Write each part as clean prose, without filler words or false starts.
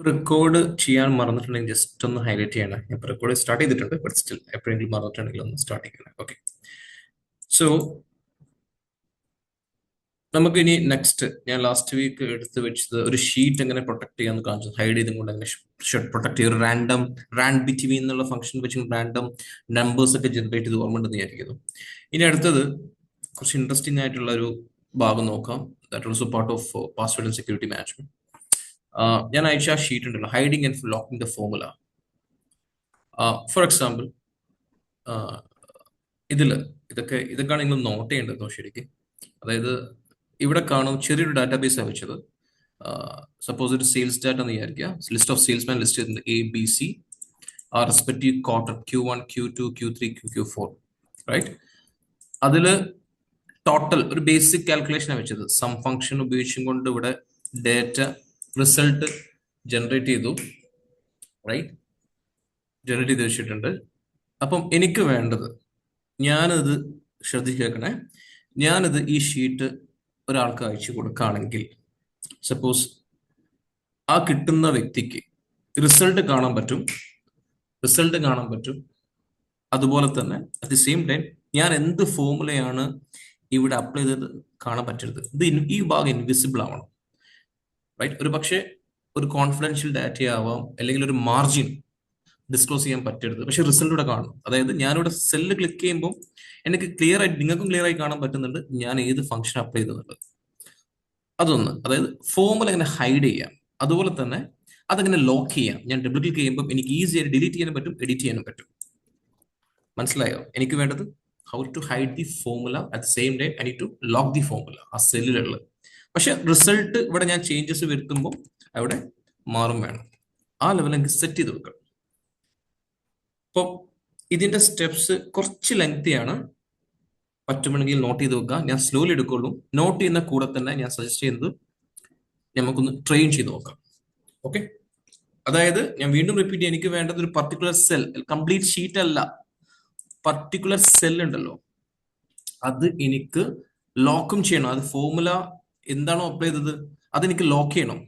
Record ചെയ്യാൻ മറന്നിട്ടുണ്ടെങ്കിൽ just ഒന്ന് highlight ചെയ്യണം. ഞാൻ റെക്കോർഡ് സ്റ്റാർട്ട് ചെയ്തിട്ടുണ്ട്, ബട്ട് സ്റ്റിൽ എപ്പോഴെങ്കിലും മറന്നിട്ടുണ്ടെങ്കിൽ ഒന്ന് സ്റ്റാർട്ട് ചെയ്യണം. ഓക്കെ, സോ നമുക്ക് ഇനി നെക്സ്റ്റ് ഞാൻ ലാസ്റ്റ് വീക്ക് എടുത്ത് വെച്ചത് ഒരു ഷീറ്റ് എങ്ങനെ പ്രൊട്ടക്ട് ചെയ്യാന്ന് കാണിച്ചു. ഹൈഡ് ചെയ്തും കൊണ്ട് എങ്ങനെ പ്രൊട്ടക്ട് ചെയ്യുക. ഒരു റാൻഡ് ബിറ്റ്വീൻ എന്നുള്ള ഫംഗ്ഷൻ വെച്ച് റാൻഡം നമ്പേഴ്സ് ഒക്കെ ജനറേറ്റ് ചെയ്ത് ഓർമ്മ ഉണ്ടെന്ന് വിചാരിക്കുന്നു. ഇനി അടുത്തത് കുറച്ച് ഇൻട്രസ്റ്റിംഗ് ആയിട്ടുള്ള ഒരു ഭാഗം നോക്കാം. That also part of password and security management. ഞാൻ അയച്ച ആ ഷീറ്റ് ഉണ്ടല്ലോ, hiding and locking the formula. For example, ഇതൊക്കെയാണ് നിങ്ങൾ നോട്ട് ചെയ്യേണ്ടത് ശരിക്കും. അതായത് ഇവിടെ കാണും ചെറിയൊരു ഡാറ്റാബേസ് വെച്ചത്. സപ്പോസ് ഒരു സെയിൽസ് ഡാറ്റ എന്ന് വിചാരിക്കുക. ലിസ്റ്റ് ഓഫ് സെയിൽസ്മാൻ ലിസ്റ്റ് ചെയ്തിട്ടുണ്ട് ABC, ആ respective quarter Q1, Q2, Q3, Q4, right? അതില് ടോട്ടൽ ഒരു ബേസിക് കാൽക്കുലേഷൻ വെച്ചത്. സം ഫംഗ്ഷൻ ഉപയോഗിച്ചും കൊണ്ട് ഇവിടെ ഡേറ്റ റിസൾട്ട് ജനറേറ്റ് ചെയ്തു, റൈറ്റ്? ജനറേറ്റ് ചെയ്ത് വെച്ചിട്ടുണ്ട്. അപ്പം എനിക്ക് വേണ്ടത്, ഞാനത് ശ്രദ്ധിക്കണേ, ഞാനത് ഈ ഷീറ്റ് ഒരാൾക്ക് അയച്ചു കൊടുക്കുകയാണെങ്കിൽ, സപ്പോസ് ആ കിട്ടുന്ന വ്യക്തിക്ക് റിസൾട്ട് കാണാൻ പറ്റും, അതുപോലെ തന്നെ അറ്റ് ദി സെയിം ടൈം ഞാൻ എന്ത് ഫോർമുലയാണ് ഇവിടെ അപ്ലൈ ചെയ്തത് കാണാൻ പറ്റരുത്. ഈ ഭാഗം ഇൻവിസിബിൾ ആവണം, റൈറ്റ്? ഒരു പക്ഷേ ഒരു കോൺഫിഡൻഷ്യൽ ഡാറ്റ ആവാം, അല്ലെങ്കിൽ ഒരു മാർജിൻ ഡിസ്ക്ലോസ് ചെയ്യാൻ പറ്റരുത്, പക്ഷെ റിസൾട്ട് ഇവിടെ കാണും. അതായത് ഞാനിവിടെ സെല്ല് ക്ലിക്ക് ചെയ്യുമ്പോൾ എനിക്ക് ക്ലിയർ ആയിട്ട്, നിങ്ങൾക്കും ക്ലിയർ ആയി കാണാൻ പറ്റുന്നുണ്ട് ഞാൻ ഏത് ഫംഗ്ഷൻ അപ്ലൈ ചെയ്തിട്ടുണ്ട്. അതൊന്ന്, അതായത് ഫോർമുല എങ്ങനെ ഹൈഡ് ചെയ്യാം, അതുപോലെ തന്നെ അതെങ്ങനെ ലോക്ക് ചെയ്യാം. ഞാൻ ഡബിൾ ക്ലിക്ക് ചെയ്യുമ്പോൾ എനിക്ക് ഈസി ആയിട്ട് ഡിലീറ്റ് ചെയ്യാനും പറ്റും, എഡിറ്റ് ചെയ്യാനും പറ്റും. മനസ്സിലായോ? എനിക്ക് വേണ്ടത് how to hide the formula, at the same time I need to lock the formula ആ സെല്ലിലുള്ളത്. പക്ഷെ റിസൾട്ട് ഇവിടെ ഞാൻ ചേഞ്ചസ് വരുത്തുമ്പോൾ അവിടെ മാറും വേണം. ആ ലെവൽ എനിക്ക് സെറ്റ് ചെയ്ത് വെക്കണം. അപ്പോൾ ഇതിന്റെ സ്റ്റെപ്സ് കുറച്ച് ലെങ്തിയാണ്, പറ്റുമെങ്കിൽ നോട്ട് ചെയ്ത് വെക്കുക. ഞാൻ സ്ലോലി എടുക്കുള്ളൂ. നോട്ട് ചെയ്യുന്ന കൂടെ തന്നെ ഞാൻ സജസ്റ്റ് ചെയ്യുന്നത് നമുക്കൊന്ന് ട്രെയിൻ ചെയ്ത് നോക്കാം. ഓക്കെ, അതായത് ഞാൻ വീണ്ടും റിപ്പീറ്റ് ചെയ്യാം, എനിക്ക് വേണ്ടത് ഒരു പർട്ടിക്കുലർ സെൽ, കംപ്ലീറ്റ് ഷീറ്റ് അല്ല, പർട്ടിക്കുലർ സെൽ ഉണ്ടല്ലോ, അത് എനിക്ക് ലോക്കും ചെയ്യണം. അത് ഫോർമുല എന്താണോ അപ്ലൈ ചെയ്തത് അതെനിക്ക് ലോക്ക് ചെയ്യണം.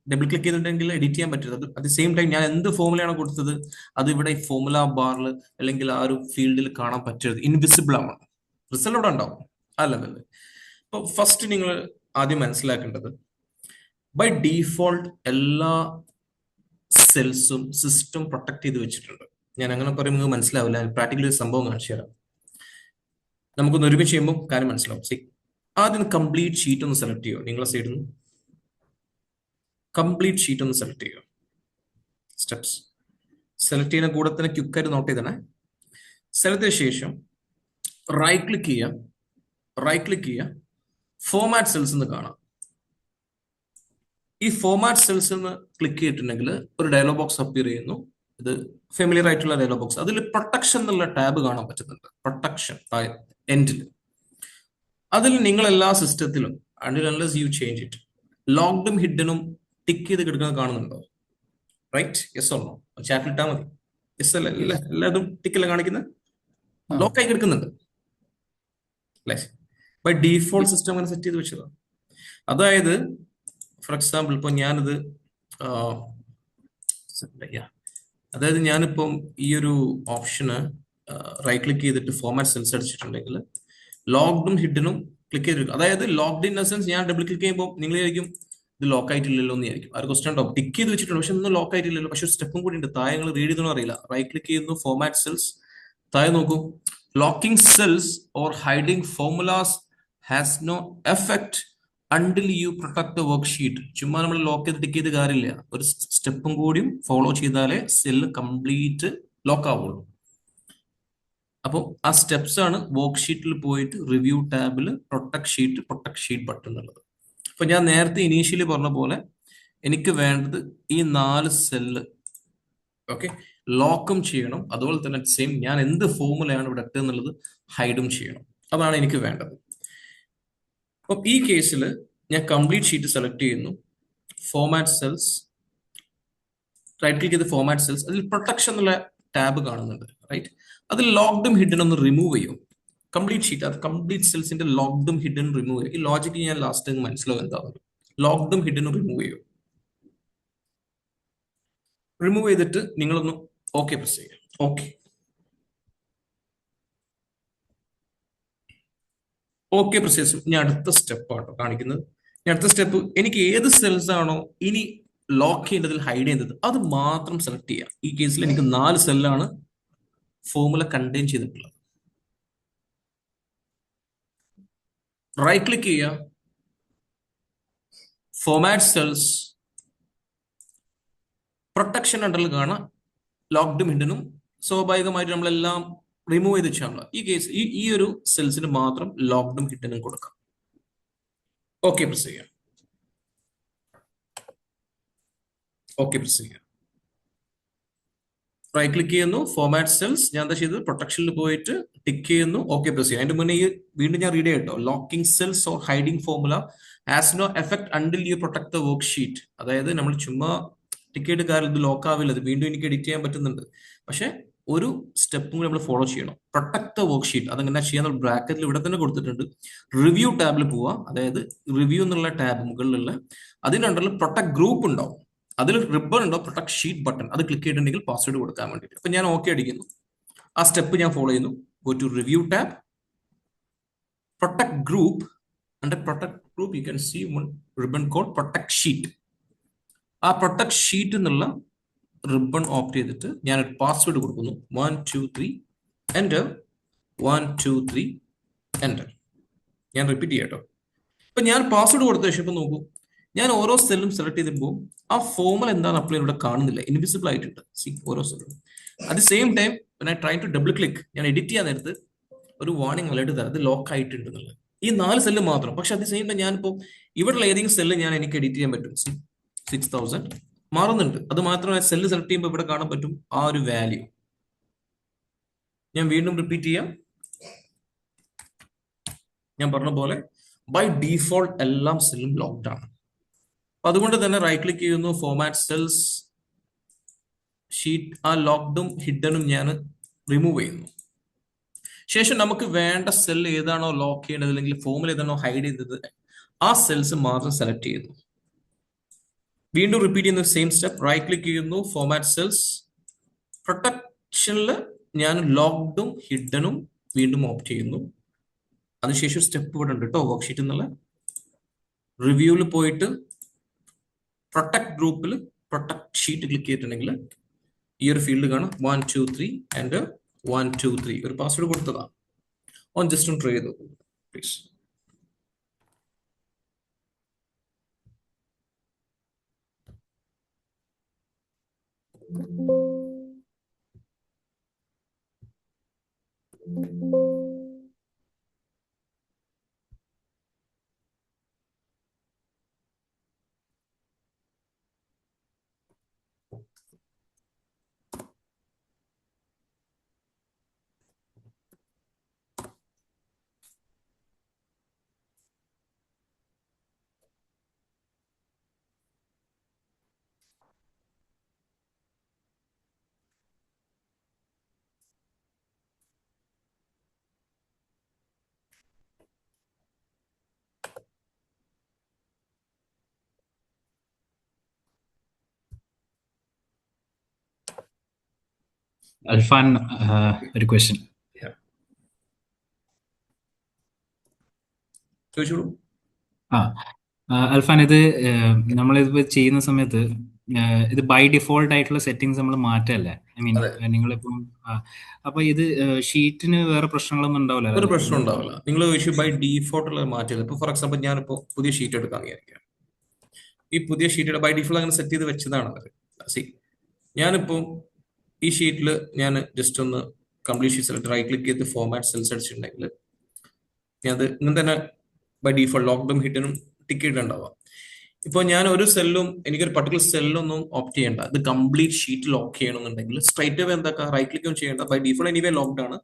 ഡബിൾ ക്ലിക്ക് ചെയ്തിട്ടുണ്ടെങ്കിൽ എഡിറ്റ് ചെയ്യാൻ പറ്റരുത്. അറ്റ് ദി സെയിം ടൈം ഞാൻ എന്ത് ഫോർമുലയാണോ കൊടുത്തത് അത് ഇവിടെ ഫോർമുല ബാറിൽ അല്ലെങ്കിൽ ആ ഒരു ഫീൽഡിൽ കാണാൻ പറ്റരുത്, ഇൻവിസിബിൾ ആവണം. റിസൾട്ട് ഇവിടെ ഉണ്ടാവും ആ ലെവലിൽ. അപ്പൊ ഫസ്റ്റ് നിങ്ങൾ ആദ്യം മനസ്സിലാക്കേണ്ടത്, ബൈ ഡീഫോൾട്ട് എല്ലാ സെൽസും സിസ്റ്റം പ്രൊട്ടക്ട് ചെയ്ത് വെച്ചിട്ടുണ്ട്. ഞാൻ അങ്ങനെ പറയുമ്പോൾ മനസ്സിലാവില്ല, പ്രാക്ടിക്കലി ഒരു സംഭവം കാണിച്ചു തരാം. നമുക്കൊന്ന് ഒരുമിച്ച് ചെയ്യുമ്പോൾ കാര്യം മനസ്സിലാവും. ആദ്യം കംപ്ലീറ്റ് ഷീറ്റ് ഒന്ന് സെലക്ട് ചെയ്യുക. നിങ്ങളെ സൈഡിൽ നിന്ന് കംപ്ലീറ്റ് ഷീറ്റ് ഒന്ന് സെലക്ട് ചെയ്യുക. സ്റ്റെപ്സ് സെലക്ട് ചെയ്യുന്ന കൂടെ തന്നെ ക്വിക്കായിട്ട് നോട്ട് ചെയ്തേ. സെലക്ട് ചെയ്ത ശേഷം റൈറ്റ് ക്ലിക്ക് ചെയ്യുക, ഫോർമാറ്റ് സെൽസ് എന്ന് കാണാം. ഈ ഫോർമാറ്റ് സെൽസ് എന്ന് ക്ലിക്ക് ചെയ്തിട്ടുണ്ടെങ്കിൽ ഒരു ഡയലോഗ് ബോക്സ് അപ്പിയർ ചെയ്യുന്നു. ഇത് ഫെമിലിയർ ആയിട്ടുള്ള ഡയലോഗ് ബോക്സ്. അതിൽ പ്രൊട്ടക്ഷൻ എന്നുള്ള ടാബ് കാണാൻ പറ്റുന്നുണ്ട്. പ്രൊട്ടക്ഷൻ എൻഡിൽ, അതിൽ നിങ്ങൾ എല്ലാ സിസ്റ്റത്തിലും until unless you change it, ലോക്ക്ഡും ഹിഡനും ടിക്ക് ചെയ്ത് കിടക്കുന്നത് കാണുന്നുണ്ടോ? റൈറ്റ്? Yes or no? ചാറ്റിൽ ഇട്ടാൽ മതി. യെസ് അല്ല, എല്ലാതും ടിക്കല്ല കാണിക്കുന്നത്, ലോക്കായി കിടക്കുന്നുണ്ട് അല്ലേ? ബൈ ഡീഫോൾട്ട് സിസ്റ്റം അങ്ങനെ സെറ്റ് ചെയ്ത് വെച്ചതാണ്. അതായത് ഫോർ എക്സാമ്പിൾ ഇപ്പൊ ഞാനിത് അതായത് ഞാനിപ്പം ഈ ഒരു ഓപ്ഷന് റൈറ്റ് ക്ലിക്ക് ചെയ്തിട്ട് ഫോർമാറ്റ് സെൽസ് അടിച്ചിട്ടുണ്ടെങ്കിൽ ലോക്ക്ഡും ഹിഡനും ക്ലിക്ക് ചെയ്തിരിക്കും. അതായത് ലോക്ക്ഡ് ഇൻ സെൻസ് ഞാൻ ഡബിൾ ക്ലിക്ക് ചെയ്യുമ്പോൾ നിങ്ങൾ വിചാരിക്കും ഇത് ലോക്ക് ആയിട്ടില്ലല്ലോ എന്ന് വിചാരിക്കും. ആ ഒരു ക്വസ്റ്റൻ ഉണ്ടാവും. ടിക്ക് ചെയ്ത് വെച്ചിട്ടുണ്ട് പക്ഷെ ഒന്നും ലോക്ക് ആയിട്ടില്ലല്ലോ. പക്ഷെ ഒരു സ്റ്റെപ്പും കൂടി ഉണ്ട്. താഴെ നിങ്ങൾ റീഡ് ചെയ്തോ അറിയില്ല. റൈറ്റ് ക്ലിക്ക് ചെയ്യുന്നു, ഫോർമാറ്റ് സെൽസ്, താഴെ നോക്കൂ, locking cells or hiding formulas has no effect until you protect the worksheet. ചുമ്മാ നമ്മൾ ലോക്ക് ചെയ്ത് ടിക്ക് ചെയ്ത് കാര്യമില്ല. ഒരു സ്റ്റെപ്പും കൂടിയും ഫോളോ ചെയ്താലേ സെല്ല് കംപ്ലീറ്റ് ലോക്ക് ആവുള്ളൂ. അപ്പോൾ ആ സ്റ്റെപ്സ് ആണ് വർക്ക് ഷീറ്റിൽ പോയിട്ട് റിവ്യൂ ടാബിൽ പ്രൊട്ടക്ട് ഷീറ്റ് ബട്ടൺ എന്നുള്ളത്. അപ്പൊ ഞാൻ നേരത്തെ ഇനീഷ്യലി പറഞ്ഞ പോലെ എനിക്ക് വേണ്ടത് ഈ 4 സെല്ല് ഓക്കെ ലോക്കും ചെയ്യണം. അതുപോലെ തന്നെ സെയിം ഞാൻ എന്ത് ഫോർമുലയാണ് ഇവിടെ ഇട്ടത് എന്നുള്ളത് ഹൈഡും ചെയ്യണം. അതാണ് എനിക്ക് വേണ്ടത്. അപ്പൊ ഈ കേസിൽ ഞാൻ കംപ്ലീറ്റ് ഷീറ്റ് സെലക്ട് ചെയ്യുന്നു, ഫോർമാറ്റ് സെൽസ്, റൈറ്റ് ക്ലിക്ക് ചെയ്ത് ഫോർമാറ്റ് സെൽസ്, അതിൽ പ്രൊട്ടക്ഷൻ എന്നുള്ള ടാബ് കാണുന്നുണ്ട്, റൈറ്റ്? അതിൽ ലോക്ക്ഡും ഹിഡൻ ഒന്ന് റിമൂവ് ചെയ്യും. കംപ്ലീറ്റ് ഷീറ്റ്, അത് കംപ്ലീറ്റ് സെൽസിന്റെ ലോക്ക്ഡും ഹിഡൻ റിമൂവ് ചെയ്യും. ഈ ലോജിക്ക് ഞാൻ ലാസ്റ്റ് മനസ്സിലാവും എന്താണ്. ലോക്ക്ഡും ഹിഡനും റിമൂവ് ചെയ്യും. റിമൂവ് ചെയ്തിട്ട് നിങ്ങളൊന്ന് ഓക്കെ പ്രസ് ചെയ്യുക. ഓക്കെ ഓക്കെ പ്രസ് ചെയ്ത് ഞാൻ അടുത്ത സ്റ്റെപ്പാണ് കാണിക്കുന്നത്. ഞാൻ അടുത്ത സ്റ്റെപ്പ്, എനിക്ക് ഏത് സെൽസ് ആണോ ഇനി ലോക്ക് ചെയ്യേണ്ടതിൽ ഹൈഡ് ചെയ്തത് അത് മാത്രം സെലക്ട് ചെയ്യാം. ഈ കേസിൽ എനിക്ക് 4 സെല്ലാണ് ഫോർമുല കണ്ടെയ്ൻ ചെയ്തിട്ടുള്ളത്. റൈറ്റ് ക്ലിക്ക് ചെയ്യുക, ഫോർമാറ്റ് സെൽസ്, പ്രൊട്ടക്ഷൻ അണ്ടറിൽ കാണാം ലോക്ക്ഡും ഹിഡനും. സ്വാഭാവികമായിട്ട് നമ്മളെല്ലാം റിമൂവ് ചെയ്ത് വെച്ചാണല്ലോ. ഈ കേസ് ഈ ഒരു സെൽസിന് മാത്രം ലോക്ക്ഡും ഹിഡനും കൊടുക്കാം. ഓക്കെ പ്രസ് ചെയ്യാം. ഓക്കെ പ്രസ് ചെയ്യാം. റൈറ്റ് ക്ലിക്ക് ചെയ്യുന്നു, ഫോർമാറ്റ് സെൽസ്. ഞാൻ എന്താ ചെയ്തത്, പ്രൊട്ടക്ഷനിൽ പോയിട്ട് ടിക്ക് ചെയ്യുന്നു, ഓക്കെ പ്രസ് ചെയ്യാം. അതിന്റെ മുന്നേ വീണ്ടും ഞാൻ റീഡ് ചെയ്യട്ടോ, locking cells or hiding formula has no effect until you protect the worksheet. അതായത് നമ്മൾ ചുമ്മാ ടിക്കറ്റ് കാര്യം ഇത് ലോക്ക് ആവില്ല, അത് വീണ്ടും എനിക്ക് എഡിറ്റ് ചെയ്യാൻ പറ്റുന്നുണ്ട്. പക്ഷെ ഒരു സ്റ്റെപ്പും കൂടി നമ്മൾ ഫോളോ ചെയ്യണം. പ്രൊട്ടക്ട് ദ വർക്ക് ഷീറ്റ് അതെങ്ങനെ ചെയ്യാൻ ബ്രാക്കറ്റിൽ ഇവിടെ തന്നെ കൊടുത്തിട്ടുണ്ട്. റിവ്യൂ ടാബിൽ പോവാ, അതായത് റിവ്യൂ എന്നുള്ള ടാബ് മുകളിലുള്ള അതിന്റെ അണ്ടറിൽ പ്രൊട്ടക്ട് ഗ്രൂപ്പ് ഉണ്ടാവും. അതിൽ റിബൺ ഉണ്ടോ, പ്രൊട്ടക്ട് ഷീറ്റ് ബട്ടൺ, അത് ക്ലിക്ക് ചെയ്തിട്ടുണ്ടെങ്കിൽ പാസ്വേഡ് കൊടുക്കാൻ വേണ്ടിയിട്ട്. അപ്പൊ ഞാൻ ഓക്കെ അടിക്കുന്നു, ആ സ്റ്റെപ്പ് ഞാൻ ഫോളോ ചെയ്യുന്നു. Go to review tab, protect group. Under protect group you can see one ribbon called protect sheet. ആ പ്രൊട്ടക്ട് ഷീറ്റ് എന്നുള്ള റിബൺ ഓപ്റ്റ് ചെയ്തിട്ട് ഞാൻ ഒരു പാസ്വേഡ് കൊടുക്കുന്നു. 1 2 3 എന്റർ, 1 2 3 എന്റർ. ഞാൻ റിപ്പീറ്റ് ചെയ്യാട്ടോ. ഇപ്പൊ ഞാൻ പാസ്വേഡ് കൊടുത്ത ശേഷം ഇപ്പൊ നോക്കൂ, ഞാൻ ഓരോ സെല്ലും സെലക്ട് ചെയ്തപ്പോൾ ആ ഫോർമുല എന്താണ് അപ്ലൈ ഇവിടെ കാണുന്നില്ല, ഇൻവിസിബിൾ ആയിട്ടുണ്ട്. സി ഓരോ സെല്ലും. അറ്റ് ദി സെയിം ടൈം ഞാൻ ട്രൈ ടു ഡബിൾ ക്ലിക്ക്, ഞാൻ എഡിറ്റ് ചെയ്യാൻ നേരത്ത് ഒരു വാർണിംഗ് അലേർട്ട് തരാം, അത് ലോക്ക് ആയിട്ടുണ്ട് എന്നുള്ളത്. ഈ 4 സെല്ല് മാത്രം. പക്ഷെ അറ്റ് ദി സെയിം ടൈം ഞാനിപ്പോ ഇവിടെയുള്ള ഏതെങ്കിലും സെല്ല് എനിക്ക് എഡിറ്റ് ചെയ്യാൻ പറ്റും. 6000 മാറുന്നുണ്ട്. അത് മാത്രമല്ല സെല്ല് സെലക്ട് ചെയ്യുമ്പോൾ ഇവിടെ കാണാൻ പറ്റും ആ ഒരു വാല്യൂ. ഞാൻ വീണ്ടും റിപ്പീറ്റ് ചെയ്യാം. ഞാൻ പറഞ്ഞ പോലെ ബൈ ഡീഫോൾട്ട് എല്ലാം സെല്ലും ലോക്ക്ഡ് ആണ്. അതുകൊണ്ട് തന്നെ റൈറ്റ് ക്ലിക്ക് ചെയ്യുന്നു, ഫോർമാറ്റ് സെൽസ്, ഷീറ്റ്, ആ ലോക്ക്ഡും ഹിഡനും ഞാൻ റിമൂവ് ചെയ്യുന്നു. ശേഷം നമുക്ക് വേണ്ട സെൽ ഏതാണോ ലോക്ക് ചെയ്യേണ്ടത് അല്ലെങ്കിൽ ഫോമിൽ ഏതാണോ ഹൈഡ് ചെയ്തത് ആ സെൽസ് മാത്രം സെലക്ട് ചെയ്യുന്നു. വീണ്ടും റിപ്പീറ്റ് ചെയ്യുന്ന സെയിം സ്റ്റെപ്പ്. റൈറ്റ് ക്ലിക്ക് ചെയ്യുന്നു, ഫോർമാറ്റ് സെൽസ്, പ്രൊട്ടക്ഷനിൽ ഞാൻ ലോക്ക്ഡും ഹിഡനും വീണ്ടും ഓപ്റ്റ് ചെയ്യുന്നു. അതിനുശേഷം സ്റ്റെപ്പ് ഇവിടെ ഉണ്ട് കേട്ടോ, വർക്ക്ഷീറ്റ് എന്നുള്ള റിവ്യൂവിൽ പോയിട്ട് പ്രൊട്ടക്ട് ഗ്രൂപ്പിൽ പ്രൊട്ടക്ട് ഷീറ്റ് ക്ലിക്ക് ചെയ്തിട്ടുണ്ടെങ്കിൽ ഈ ഒരു ഫീൽഡ് കാണാം 1 2 3 ആൻഡ് 1 2 3. ഒരു പാസ്വേഡ് കൊടുത്തതാണ്. ഓൺ ജസ്റ്റ് ഒന്ന് ട്രൈ ചെയ്ത് പ്ലീസ്. Alfan, ഒരു ക്വസ്റ്റ്യൻ. ചോദിച്ചോളൂ. അൽഫാൻ, ഇത് നമ്മളിത് ചെയ്യുന്ന സമയത്ത് ഇത് ബൈ ഡിഫോൾട്ട് ആയിട്ടുള്ള സെറ്റിംഗ്സ് നമ്മൾ മാറ്റല്ലേ? ഐ മീൻ നിങ്ങളിപ്പം അപ്പൊ ഇത് ഷീറ്റിന് വേറെ പ്രശ്നങ്ങളൊന്നും ഉണ്ടാവില്ല? ഒരു പ്രശ്നം ഉണ്ടാവില്ല. നിങ്ങൾ ബൈ ഡീഫോൾട്ട് മാറ്റിയത്. ഇപ്പൊ ഫോർ എക്സാമ്പിൾ ഞാനിപ്പോ പുതിയ ഷീറ്റ് എടുക്കാൻ വിചാരിക്കാം. ഈ പുതിയ ഷീറ്റ് ബൈ ഡിഫോൾട്ട് അങ്ങനെ സെറ്റ് ചെയ്ത് വെച്ചതാണ് അത്. സി ഞാനിപ്പോ ഈ ഷീറ്റിൽ ഞാൻ ജസ്റ്റ് ഒന്ന് complete sheet select right click ചെയ്ത് ഫോർമാറ്റ് സെൽസ് അടിച്ചിട്ടുണ്ടെങ്കിൽ ഞാൻ അത് ഇങ്ങനെ തന്നെ ബൈ ഡീഫോൾട്ട് ലോക്ക്ഡും ഹിഡനും ടിക്കറ്റ് ഉണ്ടാവാം. ഇപ്പോൾ ഞാൻ ഒരു സെല്ലും എനിക്കൊരു പർട്ടിക്കുലർ സെല്ലൊന്നും ഓപ്റ്റ് ചെയ്യേണ്ട, ഇത് കംപ്ലീറ്റ് ഷീറ്റ് ലോക്ക് ചെയ്യണമെന്നുണ്ടെങ്കിൽ സ്ട്രൈറ്റ് അവേ എന്താക്കുക, റൈറ്റ് ക്ലിക്കും ചെയ്യേണ്ട, ബൈ ഡീഫോൾട്ട് എനിവേ ലോക്ക്ഡ് ആണ്.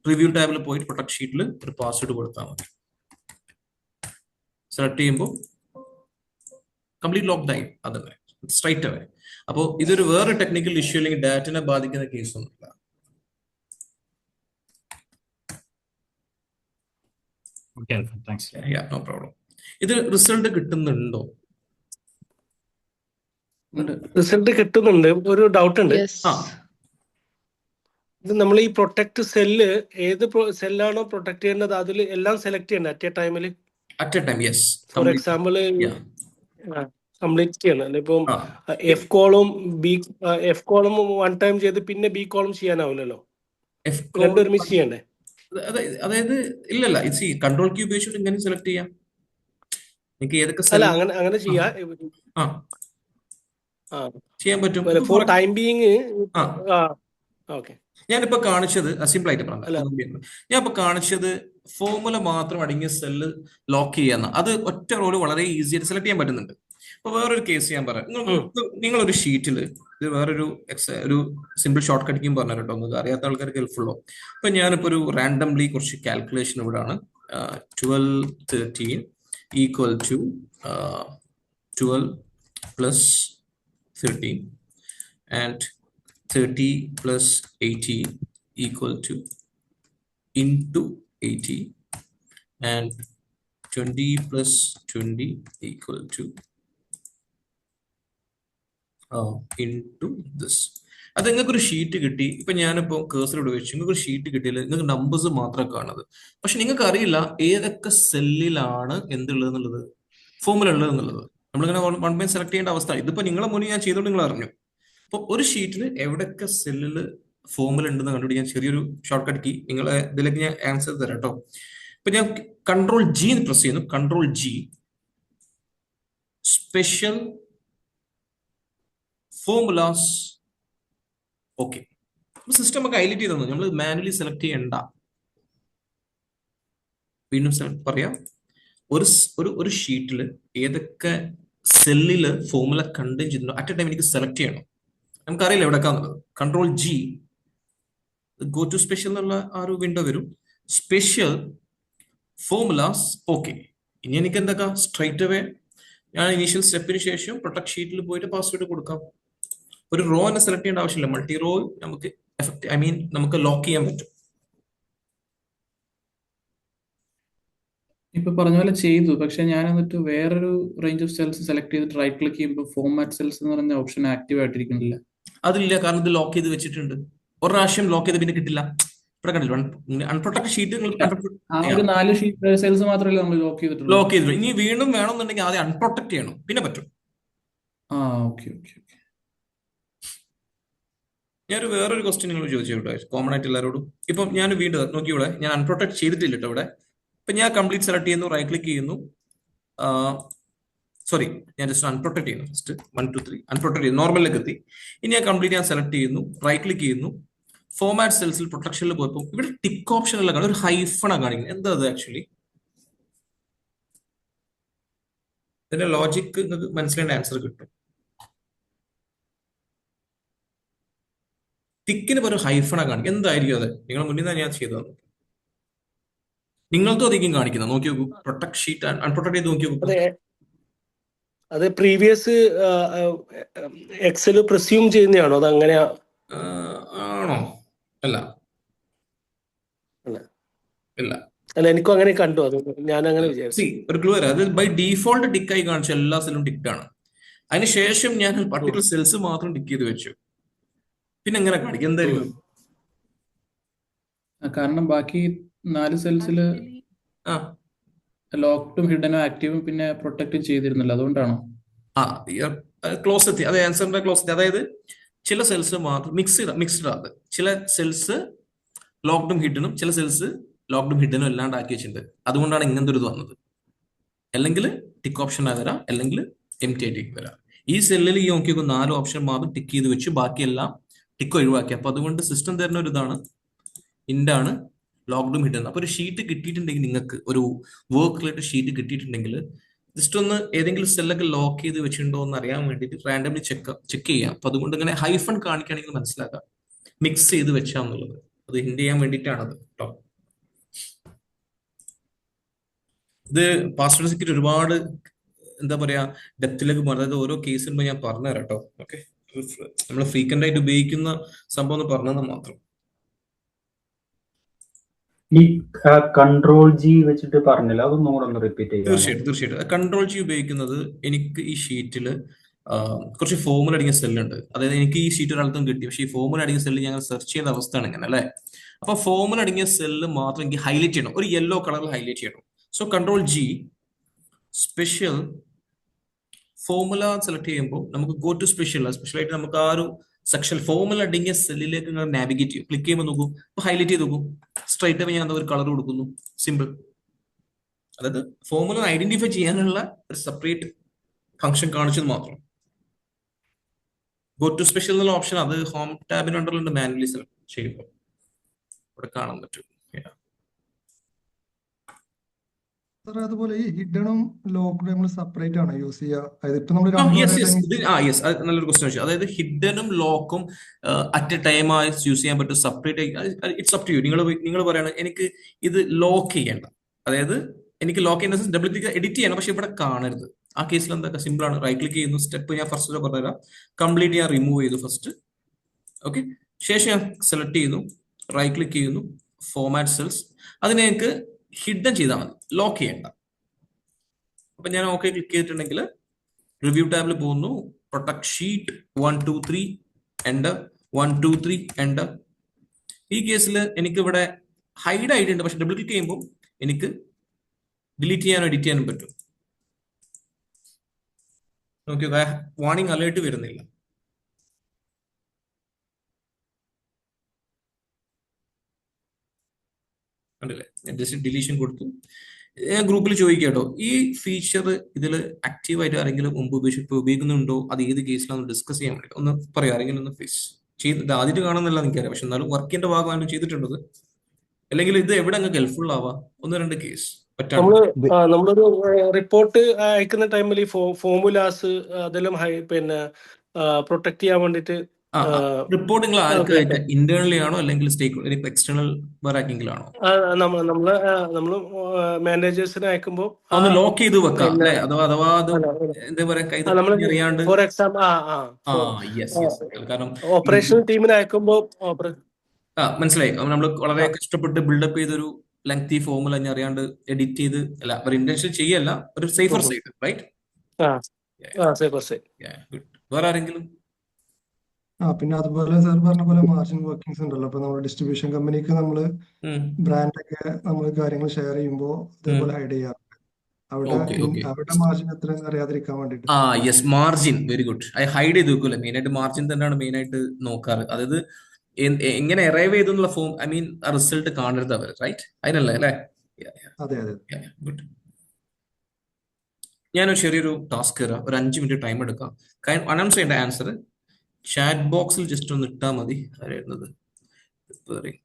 റിവ്യൂ ടാബിൽ പോയിട്ട് പ്രൊട്ടക്ട് ഷീറ്റിൽ ഒരു പാസ്വേഡ് കൊടുത്താൽ മതി. സെലക്ട് ചെയ്യുമ്പോൾ കംപ്ലീറ്റ് ലോക്ക്ഡ് ആയി അതന്നെ സ്ട്രൈറ്റ് അവേ. അപ്പോൾ ഇതൊരു വേറെ ടെക്നിക്കൽ ഇഷ്യൂ അല്ലെങ്കിൽ ഡാറ്റിനെ ബാധിക്കുന്ന കേസൊന്നുമില്ല. No problem. ഇത് റിസൾട്ട് കിട്ടുന്നുണ്ടോ? റിസൾട്ട് കിട്ടുന്നുണ്ട്. ഒരു ഡൗട്ട് ഉണ്ട്. Yes. ആ ഇത് നമ്മൾ ഈ പ്രൊട്ടക്ട് സെല്ല് ഏത് സെല്ലാണോ പ്രൊട്ടക്ട് ചെയ്യുന്നത് അതിൽ എല്ലാം സെലക്ട് ചെയ്യണം അറ്റ് എ ടൈമിൽ. At a time yes for example complete ചെയ്യണം അല്ലെ? ഇപ്പം ആ എഫ് കോളും വൺ ടൈം ചെയ്ത് പിന്നെ ബി കോളും ചെയ്യാനാവില്ലല്ലോ, എഫ് രണ്ടും ഒരുമിച്ച് ചെയ്യണ്ടേ? അതായത് ഇല്ലല്ല ഇത് കൺട്രോൾ കീ ഉപയോഗിച്ചിട്ട് ഇങ്ങനെ സെലക്ട് ചെയ്യാം. നിങ്ങൾക്ക് ഏതൊക്കെ അല്ല, സെൽ അങ്ങനെ ചെയ്യാ. ചെയ്യാൻ പറ്റും. Four time being. ഓക്കെ, ഞാനിപ്പോ കാണിച്ചത് സിമ്പിൾ ആയിട്ട് പറഞ്ഞു. ഞാൻ ഇപ്പൊ കാണിച്ചത് ഫോർമുല മാത്രം അടങ്ങിയ സെല്ല് ലോക്ക് ചെയ്യാന്ന, അത് ഒറ്റ റോള് വളരെ ഈസി ആയിട്ട് സെലക്ട് ചെയ്യാൻ പറ്റുന്നുണ്ട്. അപ്പൊ വേറൊരു കേസ് ഞാൻ പറയാം. നിങ്ങളൊരു ഷീറ്റിൽ ഇത് വേറൊരു ഒരു സിമ്പിൾ ഷോർട്ട് കട്ടിങ്ങും പറഞ്ഞു കേട്ടോ, നിങ്ങൾക്ക് അറിയാത്ത ആൾക്കാർക്ക് ഹെൽപ്ഫുള്ളോ. അപ്പൊ ഞാനിപ്പോ ഒരു റാൻഡംലി കുറച്ച് കാൽക്കുലേഷൻ ഇവിടാണ്. 1213 equal to 12 plus 13 and 30 plus 80 equal to into 80 and 20 plus 20 equal to into this. അത് നിങ്ങൾക്കൊരു ഷീറ്റ് കിട്ടി. ഇപ്പൊ ഞാനിപ്പോ കേസർ ഇവിടെ വെച്ച് നിങ്ങൾക്ക് ഒരു ഷീറ്റ് കിട്ടിയില്ല, നിങ്ങൾക്ക് നമ്പേഴ്സ് മാത്രം കാണുന്നത്. പക്ഷെ നിങ്ങൾക്ക് അറിയില്ല ഏതൊക്കെ സെല്ലിലാണ് എന്തുള്ളത് എന്നുള്ളത്, ഫോമുല ഉള്ളത് എന്നുള്ളത്. നമ്മളിങ്ങനെ വൺ ബൈ സെലക്ട് ചെയ്യേണ്ട അവസ്ഥ. ഇതിപ്പോ നിങ്ങളെ മുന്നിൽ ഞാൻ ചെയ്തോണ്ട് നിങ്ങൾ അറിഞ്ഞു. അപ്പൊ ഒരു ഷീറ്റിൽ എവിടെയൊക്കെ സെല്ലിൽ ഫോമുല ഉണ്ടെന്ന് കണ്ടുപിടിക്കാൻ ചെറിയൊരു ഷോർട്ട് കട്ട് കീ നിങ്ങളെ ഇതിലേക്ക് ഞാൻ ആൻസർ തരാം കേട്ടോ. ഇപ്പൊ ഞാൻ കൺട്രോൾ ജി പ്രസ് ചെയ്യുന്നു. Control G special formulas. Okay, system ഒക്കെ ഹൈലൈറ്റ് ചെയ്തു. നമ്മൾ മാനുവലി സെലക്ട് ചെയ്യണ്ട. വീണ്ടും പറയാം, ഒരു ഷീറ്റിൽ ഏതൊക്കെ സെല്ലില് ഫോമുല കണ്ടെയ്ൻ ചെയ്തിട്ടുണ്ടോ അറ്റ് എ ടൈം എനിക്ക് സെലക്ട് ചെയ്യണം. നമുക്കറിയില്ല എവിടെക്കാന്നുള്ളത്. Control G go to special എന്നുള്ള ആ ഒരു വിൻഡോ വരും. Special formulas. ഓക്കെ, ഇനി എനിക്ക് എന്തൊക്കെ സ്ട്രൈറ്റ് അവേ ഞാൻ ഇനീഷ്യൽ സ്റ്റെപ്പിന് ശേഷം പ്രൊട്ടക്ട് ഷീറ്റിൽ പോയിട്ട് പാസ്വേഡ് കൊടുക്കാം. ഒരു റോ തന്നെ സെലക്ട് ചെയ്യേണ്ട ആവശ്യമില്ല. മൾട്ടി റോ നമുക്ക് നമുക്ക് ലോക്ക് ചെയ്യാൻ പറ്റും. ഇപ്പൊ പറഞ്ഞ പോലെ ചെയ്തു, പക്ഷെ ഞാൻ എന്നിട്ട് വേറൊരു റേഞ്ച് ഓഫ് സെൽസ് സെലക്ട് ചെയ്തിട്ട് റൈറ്റ് ക്ലിക്ക് ചെയ്യുമ്പോൾ ഫോർമാറ്റ് സെൽസ് എന്ന് പറഞ്ഞ ഓപ്ഷൻ ആക്റ്റീവ് ആയിട്ടിരിക്കുന്നില്ല. അതില്ല, കാരണം ഇത് ലോക്ക് ചെയ്ത് വെച്ചിട്ടുണ്ട്. ഒരു പ്രാവശ്യം ലോക്ക് ചെയ്ത് പിന്നെ കിട്ടില്ല. ഇവിടെ കണ്ടില്ല, അൺപ്രൊട്ടക്ട് ഷീറ്റ് ആ ഒരു 4 സെൽസ് മാത്രമല്ല നമ്മൾ ലോക്ക് ചെയ്തിട്ടുള്ളൂ. ലോക്ക് ചെയ്ത് ഇനി വീണ്ടും വേണമെന്നുണ്ടെങ്കിൽ ആദ്യം അൺപ്രൊട്ടക്ട് ചെയ്യണം, പിന്നെ പറ്റും. ഓക്കെ. ഞാനൊരു വേറൊരു ക്വസ്റ്റ്യൻ നിങ്ങൾ ചോദിച്ചു കേട്ടോ, കോമൺ ആയിട്ട് എല്ലാവരോടും. ഇപ്പം ഞാൻ വീണ്ടും നോക്കി, ഇവിടെ ഞാൻ അൺപ്രൊട്ടക്ട് ചെയ്തിട്ടില്ല കേട്ടോ. ഇവിടെ ഇപ്പൊ ഞാൻ കംപ്ലീറ്റ് സെലക്ട് ചെയ്യുന്നു, റൈറ്റ് ക്ലിക്ക് ചെയ്യുന്നു. സോറി, ഞാൻ ജസ്റ്റ് അൺപ്രൊട്ടക്ട് ചെയ്യുന്നു. ഫസ്റ്റ് 1 2 3 അൺപ്രൊട്ടക്ട് ചെയ്യുന്നു, നോർമലിലേക്ക് എത്തി. ഇനി ഞാൻ കംപ്ലീറ്റ് ഞാൻ സെലക്ട് ചെയ്യുന്നു, റൈറ്റ് ക്ലിക്ക് ചെയ്യുന്നു. ഫോർമാറ്റ് സെൽസിൽ പ്രൊട്ടക്ഷനിൽ പോയപ്പോൾ ഇവിടെ ടിക്ക് ഓപ്ഷൻ എല്ലാം കാണും, ഒരു ഹൈഫണാണ് കാണിക്കുന്നത്. എന്താ അത് ആക്ച്വലി? ഇതിന്റെ ലോജിക്ക് നിങ്ങൾക്ക് മനസ്സിലായേണ്ട ആൻസർ കിട്ടും. ടിക്കിന് ഒരു ഹൈഫണാണ് കാണിക്കുന്നത്. എന്തായിരിക്കും അത്? നിങ്ങളുടെ മുന്നിൽ നിന്ന് ഞാൻ ചെയ്തു തന്നു. നിങ്ങൾക്കും അധികം കാണിക്കുന്നത് നോക്കി നോക്കൂ. പ്രൊട്ടക്ട് ഷീറ്റ് അൺപ്രൊട്ടക്ട് ചെയ്ത് നോക്കി നോക്കൂ. അത് പ്രീവിയസ് എക്സൽ പ്രിസ്യൂം ചെയ്യുന്നതാണോ? അത് അങ്ങനെയാ ആണോ? അല്ല, അല്ല, എനിക്കും അങ്ങനെ കണ്ടു. അത് ഞാൻ അങ്ങനെ വിചാരിച്ചു. ഒരു ക്ലൂ വരാം. അത് ബൈ ഡീഫോൾട്ട് ടിക്കായി കാണിച്ച എല്ലാ സെല്ലും ടിക്ഡ് ആണ്. അതിനുശേഷം ഞാൻ പർട്ടിക്കുലർ സെൽസ് മാത്രം ടിക്ക് ചെയ്ത് വെച്ചു. പിന്നെ എങ്ങനെ കാണിക്കും? എന്തായിരിക്കും? കാരണം ബാക്കി 4 സെൽസില് ലോക്ക്ഡും ഹിഡനും ആക്റ്റീവും പിന്നെ പ്രൊട്ടക്റ്റും ചെയ്തിരുന്നില്ല, അതുകൊണ്ടാണോ? ക്ലോസ് എത്തി. അതെ, ആൻസറിന്റെ ക്ലോസ് എത്തി. അതായത് ചില സെൽസ് മാത്രം മിക്സ്ഡ് ആണ്. ചില സെൽസ് ലോക്ക്ഡും ഹിഡനും, ചില സെൽസ് ലോക്ക്ഡും ഹിഡനും എല്ലാം ആക്കി വെച്ചിട്ടുണ്ട്. അതുകൊണ്ടാണ് ഇങ്ങനത്തെ ഒരു ഇത് വന്നത്. അല്ലെങ്കിൽ ടിക്ക് ഓപ്ഷൻ ആയി വരാം, അല്ലെങ്കിൽ എംപ്റ്റി ആയിട്ട് വരാം. ഈ സെല്ലിൽ ഈ നോക്കി 4 ഓപ്ഷൻ മാത്രം ടിക്ക് ചെയ്ത് വെച്ച് ബാക്കിയെല്ലാം ടിക്ക് ഒഴിവാക്കി. അപ്പൊ അതുകൊണ്ട് സിസ്റ്റം തരുന്ന ഒരു ഇതാണ് ഇൻഡാണ് ലോക്ക്ഡും ഹിഡൻ. അപ്പൊ ഒരു ഷീറ്റ് കിട്ടിയിട്ടുണ്ടെങ്കിൽ, നിങ്ങൾക്ക് ഒരു വർക്ക് റിലേറ്റഡ് ഷീറ്റ് കിട്ടിയിട്ടുണ്ടെങ്കിൽ ജസ്റ്റ് ഒന്ന് ഏതെങ്കിലും സെല്ലൊക്കെ ലോക്ക് ചെയ്ത് വെച്ചിട്ടുണ്ടോ എന്ന് അറിയാൻ വേണ്ടിയിട്ട് റാൻഡംലി ചെക്ക് ചെയ്യാം. അപ്പൊ അതുകൊണ്ട് ഇങ്ങനെ ഹൈഫൺ കാണിക്കുകയാണെങ്കിൽ മനസ്സിലാക്കാം മിക്സ് ചെയ്ത് വെച്ചാന്നുള്ളത്. അത് ഹിന്റ് ചെയ്യാൻ വേണ്ടിയിട്ടാണത് കേട്ടോ. ഇത് പാസ്വേഡ് സെക്യൂരിറ്റി ഒരുപാട് എന്താ പറയാ ഡെപ്തിലേക്ക് പോകുന്നത്. അതായത് ഓരോ കേസിൽ ഞാൻ പറഞ്ഞുതരാം കേട്ടോ. ഓക്കെ, നമ്മൾ ഫ്രീക്വന്റ് ആയിട്ട് ഉപയോഗിക്കുന്ന സംഭവം എന്ന് പറഞ്ഞത് മാത്രം. ഈ കൺട്രോൾ ജി വെച്ചിട്ട് പറഞ്ഞില്ല, അതൊന്നും കൂടെ ഒന്ന് റിപ്പീറ്റ് ചെയ്യാം. തീർച്ചയായിട്ടും. കൺട്രോൾ ജി ഉപയോഗിക്കുന്നത് എനിക്ക് ഈ ഷീറ്റിൽ കുറച്ച് ഫോമുല അടങ്ങിയ സെല്ലുണ്ട്. അതായത് എനിക്ക് ഈ ഷീറ്റ് ഒരാൾക്കും കിട്ടി, പക്ഷേ ഈ ഫോമുല അടങ്ങിയ സെല്ല് ഞങ്ങൾ സെർച്ച് ചെയ്യുന്ന അവസ്ഥയാണ് ഇങ്ങനെ അല്ലേ. അപ്പൊ ഫോമുല അടങ്ങിയ സെല്ല് മാത്രം എനിക്ക് ഹൈലൈറ്റ് ചെയ്യണം, ഒരു യെല്ലോ കളറിൽ ഹൈലൈറ്റ് ചെയ്യണം. So Ctrl+G special formula select ചെയ്യുമ്പോൾ നമുക്ക് ഗോ ടു സ്പെഷ്യൽ ആയിട്ട് നമുക്ക് ആ ഒരു സെക്ഷൻ ഫോമുല അടങ്ങിയ സെല്ലിലേക്ക് നിങ്ങൾ നാവിഗേറ്റ് ചെയ്യും. ക്ലിക്ക് ചെയ്യുമ്പോൾ നോക്കൂ, ഇപ്പൊ ഹൈലൈറ്റ് ചെയ്ത് നോക്കൂ, സ്ട്രൈറ്റ് ആയി ഞാൻ എന്താ ഒരു കളർ കൊടുക്കുന്നു, സിമ്പിൾ. അതായത് ഫോമുല ഐഡന്റിഫൈ ചെയ്യാനുള്ള ഒരു സെപ്പറേറ്റ് ഫംഗ്ഷൻ കാണിച്ചത് മാത്രം. ഗോ ടു സ്പെഷ്യൽ എന്നുള്ള ഓപ്ഷൻ അത് ഹോം ടാബിന് അണ്ടറിലുണ്ട്, മാനുവലി സെലക്ട് ചെയ്യുമ്പോൾ ഇവിടെ കാണാൻ പറ്റും. സാർ അതുപോലെ ഈ ഹിഡനും ലോക്കും നമ്മൾ സെപ്പറേറ്റ് ആണോ യൂസ് ചെയ്യുക? അതായത് ഇപ്പൊ നമ്മൾ യെസ് അത് നല്ലൊരു ക്വസ്റ്റ്യൻ വെച്ചു. അതായത് ഹിഡനും ലോക്കും അറ്റ് എ ടൈം ആയി യൂസ് ചെയ്യാൻ പറ്റും, separate. It's up to you. നിങ്ങൾ പറയാണ് എനിക്ക് ഇത് ലോക്ക് ചെയ്യണ്ട, അതായത് എനിക്ക് ലോക്ക് ചെയ്യുന്ന ഡബിൾ ക്ലിക്ക് എഡിറ്റ് ചെയ്യണം, പക്ഷെ ഇവിടെ കാണരുത്. ആ കേസിൽ എന്താ സിമ്പിൾ ആണ്, റൈറ്റ് ക്ലിക്ക് ചെയ്യുന്നു. സ്റ്റെപ്പ് ഞാൻ ഫസ്റ്റ് പറഞ്ഞുതരാം. കംപ്ലീറ്റ് ഞാൻ റിമൂവ് ചെയ്തു ഫസ്റ്റ്. ഓക്കെ, ശേഷം ഞാൻ സെലക്ട് ചെയ്യുന്നു, റൈറ്റ് ക്ലിക്ക് ചെയ്യുന്നു, ഫോമാറ്റ് സെൽസ്. അതിനെ എനിക്ക് ഹിഡൻ ചെയ്താൽ മതി, ലോക്ക് ചെയ്യണ്ട. അപ്പൊ ഞാൻ ഓക്കെ ക്ലിക്ക് ചെയ്തിട്ടുണ്ടെങ്കിൽ റിവ്യൂ ടാബിൽ പോകുന്നു, പ്രൊട്ടക്ട് ഷീറ്റ് 1 2 3 എൻ്റർ 1 2 3 എൻ്റർ. ഈ കേസിൽ എനിക്ക് ഇവിടെ ഹൈഡ് ആയിട്ടുണ്ട്, പക്ഷെ ഡബിൾ ക്ലിക്ക് ചെയ്യുമ്പോൾ എനിക്ക് ഡിലീറ്റ് ചെയ്യാനോ എഡിറ്റ് ചെയ്യാനും പറ്റും. നോക്കി, വാർണിംഗ് അലേർട്ട് വരുന്നില്ല. കണ്ടില്ലേ, ഞാൻ ജസ്റ്റ് ഡിലീഷൻ കൊടുത്തു. ഞാൻ ഗ്രൂപ്പിൽ ചോദിക്കാട്ടോ, ഈ ഫീച്ചർ ഇതിൽ ആക്റ്റീവായിട്ട് ആരെങ്കിലും മുമ്പ് ഉപയോഗിക്കുന്നുണ്ടോ, അത് ഏത് കേസിലാണെന്ന് ഡിസ്കസ് ചെയ്യാൻ വേണ്ടി ഒന്ന് പറയാം. ആരെങ്കിലും ഒന്ന് ഫേസ് ചെയ്ത് ആദ്യമായിട്ട് കാണുന്നില്ല എനിക്കറിയാം, പക്ഷെ എന്നാലും വർക്കിന്റെ ഭാഗമായിട്ട് ചെയ്തിട്ടുണ്ടത്. അല്ലെങ്കിൽ ഇത് എവിടെ നിങ്ങൾക്ക് ഹെൽപ്ഫുൾ ആവാം, 1-2 കേസ് നമ്മളൊരു റിപ്പോർട്ട് അയക്കുന്ന ടൈമിൽ ഈ ഫോമുലാസ് അതെല്ലാം പിന്നെ പ്രൊട്ടക്ട് ചെയ്യാൻ വേണ്ടിട്ട് റിപ്പോർട്ട് നിങ്ങൾ ആർക്ക് ഇന്റേണലി ആണോ അല്ലെങ്കിൽ സ്റ്റേക്ക് എക്സ്റ്റേണൽ വേറെ ആർക്കെങ്കിലാണോ? നമ്മള് മാനേജേഴ്സിനെ അയക്കുമ്പോൾ ഒന്ന് ലോക്ക് ചെയ്ത് വെക്കാം അല്ലെ, അഥവാ അത് എന്താ പറയാ അറിയാണ്ട്. ഫോർ എക്സാമ്പിൾ കാരണം ഓപ്പറേഷണൽ ടീമിനെ അയക്കുമ്പോൾ മനസ്സിലായി, നമ്മൾ വളരെ കഷ്ടപ്പെട്ട് ബിൽഡപ്പ് ചെയ്തൊരു ലെങ്തി ഫോമുല ഞാൻ അറിയാണ്ട് എഡിറ്റ് ചെയ്ത് അല്ല, ഒരു ഇന്റൻഷൻ ചെയ്യല്ല, ഒരു സേഫർ സൈഡ്, റൈറ്റ്? വേറെ ആരെങ്കിലും? പിന്നെ അതുപോലെ സാർ പറഞ്ഞ പോലെ മാർജിൻ വർക്കിംഗ്സ് ഉണ്ടല്ലോ. അപ്പൊ നമ്മൾ ഡിസ്ട്രിബ്യൂഷൻ കമ്പനിക്ക് നമ്മള് ബ്രാൻഡൊക്കെ നമ്മൾ കാര്യങ്ങൾ ഷെയർ ചെയ്യുമ്പോൾ അതേപോലെ ഹൈഡ് ചെയ്യാറുണ്ട്. അവിടെ മാർജിൻ എത്രയെന്ന് അറിയാതിരിക്കാൻ വേണ്ടിട്ട്. Yes, margin very good. Hide ചെയ്ത് വെക്കൂല്ലേ, മെയിൻ ആയിട്ട് മാർജിൻ തന്നെയാണ് മെയിൻ ആയിട്ട് നോക്കാറ്. അതായത് എങ്ങനെ അറൈവ് ചെയ്തെന്നുള്ള ഫോം, ഐ മീൻ റിസൾട്ട് കാണരുത് അവർ, റൈറ്റ്? അതിനല്ലേ അല്ലേ? ഗുഡ്. ഞാനൊരു ചെറിയൊരു ടാസ്ക് തരാം, ഒരു 5 മിനിറ്റ് ടൈം എടുക്കാം. അനൗൺസ് ചെയ്യേണ്ട ആൻസർ ചാറ്റ് ബോക്സിൽ ജസ്റ്റ് ഒന്ന് ഇട്ടാൽ മതി. ആരായിരുന്നത്?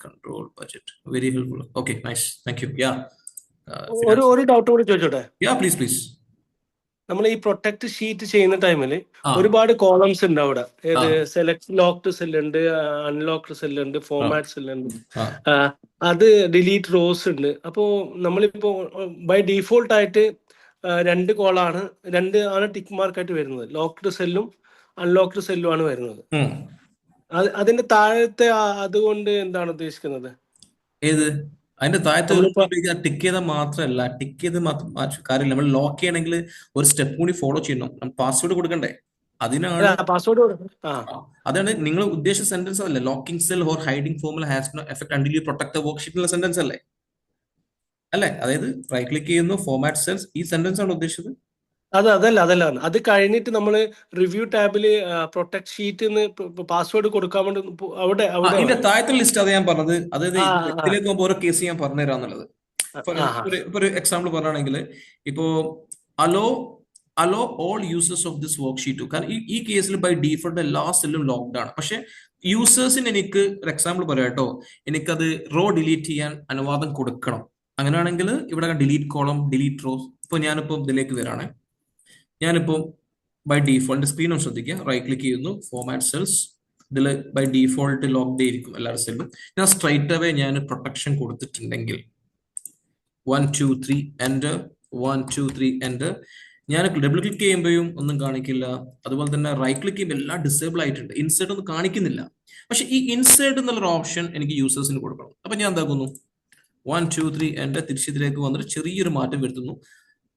Control budget, very helpful. Okay, nice, thank you. ഒരു ഡൗട്ട് കൂടി ചോദിച്ചോട്ടെ? പ്ലീസ്. നമ്മൾ ഈ പ്രൊട്ടക്ട് ഷീറ്റ് ചെയ്യുന്ന ടൈമിൽ ഒരുപാട് കോളംസ് ഉണ്ട് അവിടെ. സെലക്ട് ലോക്ക്ഡ് സെല്ല് ഉണ്ട്, അൺലോക്ക്ഡ് സെല്ല് ഉണ്ട്, ഫോമാറ്റ് സെല്ല് ഉണ്ട്, അത് ഡിലീറ്റ് റോസ് ഉണ്ട്. അപ്പോ നമ്മളിപ്പോ ബൈ ഡീഫോൾട്ട് ആയിട്ട് 2 കോളാണ്, 2 ആണ് ടിക്ക് മാർക്കായിട്ട് വരുന്നത്. ലോക്ക്ഡ് സെല്ലും അൺലോക്ക്ഡ് സെല്ലും ആണ് വരുന്നത്. അതിന്റെ താഴത്തെ അതുകൊണ്ട് എന്താണ് ഉദ്ദേശിക്കുന്നത്? ഏത് അതിന്റെ താഴത്തെ ടിക്ക് ചെയ്താൽ മാത്രമല്ല, ടിക്ക് ചെയ്ത് മാത്രം കാര്യമില്ല. നമ്മൾ ലോക്ക് ചെയ്യണമെങ്കിൽ ഒരു സ്റ്റെപ്പ് കൂടി ഫോളോ ചെയ്യണം. നമ്മൾ പാസ്വേഡ് കൊടുക്കണ്ടേ? അതിനാണ് പാസ്വേഡ്. അതാണ് നിങ്ങൾ ഉദ്ദേശിച്ച സെന്റൻസ് അല്ലേ? Locking cell or hiding formula has no effect until you protect the worksheet എന്നുള്ള സെന്റൻസ് അല്ലേ? അതായത് റൈറ്റ് ക്ലിക്ക് ചെയ്യുന്നു, ഫോമാറ്റ് സെൽസ്, ഈ സെന്റൻസ് ആണ് ഉദ്ദേശിച്ചത്. അതല്ല അത് കഴിഞ്ഞിട്ട് നമ്മള് റിവ്യൂ ടാബില് പ്രൊട്ടക്ട് ഷീറ്റ് പാസ്വേഡ് കൊടുക്കാൻ വേണ്ടി അവിടെ ഇതിന്റെ താഴത്തെ ലിസ്റ്റ് അത് ഞാൻ പറഞ്ഞത്. അതായത് ഇതിലേക്ക് പോകുമ്പോൾ ഓരോ കേസ് ഞാൻ പറഞ്ഞുതരാന്നുള്ളത്. ഇപ്പൊ ഒരു എക്സാമ്പിൾ പറയുകയാണെങ്കിൽ, ഇപ്പോ hello all users of this work sheet. കാരണം ഈ കേസിൽ ബൈ ഡീഫോൾട്ട് എല്ലാ സെല്ലും ലോക്ക്ഡ് ആണ്. പക്ഷെ യൂസേഴ്സിന് എനിക്ക് ഒരു എക്സാമ്പിൾ പറയാം കേട്ടോ, എനിക്കത് റോ ഡിലീറ്റ് ചെയ്യാൻ അനുവാദം കൊടുക്കണം. അങ്ങനെയാണെങ്കിൽ ഇവിടെ ഡിലീറ്റ് കോളം, ഡിലീറ്റ് റോസ്. ഇപ്പൊ ഞാനിപ്പോ ഇതിലേക്ക് വരാണ്. ഞാനിപ്പോ ബൈ ഡീഫോൾട്ട് സ്ക്രീൻ ഒന്ന് ശ്രദ്ധിക്കുക, റൈറ്റ് ക്ലിക്ക് ചെയ്യുന്നു, ഫോമാറ്റ് സെൽസ്. ഇതിൽ ബൈ ഡീഫോൾട്ട് ലോക്ക്ഡ് ആയിരിക്കും എല്ലാവരുടെ സെല്ലും. ഞാൻ സ്ട്രൈറ്റ് അവേ ഞാൻ പ്രൊട്ടക്ഷൻ കൊടുത്തിട്ടുണ്ടെങ്കിൽ 1 2 3 എൻ്റർ 1 2 3 എൻ്റർ. ഞാൻ ഡബിൾ ക്ലിക്ക് ചെയ്യുമ്പോഴും ഒന്നും കാണിക്കില്ല. അതുപോലെ തന്നെ റൈറ്റ് ക്ലിക്ക് ചെയ്യുമ്പോൾ എല്ലാം ഡിസേബിൾ ആയിട്ടുണ്ട്, ഇൻസേർട്ട് ഒന്നും കാണിക്കുന്നില്ല. പക്ഷെ ഈ ഇൻസേർട്ട് എന്നുള്ളൊരു ഓപ്ഷൻ എനിക്ക് യൂസേഴ്സിന് കൊടുക്കണം. അപ്പൊ ഞാൻ എന്താക്കുന്നു, 1 2 3 എൻ്റർ, തിരിച്ചിതിലേക്ക് വന്നിട്ട് ചെറിയൊരു മാറ്റം വരുത്തുന്നു.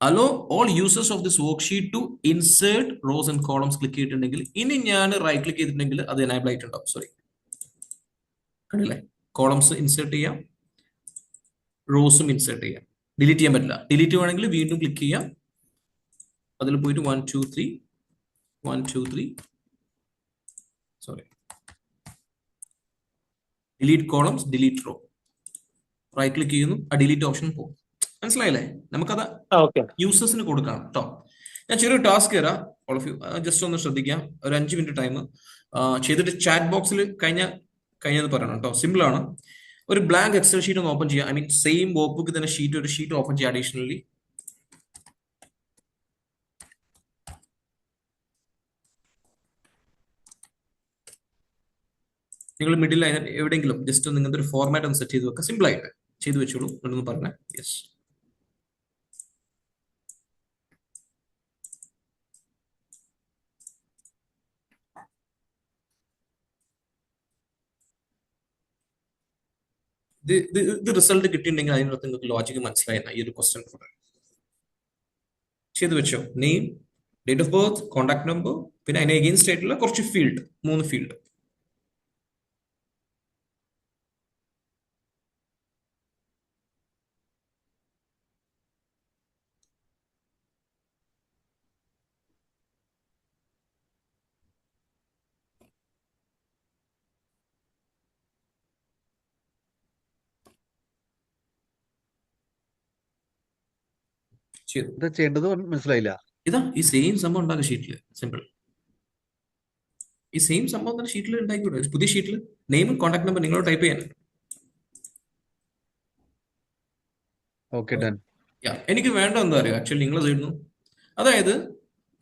Allow all users of this worksheet to insert rows and columns click ചെയ്തിട്ടുണ്ടെങ്കിൽ ഇനി ഞാൻ റൈറ്റ് ക്ലിക്ക് ചെയ്തിട്ടുണ്ടെങ്കിൽ അത് എനേബിൾ ആയിട്ടുണ്ടാവും. സോറി, കണ്ടില്ലേ? കോളംസ് ഇൻസേർട്ട് ചെയ്യാം, റോസും ഇൻസേർട്ട് ചെയ്യാം. ഡിലീറ്റ് ചെയ്യാൻ പറ്റില്ല. ഡിലീറ്റ് വേണമെങ്കിൽ വീണ്ടും ക്ലിക്ക് ചെയ്യാം, അതിൽ പോയിട്ട് 1 2 3 1 2 3 sorry, delete columns, delete row, right click ചെയ്യുന്നു, ആ ഡിലീറ്റ് ഓപ്ഷൻ പോകും. മനസ്സിലായില്ലേ? നമുക്കത് ഓക്കെ. യൂസേഴ്സിന് കൊടുക്കണം കേട്ടോ. ഞാൻ ചെറിയൊരു ടാസ്ക് തരാം, ഓൾ ഓഫ് യു ജസ്റ്റ് ഒന്ന് ശ്രദ്ധിക്കാം. ഒരു 5 മിനിറ്റ് ടൈം ചെയ്തിട്ട് ചാറ്റ് ബോക്സിൽ കഴിഞ്ഞത് പറയണം കേട്ടോ. സിമ്പിൾ ആണ്. ഒരു ബ്ലാങ്ക് എക്സൽ ഷീറ്റ് ഒന്ന് ഓപ്പൺ ചെയ്യാം. I mean same work book തന്നെ ഒരു ഷീറ്റ് ഓപ്പൺ ചെയ്യാം അഡീഷണലി. നിങ്ങൾ മിഡിൽ എവിടെയെങ്കിലും ജസ്റ്റ് നിങ്ങളുടെ ഒരു ഫോർമാറ്റ് ഒന്ന് സെറ്റ് ചെയ്ത് വെക്കുക. സിമ്പിൾ ആയിട്ട് ചെയ്തു വെച്ചോളൂ. എന്നൊന്ന് പറഞ്ഞേ. യെസ്, ഇത് റിസൾട്ട് കിട്ടിയിട്ടുണ്ടെങ്കിൽ അതിനകത്ത് നിങ്ങൾക്ക് ലോജിക്ക് മനസ്സിലായി ഈ ഒരു ക്വസ്റ്റ്യൻ ചെയ്തു വെച്ചോ. Name, date of birth, contact number, പിന്നെ അതിന് എഗെയിൻസ്റ്റ് ആയിട്ടുള്ള കുറച്ച് ഫീൽഡ്, 3 ഫീൽഡ്. ഇത് ചെയ്യേണ്ടത് മനസ്സിലായില്ല. ഇതാ ഈ സെയിം സംഭവം ഉണ്ടാക്കുക ഷീറ്റിൽ. സിമ്പിൾ. ഈ സെയിം സംഭവം തന്നെ ഷീറ്റിൽ ഉണ്ടാക്കിക്കൂടെ? പുതിയ ഷീറ്റിൽ നെയിമും കോൺടാക്ട് നമ്പർ നിങ്ങൾ ടൈപ്പ് ചെയ്യാൻ. Okay, done. എനിക്ക് വേണ്ട എന്താ അറിയോ? ആക്ച്വലി നിങ്ങൾ ചെയ്യുന്നു, അതായത്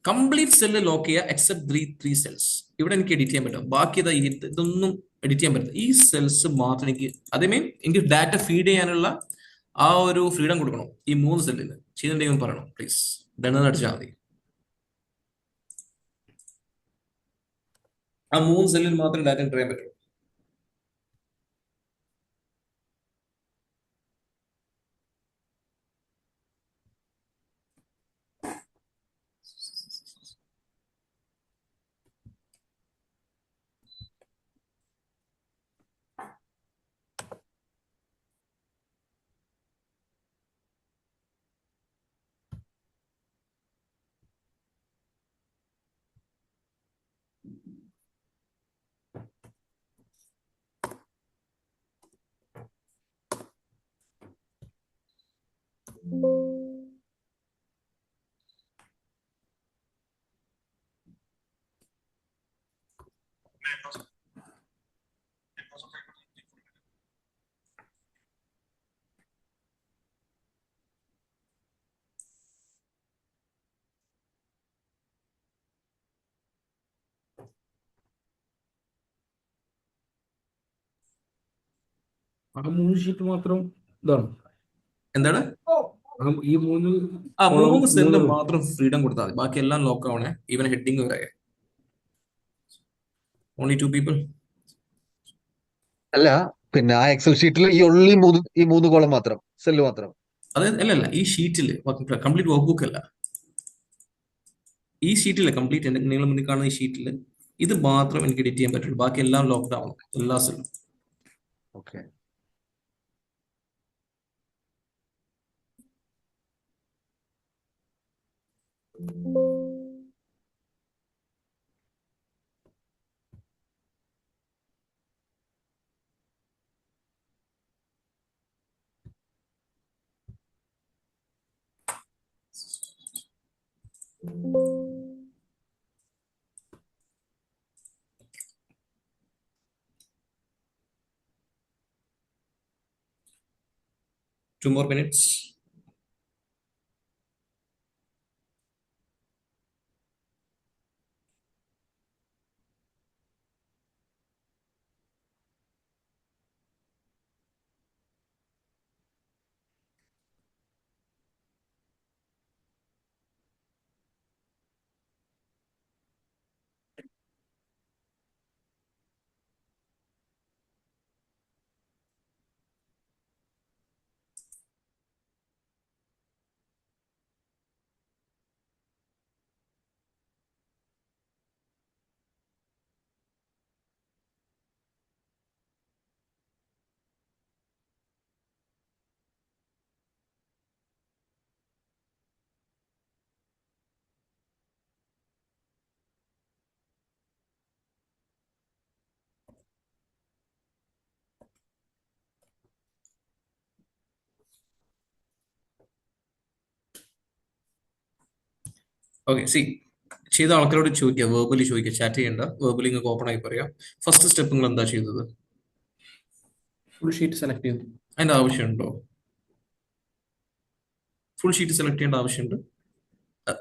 കംപ്ലീറ്റ് സെല്ല് ലോക്ക് ചെയ്യുക എക്സെപ്റ്റ് 3 സെൽസ്. ഇവിടെ എനിക്ക് എഡിറ്റ് ചെയ്യാൻ പറ്റും. ബാക്കി ഇതൊന്നും എഡിറ്റ് ചെയ്യാൻ പറ്റില്ല. ഈ സെൽസ് മാത്രം എനിക്ക് ഡാറ്റ ഫീഡ് ചെയ്യാനുള്ള ആ ഒരു ഫ്രീഡം കൊടുക്കണം. ഈ 3 സെല്ലിന് ചെയ്തിട്ടുണ്ടെങ്കിൽ പറയണം പ്ലീസ്. ഡൺ അടിച്ചാൽ മതി. ആ 3 സെല്ലിൽ മാത്രം ഡാറ്റ എൻ്റർ ചെയ്യാൻ പറ്റും. ആ 3 ഷീറ്റ് മാത്രം ഇതാണ്. എന്താണ്? ഈ 3 3 സെല്ല് മാത്രം ഫ്രീഡം കൊടുത്താൽ മതി. ബാക്കി എല്ലാം ലോക്ക് ആവണേ. ഈവൻ ഹെഡിങ് വരെ. Only 2 people. അല്ല, പിന്നെ ആ എക്സൽ ഷീറ്റിൽ ഈ 3 കോളം മാത്രം, സെല്ല് മാത്രം. അല്ല, ഈ ഷീറ്റില് കംപ്ലീറ്റ് വർക്ക് ബുക്ക് അല്ല, ഈ ഷീറ്റില് കംപ്ലീറ്റ് നിങ്ങൾ മുന്നിൽ കാണുന്ന ഈ ഷീറ്റില് ഇത് മാത്രം എനിക്ക് എഡിറ്റ് ചെയ്യാൻ പറ്റുള്ളൂ. ബാക്കി എല്ലാം ലോക്ക്ഡ് ആവണം, എല്ലാ സെല്ലും. Okay. Two more minutes. Okay, C ചെയ്ത ആൾക്കാരോട് ചോദിക്കുക, വേർബലി ചോദിക്കുക, ചാറ്റ് ചെയ്യണ്ട, വേർബലി നിങ്ങൾക്ക് ഓപ്പൺ ആയി പറയാം. ഫസ്റ്റ് സ്റ്റെപ്പ് നിങ്ങൾ എന്താ ചെയ്തത്? ഫുൾ ഷീറ്റ് സെലക്ട് ചെയ്തു. അതിന്റെ ആവശ്യമുണ്ടോ? ഫുൾ ഷീറ്റ് സെലക്ട് ചെയ്യേണ്ട ആവശ്യമുണ്ട്?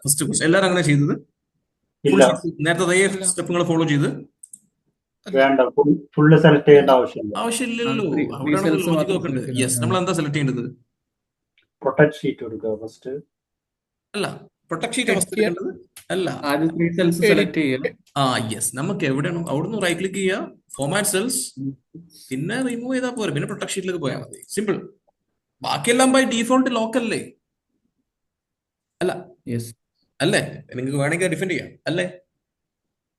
ഫസ്റ്റ് ക്വസ്റ്റ് എല്ലാവരും അങ്ങനെ ചെയ്തത്? ഫുൾ ഇല്ല, ഷീറ്റ് നേരത്തെ അതേ സ്റ്റെപ്പുകൾ ഫോളോ ചെയ്ത്? വേണ്ട, ഫുള്ള് സെലക്ട് ചെയ്യേണ്ട ആവശ്യമില്ല. ആവശ്യമില്ലല്ലോ. ത്രീ അവിടെയാണ് സെൽസ് ലോജിക് മാത്രം നോക്കേണ്ടത്. സെലക്ട് യെസ്, നമ്മൾ എന്താ സെലക്ട് ചെയ്യേണ്ടത്? പ്രൊട്ടക്ട് ഷീറ്റ് എടുക്കുക ഫസ്റ്റ്. അല്ല, പ്രൊട്ടക്ട് ഷീറ്റ് ഫസ്റ്റ് എടുക്കേണ്ടത് അല്ല. ആദ്യം 3 സെൽസ് സെലക്ട് ചെയ്യുക. യെസ്, നമുക്ക് എവിടെയാണ് അവിടുന്ന് റൈറ്റ് ക്ലിക്ക് ചെയ്യുക, ഫോർമാറ്റ് സെൽസ്, പിന്നെ റിമൂവ് ചെയ്താൽ പോരെ, പിന്നെ പ്രൊട്ടക്ട് ഷീറ്റിലേക്ക് പോയാൽ മതി. സിമ്പിൾ. ബാക്കിയെല്ലാം ബൈ ഡീഫോൾട്ട് ലോക്കല്ലേ? അല്ല യെസ്, അല്ലേ? നിങ്ങൾക്ക് വേണമെങ്കിൽ ഡിഫെൻഡ് ചെയ്യാം അല്ലേ?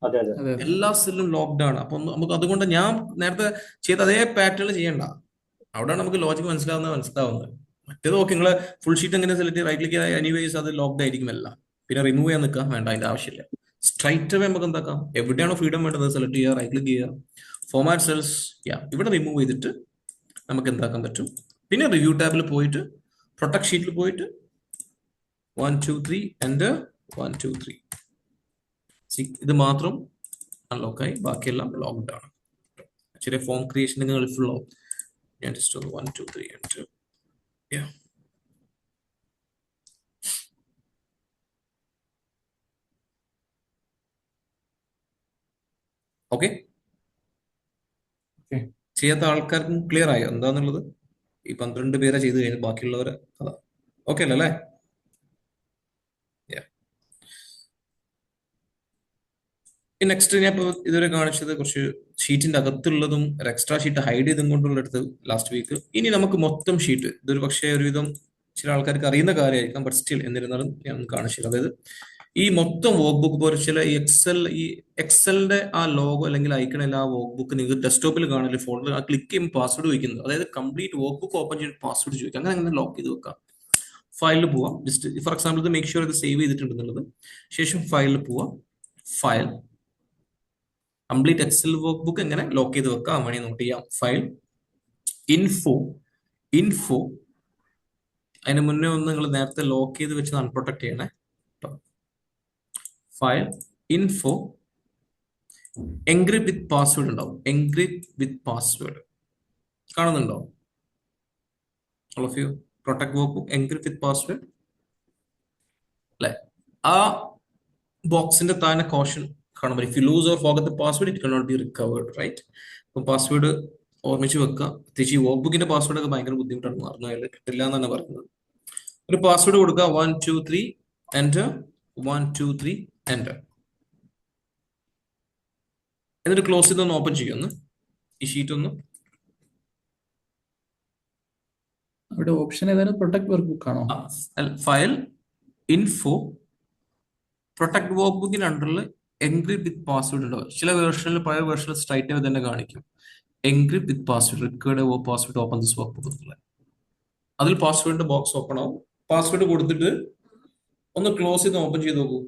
അതെ അതെ. അതെ. എല്ലാ സെല്ലും ലോക്ക്ഡ് ആണ്. അപ്പൊ നമുക്ക് അതുകൊണ്ട് ഞാൻ നേരത്തെ ചെയ്ത അതേ പാറ്റേൺ ചെയ്യണ്ട. അവിടെയാണ് നമുക്ക് ലോജിക് മനസ്സിലാവുന്നത്. മറ്റേത് ഓക്കെ, നിങ്ങൾ ഫുൾ ഷീറ്റ് എങ്ങനെ സെലക്ട് റൈറ്റ് ക്ലിക്ക് ചെയ്താൽ എനിവേസ് അത് ലോക്ക്ഡ് ആയിരിക്കും എല്ലാം. പിന്നെ റിമൂവ് ചെയ്യാൻ നിൽക്കാം, വേണ്ട, അതിന്റെ ആവശ്യമില്ല. സ്ട്രൈറ്റ് അവേ നമുക്ക് എന്താക്കാം, എവിടെയാണോ ഫ്രീഡം വേണ്ടത് സെലക്ട് ചെയ്യുക, റൈറ്റ് ക്ലിക്ക് ചെയ്യുക, ഫോർമാറ്റ് സെൽസ്, ഇവിടെ റിമൂവ് ചെയ്തിട്ട് നമുക്ക് എന്താക്കാൻ പറ്റും. പിന്നെ റിവ്യൂ ടാബിൽ പോയിട്ട് പ്രൊട്ടക്ട് ഷീറ്റിൽ പോയിട്ട് 1 2 3 എന്റർ 1 2 3. ഇത് മാത്രം അൺലോക്കായി, ബാക്കിയെല്ലാം ലോക്ക്ഡ് ആണ്. ചെറിയ ഫോം ക്രിയേഷൻ ഹെൽപ്ഫുൾ ആവും. ഞാൻ ജസ്റ്റ് ഒന്ന് 1 2 3 എന്റർ. ഓക്കെ, ചെയ്യാത്ത ആൾക്കാർക്കും ക്ലിയർ ആയോ എന്താന്നുള്ളത്? ഈ 12 പേരെ ചെയ്ത് കഴിഞ്ഞ് ബാക്കിയുള്ളവരെ അതാ ഓക്കെ അല്ലേ? നെക്സ്റ്റ് ഞാൻ ഇപ്പോൾ ഇതുവരെ കാണിച്ചത് കുറച്ച് ഷീറ്റിന്റെ അകത്തുള്ളതും ഒരു എക്സ്ട്രാ ഷീറ്റ് ഹൈഡ് ചെയ്തും കൊണ്ടുള്ള എടുത്ത് ലാസ്റ്റ് വീക്ക്. ഇനി നമുക്ക് മൊത്തം ഷീറ്റ്, ഇതൊരു പക്ഷേ ഒരുവിധം ചില ആൾക്കാർക്ക് അറിയുന്ന കാര്യമായിരിക്കാം, ബട്ട് സ്റ്റിൽ എന്നിരുന്നാലും ഞാൻ കാണിച്ചു. അതായത് ഈ മൊത്തം വർക്ക് ബുക്ക് പോലെ ചില ഈ എക്സലിന്റെ ആ ലോഗോ അല്ലെങ്കിൽ ഐക്കണിൽ ആ വർക്ക് ബുക്ക് നിങ്ങൾക്ക് ഡെസ്ക്ടോപ്പിൽ കാണില്ല, ഫോൾഡർ ആ ക്ലിക്ക് ചെയ്യുമ്പോൾ പാസ്വേഡ് ചോദിക്കുന്നത്. അതായത് കംപ്ലീറ്റ് വർക്ക് ബുക്ക് ഓപ്പൺ ചെയ്ത് പാസ്വേഡ് ചോദിക്കാം. അങ്ങനെ ലോക്ക് ചെയ്ത് വെക്കാം. ഫയലിൽ പോവാം, ജസ്റ്റ് ഫോർ എക്സാമ്പിൾ ഇത് മേക്ക് ഷുവർ ഇത് സേവ് ചെയ്തിട്ടുണ്ടെന്നുള്ളത്. ശേഷം ഫയലിൽ പോവാം, file complete excel workbook എങ്ങനെ ലോക്ക് ചെയ്ത് വെക്കാം വേണമെങ്കിൽ നോട്ട് ചെയ്യാം. ഫയൽ ഇൻഫോ അതിന് മുന്നേ ഒന്ന് നിങ്ങൾ നേരത്തെ ലോക്ക് ചെയ്ത് വെച്ച് അൺപ്രൊട്ടക്ട് ചെയ്യണേ. File info encrypt with password ഉണ്ടാവും. എൻക്രിപ്റ്റ് വിത്ത് പാസ്വേഡ് കാണുന്നുണ്ടോ? All of you protect workbook encrypt with password അല്ലെ? ആ ബോക്സിന്റെ താഴെ കോഷൻ കാണുമ്പോൾ if you lose or forget the password it cannot be recovered, right? അപ്പം password ഓർമ്മിച്ച് വെക്കുക. പ്രത്യേകിച്ച് ഈ വർക്ക് ബുക്കിന്റെ പാസ്വേഡ് ഒക്കെ ഭയങ്കര ബുദ്ധിമുട്ടാണ്, മറന്നു പോയാൽ കിട്ടില്ല എന്നാണ് പറയുന്നത്. ഒരു പാസ്വേഡ് കൊടുക്കുക, 1 2 3 എന്റർ 1 2 3 എന്റർ. എന്നിട്ട് ക്ലോസ് ചെയ്തൊന്ന് ഓപ്പൺ ചെയ്യുന്നു ഈ ഷീറ്റ് ഒന്ന്. അവിടെ ഓപ്ഷൻ ഏതാണ്? പ്രൊട്ടക്ട് വർക്ക് ബുക്ക് ആണോ? ഫയൽ ഇൻഫോ പ്രൊട്ടക്ട് വർക്ക് ബുക്കിന് അണ്ടറിൽ എൻക്രിപ്റ്റ് വിത്ത് പാസ്വേഡ് ഉണ്ടാവും. ചില വേർഷനിൽ പഴയ വേർഷനിൽ സ്ട്രൈറ്റ് ആയി തന്നെ കാണിക്കും encrypt with password required password open this work book. അതിൽ പാസ്വേഡിന്റെ ബോക്സ് ഓപ്പൺ ആവും. പാസ്വേഡ് കൊടുത്തിട്ട് ഒന്ന് ക്ലോസ് ചെയ്ത് ഓപ്പൺ ചെയ്ത് നോക്കൂ.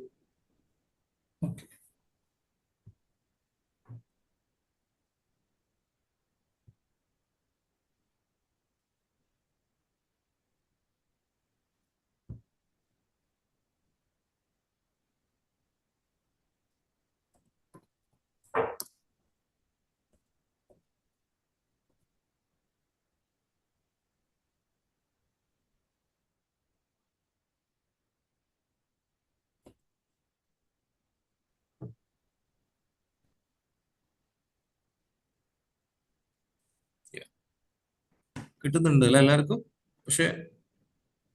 കിട്ടുന്നുണ്ട് അല്ലെ എല്ലാവർക്കും? പക്ഷെ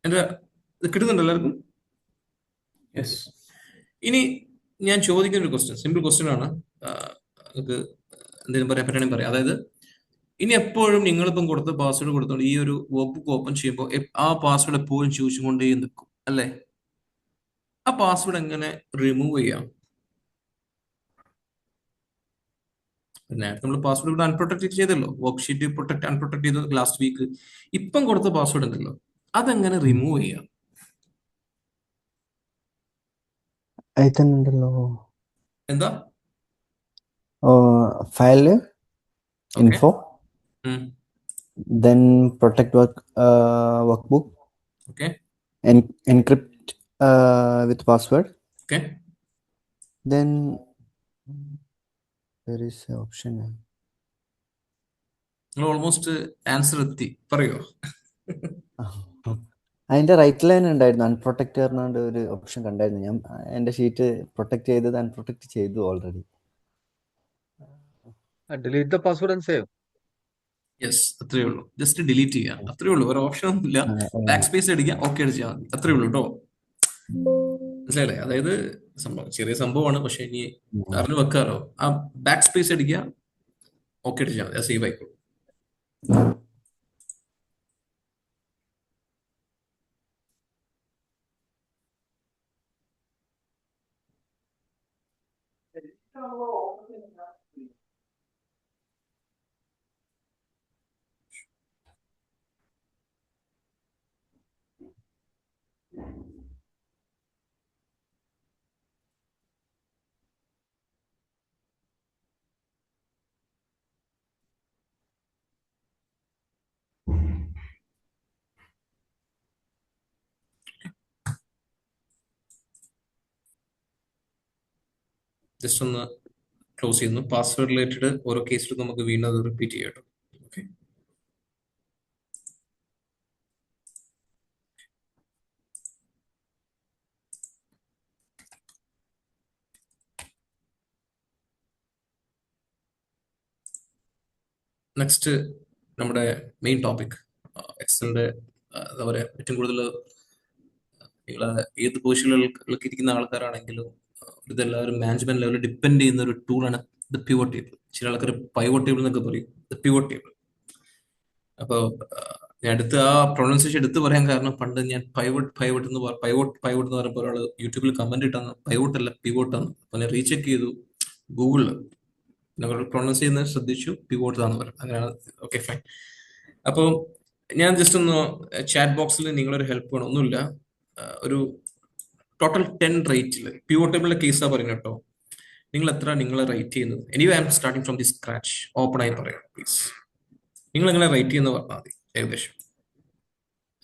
എന്റെ ഇത് കിട്ടുന്നുണ്ട് എല്ലാവർക്കും? യെസ്. ഇനി ഞാൻ ചോദിക്കുന്ന ഒരു ക്വസ്റ്റ്യൻ, സിമ്പിൾ ക്വസ്റ്റ്യൻ ആണ്, നിങ്ങൾക്ക് എന്തെങ്കിലും പറയാൻ പറ്റണമെങ്കിൽ പറയാം. അതായത് ഇനി എപ്പോഴും നിങ്ങളിപ്പം കൊടുത്ത പാസ്വേഡ് കൊടുത്തോണ്ട് ഈ ഒരു വർക്ക് ബുക്ക് ഓപ്പൺ ചെയ്യുമ്പോൾ ആ പാസ്വേഡ് എപ്പോഴും ചോദിച്ചുകൊണ്ടേ നിൽക്കും അല്ലേ? ആ പാസ്വേഡ് എങ്ങനെ റിമൂവ് ചെയ്യാം? നേരത്തെ നമ്മൾ പാസ്വേഡ് ഇവിടെ അൺപ്രൊട്ടക്ട് ചെയ്തല്ലോ, വർക്ക് ഷീറ്റ് പ്രൊട്ടക്ട് അൺപ്രൊട്ടക്ട് ചെയ്ത് ലാസ്റ്റ് വീക്ക്. ഇപ്പം കൊടുത്ത പാസ്വേഡ് ഉണ്ടല്ലോ, അതെങ്ങനെ റിമൂവ് ചെയ്യാം? അയക്കുന്നുണ്ടല്ലോ. എന്താ? File info then protect workbook okay encrypt with password okay, Then there is an option. നിങ്ങൾ ഓൾമോസ്റ്റ് ആൻസർ എത്തി, പറയോ? അതിന്റെ റൈറ്റ് ലൈൻ ഉണ്ടായിരുന്നു, അൺപ്രൊട്ടക്ട് പറഞ്ഞുകൊണ്ട് ഒരു ഓപ്ഷൻ കണ്ടായിരുന്നു. ഞാൻ എന്റെ ഷീറ്റ് പ്രൊട്ടക്ട് ചെയ്തത് അൺപ്രൊട്ടക്ട് ചെയ്തു already. Delete the password and save. Yes, അത്രേ ഉള്ളൂ. ജസ്റ്റ് ഡിലീറ്റ് ചെയ്യാം, അത്രേ ഉള്ളൂ. ഒരു ഓപ്ഷൻ ഒന്നുമില്ല. ബാക്ക് സ്പേസ് അടിക്കുക, ഓക്കെ അടിച്ചാൽ മതി, അത്രേ ഉള്ളൂ കേട്ടോ. മനസ്സിലായില്ലേ? അതായത് സംഭവം ചെറിയ സംഭവമാണ്, പക്ഷെ ഇനി അറിഞ്ഞു വെക്കാറോ. ആ ബാക്ക് സ്പേസ് അടിക്കുക, ഓക്കെ അടിച്ചാൽ മതി, സേവ് ആയിക്കോളൂ. ജസ്റ്റ് ഒന്ന് ക്ലോസ് ചെയ്യുന്നു. പാസ്വേഡ് റിലേറ്റഡ് ഓരോ കേസിലും നമുക്ക് വീണ്ടും അത് റിപ്പീറ്റ് ചെയ്യാം കേട്ടോ. ഓക്കെ, നെക്സ്റ്റ് നമ്മുടെ മെയിൻ ടോപ്പിക് എക്സലിന്റെ എന്താ പറയുക, ഏറ്റവും കൂടുതൽ നിങ്ങൾ ഏത് പൊസിഷനുകളിലൊക്കെ ഇരിക്കുന്ന ആൾക്കാരാണെങ്കിലും ഇതെല്ലാവരും മാനേജ്മെന്റ് ലെവലിൽ ഡിപ്പെൻഡ് ചെയ്യുന്ന ഒരു ടൂളാണ് ദ പിവോട്ട് ടേബിൾ. ചില ആൾക്കാർ പൈവോട്ട് ടേബിൾ എന്നൊക്കെ പറയും, ദ പിവോട്ട് ടേബിൾ. അപ്പോൾ ഞാൻ ആ പ്രൊണൗൺസിയേഷൻ എടുത്ത് പറയാൻ കാരണം, പണ്ട് ഞാൻ പൈവോട്ട് എന്ന് പറഞ്ഞപ്പോൾ ഒരാൾ യൂട്യൂബിൽ കമന്റ് ഇട്ടാന്ന് പൈവോട്ട് അല്ല പിവോട്ടാന്ന്. അപ്പൊ ഞാൻ റീചെക്ക് ചെയ്തു ഗൂഗിളിൽ, നമ്മൾ പ്രൊണൗൺസ് ചെയ്യുന്നത് ശ്രദ്ധിച്ചു, പിവോട്ട് ആണെന്ന് പറഞ്ഞു. അങ്ങനെയാണ്. Okay, fine. അപ്പോൾ ഞാൻ ജസ്റ്റ് ഒന്ന് ചാറ്റ് ബോക്സിൽ നിങ്ങളൊരു ഹെൽപ്പ് വേണം. ഒന്നുമില്ല, ഒരു ടോട്ടൽ 10 റേറ്റിൽ പിവോട്ട് ടേബിളിന്റെ കേസാണ് പറയുന്നത് കേട്ടോ. നിങ്ങൾ എത്ര നിങ്ങൾ റേറ്റ് ചെയ്യുന്നത്? Anyway I M starting from the scratch. Open ആയി പറയാം പ്ലീസ്. നിങ്ങൾ എങ്ങനെ റേറ്റ് ചെയ്യുന്ന പറഞ്ഞാൽ മതി. ഏകദേശം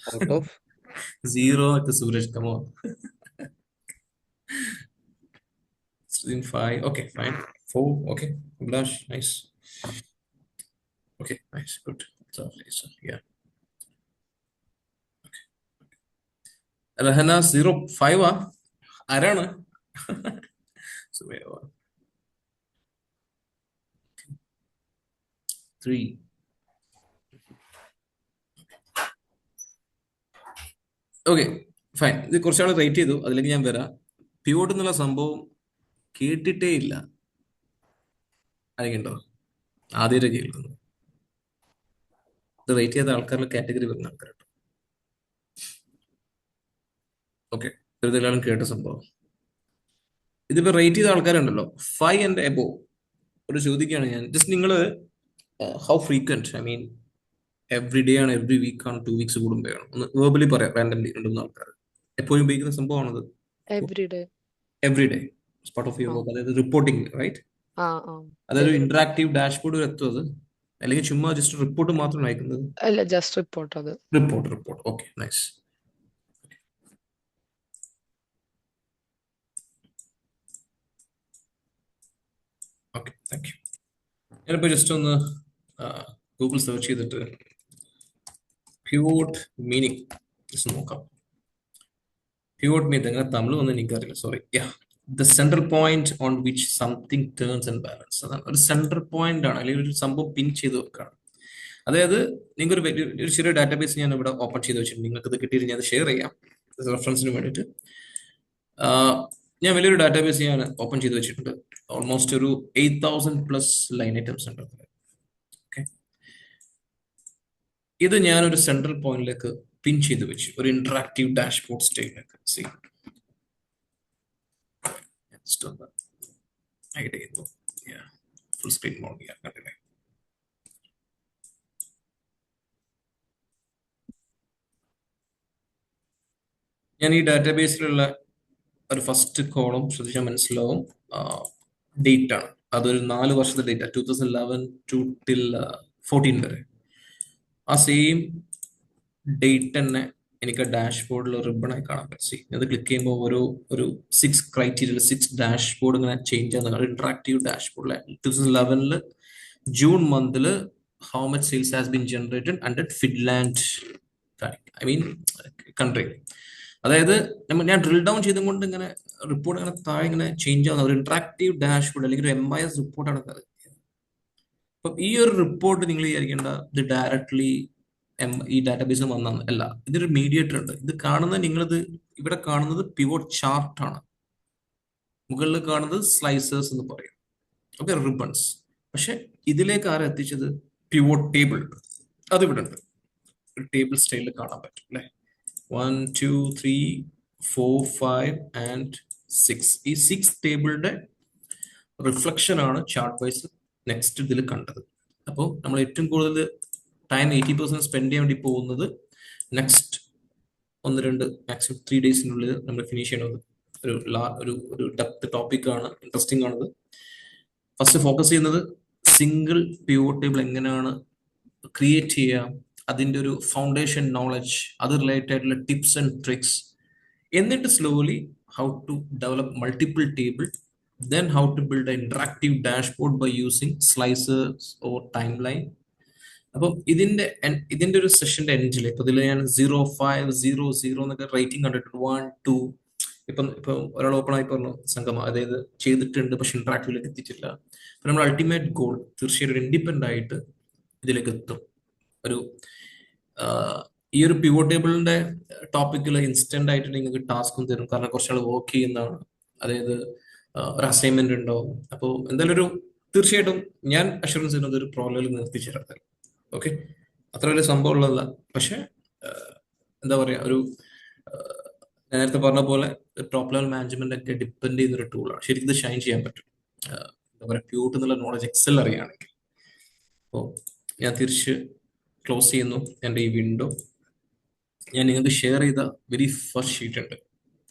ഔട്ട് ഓഫ് 0 ഒക്കെ സൂരജ്, കമോ 5. Okay, fine. 4. Okay, Abhilash, nice. Okay, nice, good. So, yeah. Rahana 0.5 ആരാണ്? സുമേവ 3. Okay, fine. ഇത് കുറച്ചാൾ റേറ്റ് ചെയ്തു, അതിലേക്ക് ഞാൻ വരാം. പിവോട്ട് എന്നുള്ള സംഭവം കേട്ടിട്ടേ ഇല്ല. ആരെങ്കിണ്ടോ ആദ്യമായിട്ട് കേൾക്കുന്നു? ഇത് റേറ്റ് ചെയ്ത ആൾക്കാരുടെ കാറ്റഗറി വരുന്ന ആൾക്കാരുണ്ട്. ഓക്കെ, ഇതെല്ലാം കേട്ട സംഭവം. ഇതിപ്പോ റേറ്റ് ചെയ്ത ആൾക്കാരുണ്ടല്ലോ 5 and above. ഒരു ചോദിക്കുകയാണ് ഞാൻ, ജസ്റ്റ് നിങ്ങൾ how frequent, I mean every day ആണ്, എവറി വീക്ക് ആണ്, 2 വീക്സ് കൂടുമ്പോഴാണ്? ഒന്ന് വേർബലി പറയാം, റാൻഡംലി 2-3 ആൾക്കാർ. എപ്പോഴും ഉപയോഗിക്കുന്ന സംഭവമാണത്. Every day part of your work, അതായത് റിപ്പോർട്ടിംഗ്, റൈറ്റ്? അതായത് ഇന്ററാക്റ്റീവ് ഡാഷ്ബോർഡ് എത്തും അത്, അല്ലെങ്കിൽ ചുമ്മാ ജസ്റ്റ് റിപ്പോർട്ട് മാത്രം അയക്കുന്നത്? അല്ല, ജസ്റ്റ് റിപ്പോർട്ട്. അത് report. Okay, nice. Okay, thank you. ഞാനിപ്പോൾ ജസ്റ്റ് ഒന്ന് ഗൂഗിൾ സെർച്ച് ചെയ്തിട്ട് പിവോട്ട് മീനിങ് ജസ്റ്റ് നോക്കാം. പിവോട്ട് മീനിങ് എങ്ങനെ തമിഴ് വന്ന് എനിക്കറിയില്ല, sorry. The central point on which something turns and balance. അതാണ് ഒരു സെൻട്രൽ പോയിന്റ് ആണ്, അല്ലെങ്കിൽ ഒരു സംഭവം പിൻ ചെയ്ത് വെക്കാണ്. അതായത് നിങ്ങൾക്ക് ഒരു ചെറിയ ഡാറ്റാബേസ് ഞാൻ ഇവിടെ ഓപ്പൺ ചെയ്ത് വെച്ചിട്ടുണ്ട്. നിങ്ങൾക്ക് ഇത് കിട്ടിയിട്ട് ഞാൻ അത് ഷെയർ ചെയ്യാം റെഫറൻസിന് വേണ്ടിയിട്ട്. ഞാൻ വലിയൊരു ഡാറ്റാബേസ് ഞാൻ ഓപ്പൺ ചെയ്ത് വെച്ചിട്ടുണ്ട്. ഓൾമോസ്റ്റ് ഒരു 8,000+ ലൈൻ ഐറ്റംസ് ഉണ്ട്. ഓക്കെ, ഇത് ഞാനൊരു സെൻട്രൽ പോയിന്റിലേക്ക് പിൻ ചെയ്ത് വെച്ചു, ഒരു ഇന്ററാക്റ്റീവ് ഡാഷ്ബോർഡ് സ്റ്റൈലിലേക്ക്. സി, ഹൈഡ് ചെയ്യുന്നു, ഫുൾ സ്ക്രീൻ മോഡ് ചെയ്യാൻ കണ്ടില്ലേ? ഞാൻ ഈ ഡാറ്റാബേസിലുള്ള ഒരു ഫസ്റ്റ് കോളം ശ്രദ്ധിച്ചാൽ മനസ്സിലാവും, ഡേറ്റ് ആണ്. അതൊരു 4 വർഷത്തെ ഡേറ്റ, 2011 till 14 വരെ. ആ സെയിം ഡേറ്റ് തന്നെ എനിക്ക് ഡാഷ്ബോർഡിൽ റിബണായി കാണാൻ പറ്റും. അത് ക്ലിക്ക് ചെയ്യുമ്പോൾ ഒരു 6 ക്രൈറ്റീരിയയിൽ 6 ഡാഷ്ബോർഡ് ഇങ്ങനെ ചേഞ്ച് ആകുന്ന ഇന്ററാക്റ്റീവ് ഡാഷ്ബോർഡിലെ 2011 ജൂൺ മന്തിൽ how much sales has been generated under Finland country. അതായത് ഞാൻ ഡ്രിൽ ഡൗൺ ചെയ്തുകൊണ്ട് ഇങ്ങനെ റിപ്പോർട്ട് ഇങ്ങനെ താഴെ ഇങ്ങനെ ചേഞ്ച് ആവുന്ന ഒരു ഇന്ററാക്റ്റീവ് ഡാഷ്ബോർഡ് അല്ലെങ്കിൽ ഒരു MIS റിപ്പോർട്ടാണ് അത്. അപ്പം ഈ ഒരു റിപ്പോർട്ട് നിങ്ങൾ വിചാരിക്കേണ്ട ഇത് ഡയറക്ട്ലി ഈ ഡാറ്റാബേസിൽ വന്നാണ് അല്ല, ഇതൊരു മീഡിയേറ്റർ ഉണ്ട്. ഇത് കാണുന്ന നിങ്ങളിത് ഇവിടെ കാണുന്നത് പിവോട്ട് ചാർട്ടാണ്, മുകളിൽ കാണുന്നത് സ്ലൈസേഴ്സ് എന്ന് പറയും. Okay, ribbons. പക്ഷെ ഇതിലേക്ക് ആരാ എത്തിച്ചത്? Pivot table. അതിവിടെ ഉണ്ട്, ഒരു ടേബിൾ സ്റ്റൈലിൽ കാണാൻ പറ്റും അല്ലെ. 1 2 3 4 5 and 6. ഈ 6 ടേബിളിന്റെ റിഫ്ലക്ഷൻ ആണ് ചാർട്ട് വൈസ് നെക്സ്റ്റ് ഇതിൽ കണ്ടത്. അപ്പോൾ നമ്മൾ ഏറ്റവും കൂടുതൽ ടൈം 80% സ്പെൻഡ് ചെയ്യാൻ വേണ്ടി പോകുന്നത് നെക്സ്റ്റ് 1-2 മാക്സിമം 3 ഡേയ്സിനുള്ളിൽ നമ്മൾ ഫിനിഷ് ചെയ്യണത് ഒരു ഡെപ്ത് ടോപ്പിക്കാണ്, ഇൻട്രസ്റ്റിംഗ് ആണത്. ഫസ്റ്റ് ഫോക്കസ് ചെയ്യുന്നത് സിംഗിൾ പിവോട്ട് ടേബിൾ എങ്ങനെയാണ് ക്രിയേറ്റ് ചെയ്യുക, അതിൻ്റെ ഒരു ഫൗണ്ടേഷൻ നോളജ്, അത് റിലേറ്റഡ് ആയിട്ടുള്ള ടിപ്സ് ആൻഡ് ട്രിക്സ്. എന്നിട്ട് slowly how to develop multiple table, then how to build an interactive dashboard by using slicers or timeline. അപ്പം ഇതിന്റെ ഒരു സെഷന്റെ എൻഡിൽ ഇപ്പൊ ഇതിൽ ഞാൻ 0 5 0 0 എന്നൊക്കെ റേറ്റിംഗ് കണ്ടിട്ടുണ്ട്. 1 2 ഇപ്പൊ ഒരാൾ ഓപ്പൺ ആയി പറഞ്ഞു സംഗമ, അതായത് ചെയ്തിട്ടുണ്ട് പക്ഷെ ഇന്ററാക്റ്റീവിലേക്ക് എത്തിച്ചില്ല. അപ്പൊ നമ്മൾ അൾട്ടിമേറ്റ് ഗോൾ തീർച്ചയായിട്ടും ഇൻഡിപെൻഡന്റ് ആയിട്ട് ഇതിലേക്ക് എത്തും. ഈ ഒരു പിവോട്ട് ടേബിളിന്റെ ടോപ്പിക്കിൽ ഇൻസ്റ്റന്റ് ആയിട്ട് നിങ്ങൾക്ക് ടാസ്കും തരും, കാരണം കുറച്ചാൾ വർക്ക് ചെയ്യുന്നതാണ്. അതായത് ഒരു അസൈൻമെന്റ് ഉണ്ടാവും. അപ്പോൾ എന്തായാലും തീർച്ചയായിട്ടും ഞാൻ അഷുറൻസ് ചെയ്യുന്നത് ഒരു പ്രോബ്ലം നിർത്തിച്ചേർത്തൽ. ഓക്കെ, അത്ര വലിയ സംഭവം ഉള്ളതല്ല. പക്ഷെ എന്താ പറയാ, നേരത്തെ പറഞ്ഞ പോലെ ടോപ്പ് ലെവൽ മാനേജ്മെന്റ് ഒക്കെ ഡിപ്പെൻഡ് ചെയ്യുന്ന ഒരു ടൂളാണ്. ശരിക്കും ഇത് ഷൈൻ ചെയ്യാൻ പറ്റും. എന്താ പറയുക, പ്യൂട്ട് എന്നുള്ള നോളജ് എക്സൽ അറിയുകയാണെങ്കിൽ. അപ്പോൾ ഞാൻ തിരിച്ച് ക്ലോസ് ചെയ്യുന്നു എൻ്റെ ഈ വിൻഡോ. ഞാൻ നിങ്ങൾക്ക് ഷെയർ ചെയ്ത വെരി ഫസ്റ്റ് ഷീറ്റ് ഉണ്ട്,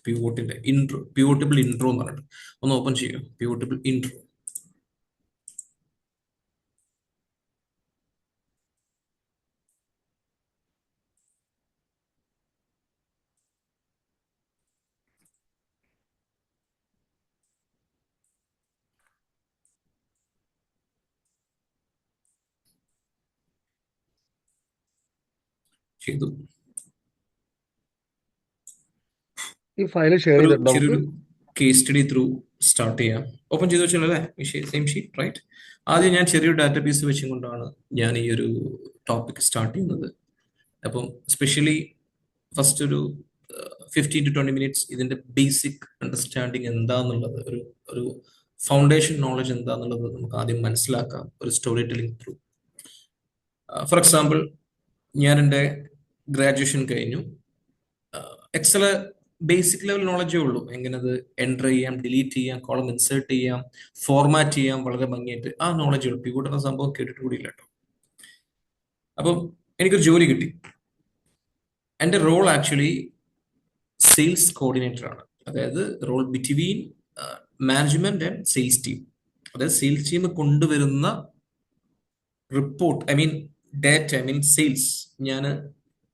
പിവോട്ടിന്റെ ഇൻട്രോ, പിവോട്ടബിൾ ഇൻട്രോ എന്ന് പറഞ്ഞിട്ട്. ഒന്ന് ഓപ്പൺ ചെയ്യാം, പിവോട്ടബിൾ ഇൻട്രോ. ചെയ്തു. ഈ ഫയൽ ഷെയർ ചെയ്തിട്ടുണ്ടോ? ചെറിയൊരു കേസ് സ്റ്റഡി ത്രൂ സ്റ്റാർട്ട് ചെയ്യാം. ഓപ്പൺ ചെയ്ത് വെച്ചാൽ അല്ലേ, സെയിം ഷീറ്റ് റൈറ്റ്. ആദ്യം ഞാൻ ചെറിയൊരു ഡാറ്റാബേസ് വെച്ചും കൊണ്ടാണ് ഞാൻ ഈ ഒരു ടോപ്പിക് സ്റ്റാർട്ട് ചെയ്യുന്നത്. അപ്പം സ്പെഷ്യലി ഫസ്റ്റ് ഒരു 15 to 20 മിനിറ്റ്സ് ഇതിന്റെ ബേസിക് അണ്ടർസ്റ്റാൻഡിങ് എന്താന്നുള്ളത്, ഒരു ഫൗണ്ടേഷൻ നോളജ് എന്താന്നുള്ളത് നമുക്ക് ആദ്യം മനസ്സിലാക്കാം ഒരു story telling through. For example, ഞാൻ എൻ്റെ ഗ്രാജുവേഷൻ കഴിഞ്ഞു. എക്സൽ ബേസിക് ലെവൽ നോളജേ ഉള്ളൂ. എങ്ങനെ അത് എൻ്റർ ചെയ്യാം, ഡിലീറ്റ് ചെയ്യാം, കോളം ഇൻസേർട്ട് ചെയ്യാം, ഫോർമാറ്റ് ചെയ്യാം, വളരെ ഭംഗിയായിട്ട് ആ നോളജ് ഉള്ളൂ. പിവോട്ട് എന്ന സംഭവം കേട്ടിട്ട് കൂടിയില്ല കേട്ടോ. അപ്പം എനിക്കൊരു ജോലി കിട്ടി. എൻ്റെ റോൾ ആക്ച്വലി സെയിൽസ് കോർഡിനേറ്റർ ആണ്. അതായത് role between management and sales team. അതായത് സെയിൽസ് ടീം കൊണ്ടുവരുന്ന റിപ്പോർട്ട്, ഡാറ്റ, സെയിൽസ്, ഞാൻ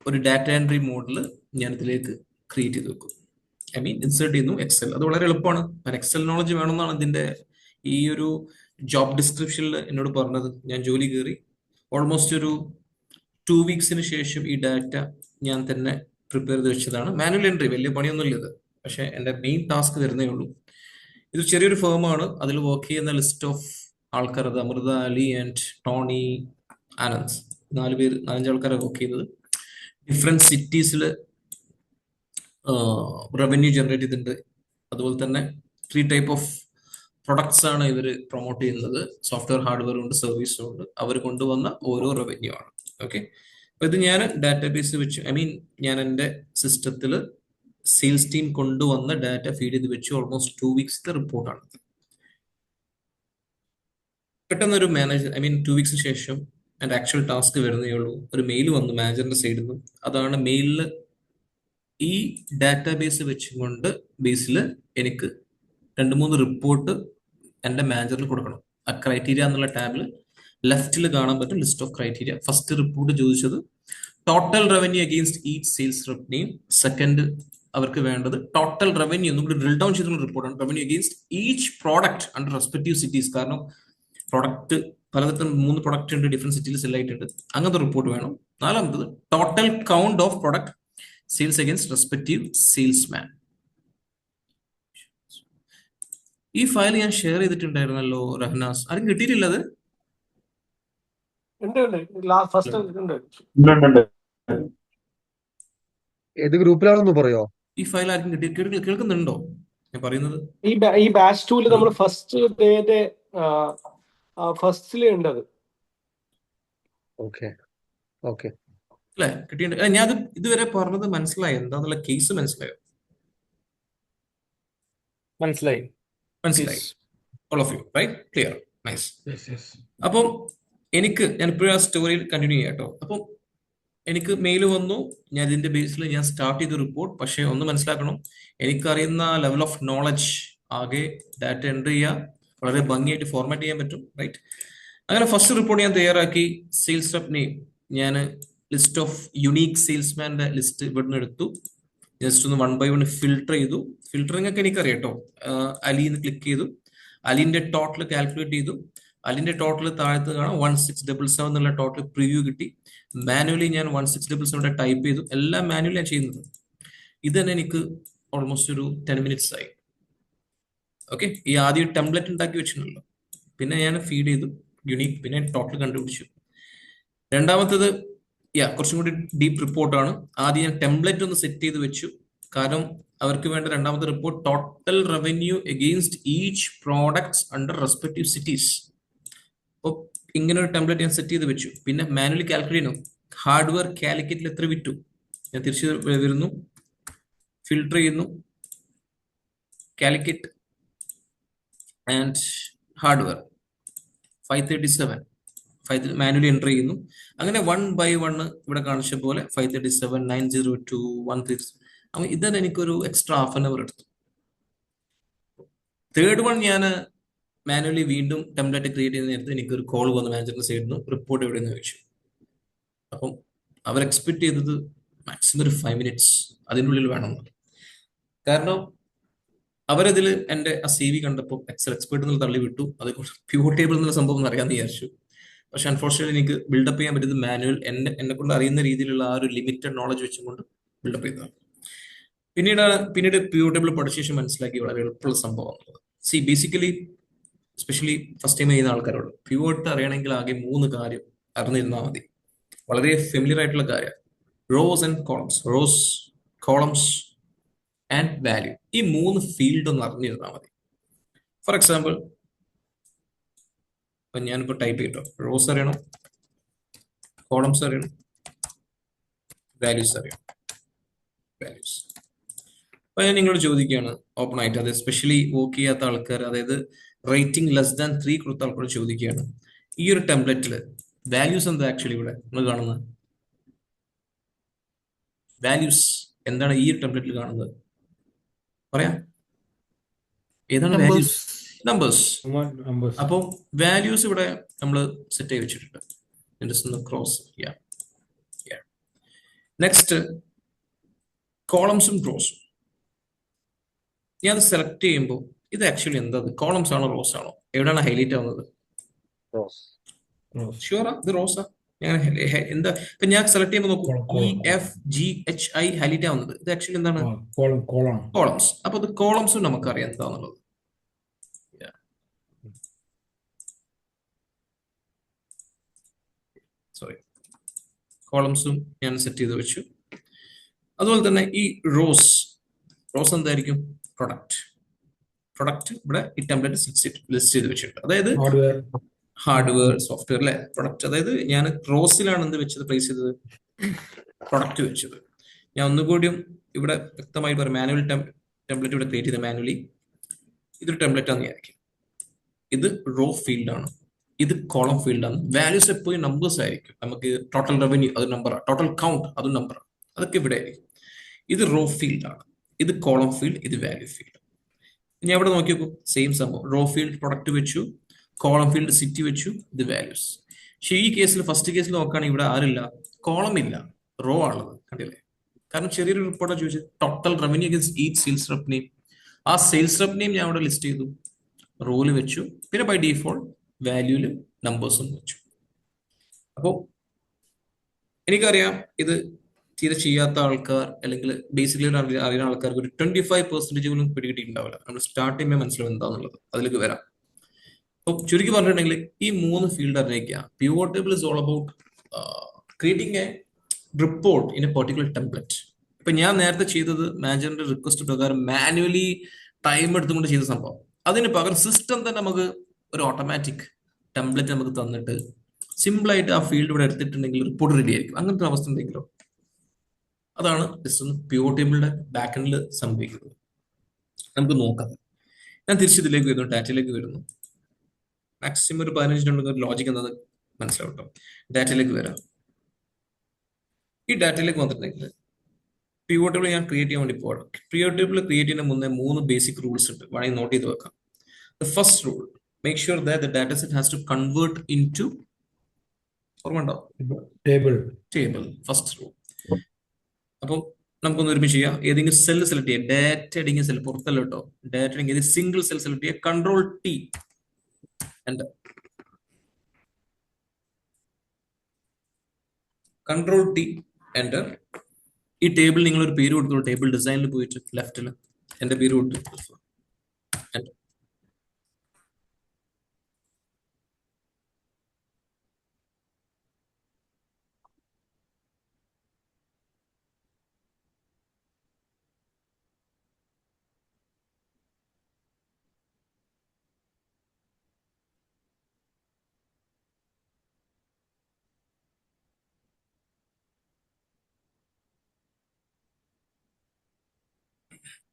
ഒരു ഡാറ്റ എൻട്രി മോഡിൽ ഞാൻ ഇതിലേക്ക് ക്രിയേറ്റ് ചെയ്ത് വെക്കും. ഇൻസേർട്ട് ചെയ്യുന്നു എക്സൽ. അത് വളരെ എളുപ്പമാണ്. എക്സൽ നോളജ് വേണമെന്നാണ് ഇതിന്റെ ഈ ഒരു ജോബ് ഡിസ്ക്രിപ്ഷനിൽ എന്നോട് പറഞ്ഞത്. ഞാൻ ജോലി കയറി ഓൾമോസ്റ്റ് ഒരു 2 വീക്സിന് ശേഷം ഈ ഡാറ്റ ഞാൻ തന്നെ പ്രിപ്പയർ ചെയ്ത് വെച്ചതാണ്. മാനുവൽ എൻട്രി, വലിയ പണിയൊന്നുമില്ല ഇത്. പക്ഷെ എൻ്റെ മെയിൻ ടാസ്ക് വരുന്നേ ഉള്ളൂ. ഇത് ചെറിയൊരു ഫേമാണ്. അതിൽ വർക്ക് ചെയ്യുന്ന ലിസ്റ്റ് ഓഫ് ആൾക്കാർ, അത് അമൃത, അലി ആൻഡ് ടോണി, ആനന്ദ്, 4-5 ആൾക്കാരെ വർക്ക് ചെയ്യുന്നത്. ഡിഫറെന്റ് സിറ്റീസിൽ റവന്യൂ ജനറേറ്റ് ചെയ്തിട്ടുണ്ട്. അതുപോലെ തന്നെ 3 ടൈപ്പ് ഓഫ് പ്രൊഡക്ട്സ് ആണ് ഇവർ പ്രൊമോട്ട് ചെയ്യുന്നത്. സോഫ്റ്റ്വെയർ, ഹാർഡ്വെയർ ഉണ്ട്, സർവീസും ഉണ്ട്. അവർ കൊണ്ടുവന്ന ഓരോ റവന്യൂ ആണ്. ഓക്കെ, അപ്പൊ ഇത് ഞാൻ ഡാറ്റാബേസ് വെച്ച്, ഞാൻ എൻ്റെ സിസ്റ്റത്തിൽ സെയിൽസ് ടീം കൊണ്ടുവന്ന ഡാറ്റ ഫീഡ് ചെയ്ത് വെച്ചു. ഓൾമോസ്റ്റ് 2 വീക്സിന്റെ റിപ്പോർട്ടാണ്. പെട്ടെന്നൊരു മാനേജർ, 2 വീക്സിന് ശേഷം എൻ്റെ ആക്ച്വൽ ടാസ്ക് വരുന്നേ ഉള്ളൂ. ഒരു മെയിൽ വന്നു മാനേജറിന്റെ സൈഡിൽ നിന്ന്. അതാണ് മെയിലിൽ ഈ ഡാറ്റാബേസ് വെച്ചുകൊണ്ട് ബേസിൽ എനിക്ക് 2-3 റിപ്പോർട്ട് എൻ്റെ മാനേജറിന് കൊടുക്കണം. ആ ക്രൈറ്റീരിയ എന്നുള്ള ടാബിൽ ലെഫ്റ്റിൽ കാണാൻ പറ്റും list of criteria. First report ചോദിച്ചത് total revenue against each sales rep name. Second അവർക്ക് വേണ്ടത് ടോട്ടൽ റവന്യൂ ഒന്നും കൂടി ഡ്രിൽ ഡൗൺ ചെയ്തിട്ടുള്ള റിപ്പോർട്ടാണ്. Revenue against each product under respective cities. കാരണം പ്രൊഡക്റ്റ് പലതരം 3 പ്രൊഡക്റ്റ് ഉണ്ട്, ഡിഫറെന്റ് സിറ്റീസ് സെൽ ആയിട്ടുണ്ട്. അങ്ങനത്തെ റിപ്പോർട്ട് വേണം. നാലാമത്തത് total count of product sales against respective salesman. ഈ ഫയൽ ഞാൻ ഷെയർ ചെയ്തിട്ടുണ്ടായിരുന്നല്ലോ റഹ്നാസ്, ആരും കിട്ടിയിട്ടില്ല അത്? ഏത് ഗ്രൂപ്പിലാണെന്ന് പറയോ? ഈ ഫയൽ ആർക്കും കേൾക്കുന്നുണ്ടോ ഞാൻ പറയുന്നത്? ഈ ബാച്ച് 2 നമ്മൾ ഫസ്റ്റ് ഡേയുടെ ഫസ്റ്റില് ഉണ്ടത്. ഓക്കെ ഓക്കെ അല്ലെ, കിട്ടിയിട്ടുണ്ട്. ഞാൻ അത് ഇതുവരെ പറഞ്ഞത് മനസ്സിലായോ? എന്താന്നുള്ള കേസ് മനസ്സിലായോ? മനസ്സിലായി. All of you right? Clear, nice. അപ്പം ഞാൻ ഇപ്പോഴും ആ സ്റ്റോറിയിൽ കണ്ടിന്യൂ ചെയ്യാം കേട്ടോ. അപ്പം എനിക്ക് മെയിൽ വന്നു, ഞാൻ ഇതിന്റെ ബേസിൽ ഞാൻ സ്റ്റാർട്ട് ചെയ്ത റിപ്പോർട്ട്. പക്ഷെ ഒന്ന് മനസ്സിലാക്കണം, എനിക്കറിയുന്ന ലെവൽ ഓഫ് നോളജ് ആകെ ഡാറ്റ എൻട്രി ചെയ്യാൻ വളരെ ഭംഗിയായിട്ട് ഫോർമാറ്റ് ചെയ്യാൻ പറ്റും, റൈറ്റ്? അങ്ങനെ ഫസ്റ്റ് റിപ്പോർട്ട് ഞാൻ തയ്യാറാക്കി. സെയിൽസ് റെപ് നെയിം ഞാൻ ലിസ്റ്റ് ഓഫ് യുണീക്ക് സെയിൽസ്മാന്റെ ലിസ്റ്റ് ഇവിടുന്ന് എടുത്തു. ജസ്റ്റ് ഒന്ന് 1 by 1 ഫിൽട്ടർ ചെയ്തു. ഫിൽറ്ററിംഗ് ഒക്കെ എനിക്കറിയാം കേട്ടോ. അലിന്ന് ക്ലിക്ക് ചെയ്തു, അലിന്റെ ടോട്ടൽ കാൽക്കുലേറ്റ് ചെയ്തു. അലിന്റെ ടോട്ടൽ താഴത്ത് കാണാം 1677 എന്നുള്ള ടോട്ടൽ പ്രിവ്യൂ കിട്ടി. മാനുവലി ഞാൻ 1677 ടൈപ്പ് ചെയ്തു. എല്ലാം മാനുവലി ഞാൻ ചെയ്യുന്നത്. ഇത് തന്നെ എനിക്ക് ഓൾമോസ്റ്റ് ഒരു 10 minutes ആയി. ഓക്കെ, ഈ ആദ്യം ടെംപ്ലേറ്റ് ഉണ്ടാക്കി വെച്ചിട്ടുണ്ടല്ലോ, പിന്നെ ഞാൻ ഫീഡ് ചെയ്തു യുണീക്ക്, പിന്നെ ടോട്ടൽ കണ്ടുപിടിച്ചു. രണ്ടാമത്തത് കുറച്ചും കൂടി ഡീപ്പ് റിപ്പോർട്ടാണ്. ആദ്യം ഞാൻ ടെംപ്ലേറ്റ് ഒന്ന് സെറ്റ് ചെയ്ത് വെച്ചു. കാരണം അവർക്ക് വേണ്ട രണ്ടാമത്തെ report total revenue against each products under respective cities. അപ്പോൾ ഇങ്ങനെ ഒരു ടെംപ്ലേറ്റ് ഞാൻ സെറ്റ് ചെയ്ത് വെച്ചു. പിന്നെ മാനുവലി കാൽക്കുലേറ്റ് ചെയ്യുന്നു. ഹാർഡ്വെയർ കാലിക്കറ്റിൽ എത്ര വിറ്റു, ഞാൻ തിരിച്ചു വരുന്നു, ഫിൽട്ടർ ചെയ്യുന്നു, Calicut and hardware 537 manually enter ചെയ്യുന്നു. അങ്ങനെ 1 by 1 ഇവിടെ കാണിച്ച പോലെ 537, 902, 130. അപ്പൊ ഇതന്നെ എനിക്കൊരു എക്സ്ട്രാ ഹാഫ് ആൻ അവർ എടുത്തു. തേർഡ് വൺ ഞാൻ മാനുവലി വീണ്ടും ടെംപ്ലേറ്റ് ക്രിയേറ്റ് ചെയ്യുന്ന നേരത്തെ എനിക്കൊരു കോൾ വന്നു മാനേജറിന്റെ സൈഡിൽ നിന്ന്, റിപ്പോർട്ട് എവിടെ നിന്ന് ചോദിച്ചു. അപ്പം അവർ എക്സ്പെക്ട് ചെയ്തത് മാക്സിമം ഒരു 5 minutes അതിനുള്ളിൽ വേണമെന്ന്. കാരണം അവരതിൽ എൻ്റെ ആ CV കണ്ടപ്പോൾ എക്സൽ എക്സ്പെർട്ട് എന്നുള്ള തള്ളി വിട്ടു. അതുകൊണ്ട് പ്യൂർ ടേബിൾ എന്നുള്ള സംഭവം അറിയാമെന്ന് വിചാരിച്ചു. പക്ഷെ അൺഫോർച്യുനേറ്റ്ലി എനിക്ക് ബിൽഡപ്പ് ചെയ്യാൻ പറ്റുന്നത് മാനുവൽ എന്നെ കൊണ്ട് അറിയുന്ന രീതിയിലുള്ള ആ ഒരു ലിമിറ്റഡ് നോളജ് വെച്ചുകൊണ്ട് ബിൽഡപ്പ് ചെയ്തതാണ്. പിന്നീട് പ്യൂർ ടേബിൾ പഠിച്ച ശേഷം മനസ്സിലാക്കി വളരെ എളുപ്പമുള്ള സംഭവമാണ്. ബേസിക്കലി എസ്പെഷ്യലി ഫസ്റ്റ് ടൈം ചെയ്യുന്ന ആൾക്കാരോട് പ്യൂർട്ട് അറിയണമെങ്കിൽ ആകെ 3 കാര്യം അറിഞ്ഞിരുന്നാൽ മതി. വളരെ ഫെമിലിയർ ആയിട്ടുള്ള കാര്യം. Rose and columns, rose, columns and value. ഈ 3 ഫീൽഡ് ഒന്ന് അറിഞ്ഞിരുന്നാൽ മതി. ഫോർ എക്സാമ്പിൾ, ഇപ്പൊ ഞാനിപ്പോ ടൈപ്പ് ചെയ്തോ, റോസ് അറിയണം, കോളംസ് അറിയണം, വാല്യൂസ് അറിയണം. വാല്യൂസ് അപ്പൊ ഞാൻ നിങ്ങളോട് ചോദിക്കുകയാണ് ഓപ്പൺ ആയിട്ട്, അത് എസ്പെഷ്യലി വർക്ക് ചെയ്യാത്ത ആൾക്കാർ, അതായത് റേറ്റിംഗ് ലെസ് ദാൻ 3 കൊടുത്ത ആൾക്കാരോട് ചോദിക്കുകയാണ്, ഈ ഒരു ടെംപ്ലേറ്റില് വാല്യൂസ് എന്താ ആക്ച്വലി ഇവിടെ നമ്മൾ കാണുന്നത്? വാല്യൂസ് എന്താണ് ഈ ഒരു ടെംപ്ലേറ്റിൽ കാണുന്നത്? പറയാം, ഏതാണ് വാല്യൂസ്? നമ്പേഴ്സ്. അപ്പോൾ വാല്യൂസ് ഇവിടെ നമ്മൾ സെറ്റ് ചെയ്ത് വെച്ചിട്ടുണ്ട്. ക്രോസ്. നെക്സ്റ്റ് കോളംസും റോസും. ഞാൻ അത് സെലക്ട് ചെയ്യുമ്പോൾ ഇത് ആക്ച്വലി എന്താ, കോളംസ് ആണോ റോസ് ആണോ? എവിടെയാണ് ഹൈലൈറ്റ് ആവുന്നത്? ഷുവറാ ഇത് റോസാ? ഞാൻ എന്താ ഇപ്പൊ ഞാൻ സെലക്ട് ചെയ്യുമ്പോൾ നോക്കൂ, EFGHI ഹൈലൈറ്റ് ആവുന്നത്. ഇത് ആക്ച്വലി എന്താണ്? കോളംസ്. അപ്പൊ ഇത് കോളംസും നമുക്കറിയാം എന്താന്നുള്ളത്. കോളംസും ഞാൻ സെറ്റ് ചെയ്ത് വെച്ചു. അതുപോലെ തന്നെ ഈ റോസ് എന്തായിരിക്കും? പ്രൊഡക്റ്റ് ഇവിടെ ഈ ടെംപ്ലേറ്റ് ലിസ്റ്റ് ചെയ്ത് വെച്ചിട്ടുണ്ട്. അതായത് ഹാർഡ്വെയർ, സോഫ്റ്റ്വെയർ അല്ലെ, പ്രൊഡക്റ്റ്. അതായത് ഞാൻ റോസിലാണ് എന്ത് വെച്ചത്, പ്ലേസ് ചെയ്തത്, പ്രൊഡക്റ്റ് വെച്ചത്. ഞാൻ ഒന്നുകൂടിയും ഇവിടെ വ്യക്തമായി പറയാം, മാനുവൽ ടെംപ്ലേറ്റ് ഇവിടെ ക്രിയേറ്റ് ചെയ്ത മാനുവലി. ഇതൊരു ടെംപ്ലേറ്റ് ആണെന്ന് വിചാരിക്കും. ഇത് റോ ഫീൽഡാണ്, ഇത് കോളം ഫീൽഡാണ്. വാല്യൂസ് എപ്പോഴും നമ്പേഴ്സ് ആയിരിക്കും. നമുക്ക് ടോട്ടൽ റവന്യൂ അത് നമ്പറാണ്, ടോട്ടൽ കൗണ്ട് അതും നമ്പറാണ്, അതൊക്കെ ഇവിടെ ആയിരിക്കും. ഇത് റോ ഫീൽഡാണ്, ഇത് കോളം ഫീൽഡ്, ഇത് വാല്യൂ ഫീൽഡ്. ഇനി അവിടെ നോക്കി നോക്കൂ, സെയിം സംഭവം. റോ ഫീൽഡ് പ്രൊഡക്റ്റ് വെച്ചു, കോളം ഫീൽഡ് സിറ്റി വെച്ചു, ഇത് വാല്യൂസ്. പക്ഷെ ഈ കേസിൽ ഫസ്റ്റ് കേസിൽ നോക്കുകയാണെങ്കിൽ ഇവിടെ ആരില്ല, കോളം ഇല്ല, റോ ആണത്, കണ്ടില്ലേ? കാരണം ചെറിയൊരു റിപ്പോർട്ടാണ് ചോദിച്ചത്, total revenue against each sales rep name. ആ സെയിൽസ് റെപ്പ് നെയിം ഞാൻ അവിടെ ലിസ്റ്റ് ചെയ്തു, റോല് വെച്ചു, പിന്നെ ബൈ ഡീഫോൾട്ട് വാല്യൂല് നമ്പേഴ്സും വെച്ചു. അപ്പോൾ എനിക്കറിയാം ഇത് തീരെ ചെയ്യാത്ത ആൾക്കാർ അല്ലെങ്കിൽ ബേസിക്കലി അറിയുന്ന ആൾക്കാർക്ക് ഒരു 25% പോലും പിടികിട്ടിയിട്ടുണ്ടാവില്ല. നമ്മൾ സ്റ്റാർട്ട് ചെയ്യുമ്പോൾ മനസ്സിലാവും എന്താണെന്നുള്ളത്. അതിലേക്ക് വരാം. അപ്പോൾ ചുരുക്കി പറഞ്ഞിട്ടുണ്ടെങ്കിൽ ഈ 3 ഫീൽഡ് അറിഞ്ഞിരിക്കുക. Pivot table is all about creating A report in A particular template. ഇപ്പൊ ഞാൻ നേരത്തെ ചെയ്തത് മാനേജറിന്റെ റിക്വസ്റ്റ് പ്രകാരം മാനുവലി ടൈം എടുത്തുകൊണ്ട് ചെയ്ത സംഭവം. അതിന് പകരം സിസ്റ്റം തന്നെ നമുക്ക് ഒരു ഓട്ടോമാറ്റിക് ടെംപ്ലേറ്റ് നമുക്ക് തന്നിട്ട് സിമ്പിൾ ആയിട്ട് ആ ഫീൽഡ് ഇവിടെ എടുത്തിട്ടുണ്ടെങ്കിൽ റിപ്പോർട്ട് റെഡി ആയിരിക്കും. അങ്ങനത്തെ ഒരു അവസ്ഥ ഉണ്ടെങ്കിലോ, അതാണ് പിവോട്ട് ടേബിളിന്റെ ബാക്കെൻഡിൽ സംഭവിക്കുന്നത്. നമുക്ക് നോക്കാം. ഞാൻ തിരിച്ചിതിലേക്ക് വരുന്നു, ഡാറ്റയിലേക്ക് വരുന്നു. മാക്സിമം ഒരു 15 മിനിറ്റ് ഒരു ലോജിക് എന്നത് മനസ്സിലാവട്ടോ. ഡാറ്റയിലേക്ക് വരാം. ഈ ഡാറ്റയിലേക്ക് വന്നിട്ടുണ്ടെങ്കിൽ പിവോട്ട് ടേബിൾ ഞാൻ ക്രിയേറ്റ് ചെയ്യാൻ വേണ്ടി പോകണം. പിവോട്ട് ടേബിൾ ക്രിയേറ്റ് ചെയ്യുന്ന മുന്നേ 3 ബേസിക് റൂൾസ് ഉണ്ട്, വേണമെങ്കിൽ നോട്ട് ചെയ്ത് വെക്കാം. The first rule, make sure that the data set has to convert into, ഓർമ്മ ഉണ്ടോ? ടേബിൾ. First rule. അപ്പം നമുക്കൊന്ന് ഒരുമിച്ച് ചെയ്യാം. ഏതെങ്കിലും സെൽ സെലക്ട് ചെയ്യാം. ഡാറ്റ അടങ്ങിയ സെൽ, പുറത്തല്ല കേട്ടോ. ഡാറ്റ അടങ്ങിയ സിംഗിൾ സെൽ സെലക്ട് ചെയ്യുക. Ctrl+T, enter. Ctrl+T, enter. ഈ ടേബിൾ നിങ്ങൾ ഒരു പേര് കൊടുത്തോളൂ. ടേബിൾ ഡിസൈനിൽ പോയിട്ട് ലെഫ്റ്റിൽ എന്റെ പേര് കൊടുത്തു, എന്റർ.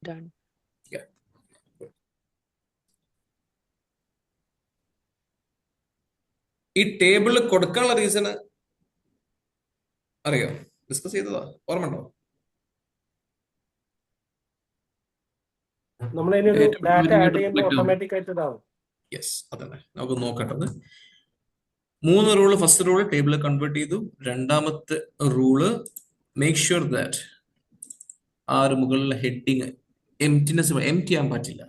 Done. Yeah. ഈ ടേബിളിൽ കൊടുക്കാനുള്ള റീസൺ അറിയോ? ഡിസ്കസ് ചെയ്തതാ, ഓർമ്മ ഉണ്ടോ? നമ്മൾ ഡാറ്റ ആഡ് ചെയ്യുമ്പോൾ ഓട്ടോമാറ്റിക് ആയിട്ട് ഇതാവും. യെസ്, അതന്നെ. നമുക്ക് നോക്കട്ടത്. 3 rule. First rule table convert ചെയ്തു. രണ്ടാമത്തെ റൂള്, മേക്ക് ഷുവർ ദാറ്റ് ആ ഒരു മുകളിലെ ഹെഡിങ് എംറ്റി ആകാൻ പറ്റില്ല,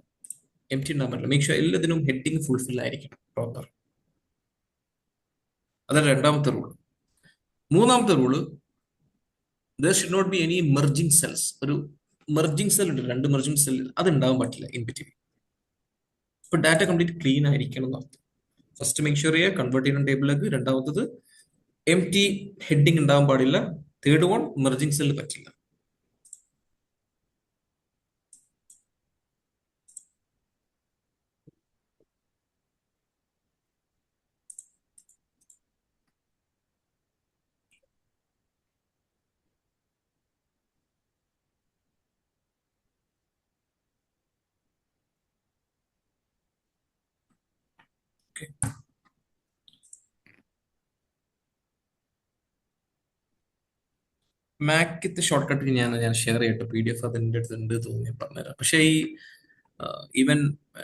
എംറ്റി ഉണ്ടാകാൻ പറ്റില്ല. മേക്ക് ഷുവർ എല്ലാത്തിനും ഹെഡിങ് ഫുൾഫിൽ ആയിരിക്കും, പ്രോപ്പർ. അതാണ് രണ്ടാമത്തെ റൂള്. മൂന്നാമത്തെ rule, there should not be any merging cells. ഒരു മെർജിങ് സെൽ ഉണ്ട്, 2 മെർജിങ് സെൽ, അത് ഉണ്ടാവാൻ പറ്റില്ല ഇൻ ബിറ്റ്വീൻ. ഇപ്പൊ ഡാറ്റ കംപ്ലീറ്റ് ക്ലീൻ ആയിരിക്കണം എന്നർത്ഥം. ഫസ്റ്റ് മേക്ക് ഷുവർ ചെയ്യുക കൺവേർട്ട് ചെയ്യുന്ന ടേബിളിലേക്ക്. രണ്ടാമത്തത് എംറ്റി ഹെഡിങ് ഉണ്ടാവാൻ പാടില്ല. തേർഡ് വൺ, മെർജിങ് സെൽ പറ്റില്ല. മാക്കിത്തെ ഷോർട്ട് കട്ട് ഞാൻ ഷെയർ ചെയ്യട്ടെ. PDF അതിൻ്റെ അടുത്ത് ഉണ്ട് തോന്നി പറഞ്ഞുതരാം. പക്ഷേ ഈ ഈവൻ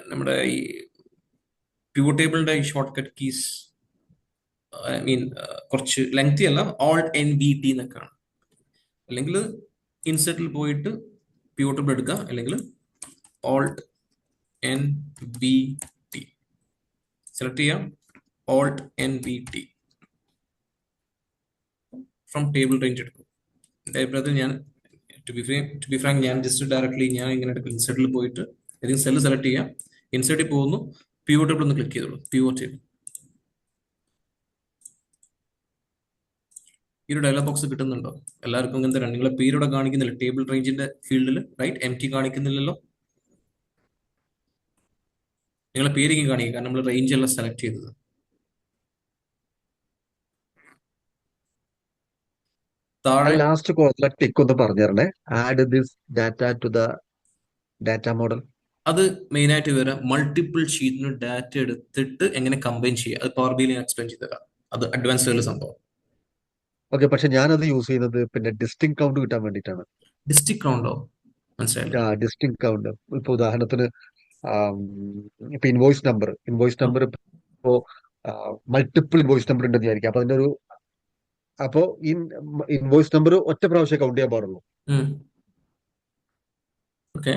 നമ്മുടെ ഈ പിവോട്ട് ടേബിളിന്റെ ഈ short cut keys I mean കുറച്ച് ലെങ്തി അല്ല. Alt+NVT എന്നൊക്കെയാണ്. അല്ലെങ്കിൽ ഇൻസെർട്ടിൽ പോയിട്ട് പിവോട്ട് ടേബിൾ എടുക്കുക, അല്ലെങ്കിൽ Alt+NVT സെലക്ട് ചെയ്യാം. Alt+NVT ഫ്രം ടേബിൾ റേഞ്ച് എടുക്കും. എൻ്റെ അഭിപ്രായത്തിൽ ഞാൻ ടു ബി ഫ്രാങ്ക് ഞാൻ ജസ്റ്റ് ഡയറക്ട്ലി ഞാൻ ഇങ്ങനെ എടുക്കും. ഇൻസെർട്ടിൽ പോയിട്ട് ഏതെങ്കിലും സെല്ല് സെലക്ട് ചെയ്യാം. ഇൻസെർട്ടിൽ പോകുന്നു, പിവോട്ട് ടേബിൾ ഒന്ന് ക്ലിക്ക് ചെയ്തോളൂ. പിവോട്ട് ടേബിൾ ഈ ഒരു ഡയലോഗ് ബോക്സ് കിട്ടുന്നുണ്ടോ എല്ലാവർക്കും? ഇങ്ങനത്തെ നിങ്ങളെ പേരോടെ കാണിക്കുന്നില്ല ടേബിൾ റേഞ്ചിന്റെ ഫീൽഡിൽ, റൈറ്റ്? എംറ്റി കാണിക്കുന്നില്ലല്ലോ. നിങ്ങളെ പേരിക്കും കാണിക്കുക, കാരണം നമ്മൾ റേഞ്ച് എല്ലാം സെലക്ട് ചെയ്തത്. താഴെ ലാസ്റ്റ് കോളത്തിലെ ടിക്ക് ഒന്ന് പറഞ്ഞു തരണേ. Add this data to the data model. അത് മെയിൻ ആയിട്ട് വരാം. മൾട്ടിപ്പിൾ ഷീറ്റിന് ഡാറ്റ എടുത്തിട്ട് എങ്ങനെ കമ്പൈൻ ചെയ്യുക, അത് പവർ ബിയിൽ ഞാൻ എക്സ്പ്ലെയിൻ ചെയ്ത് തരാം. അത് അഡ്വാൻസ് ലെവൽ സംഭവം. ഓക്കെ, പക്ഷെ ഞാനത് യൂസ് ചെയ്യുന്നത് പിന്നെ ഡിസ്റ്റിങ് കൗണ്ട് കിട്ടാൻ വേണ്ടിയിട്ടാണ്. ഡിസ്ട്രിക്ട് കൗണ്ടോ? മനസ്സിലായില്ല. ഡിസ്റ്റിങ് കൗണ്ട് ഇപ്പൊ ഉദാഹരണത്തിന് ഇപ്പൊ ഇൻവോയ്സ് നമ്പർ ഇപ്പോ മൾട്ടിപ്പിൾ ഇൻവോയ്സ് നമ്പർ ഉണ്ടെന്ന് വിചാരിക്കാം. അപ്പൊ അതിന്റെ ഒരു അപ്പോ ഇൻവോയ്സ് നമ്പർ ഒറ്റ പ്രാവശ്യം കൗണ്ട് ചെയ്യാൻ പാടുള്ളൂ. ഓക്കെ,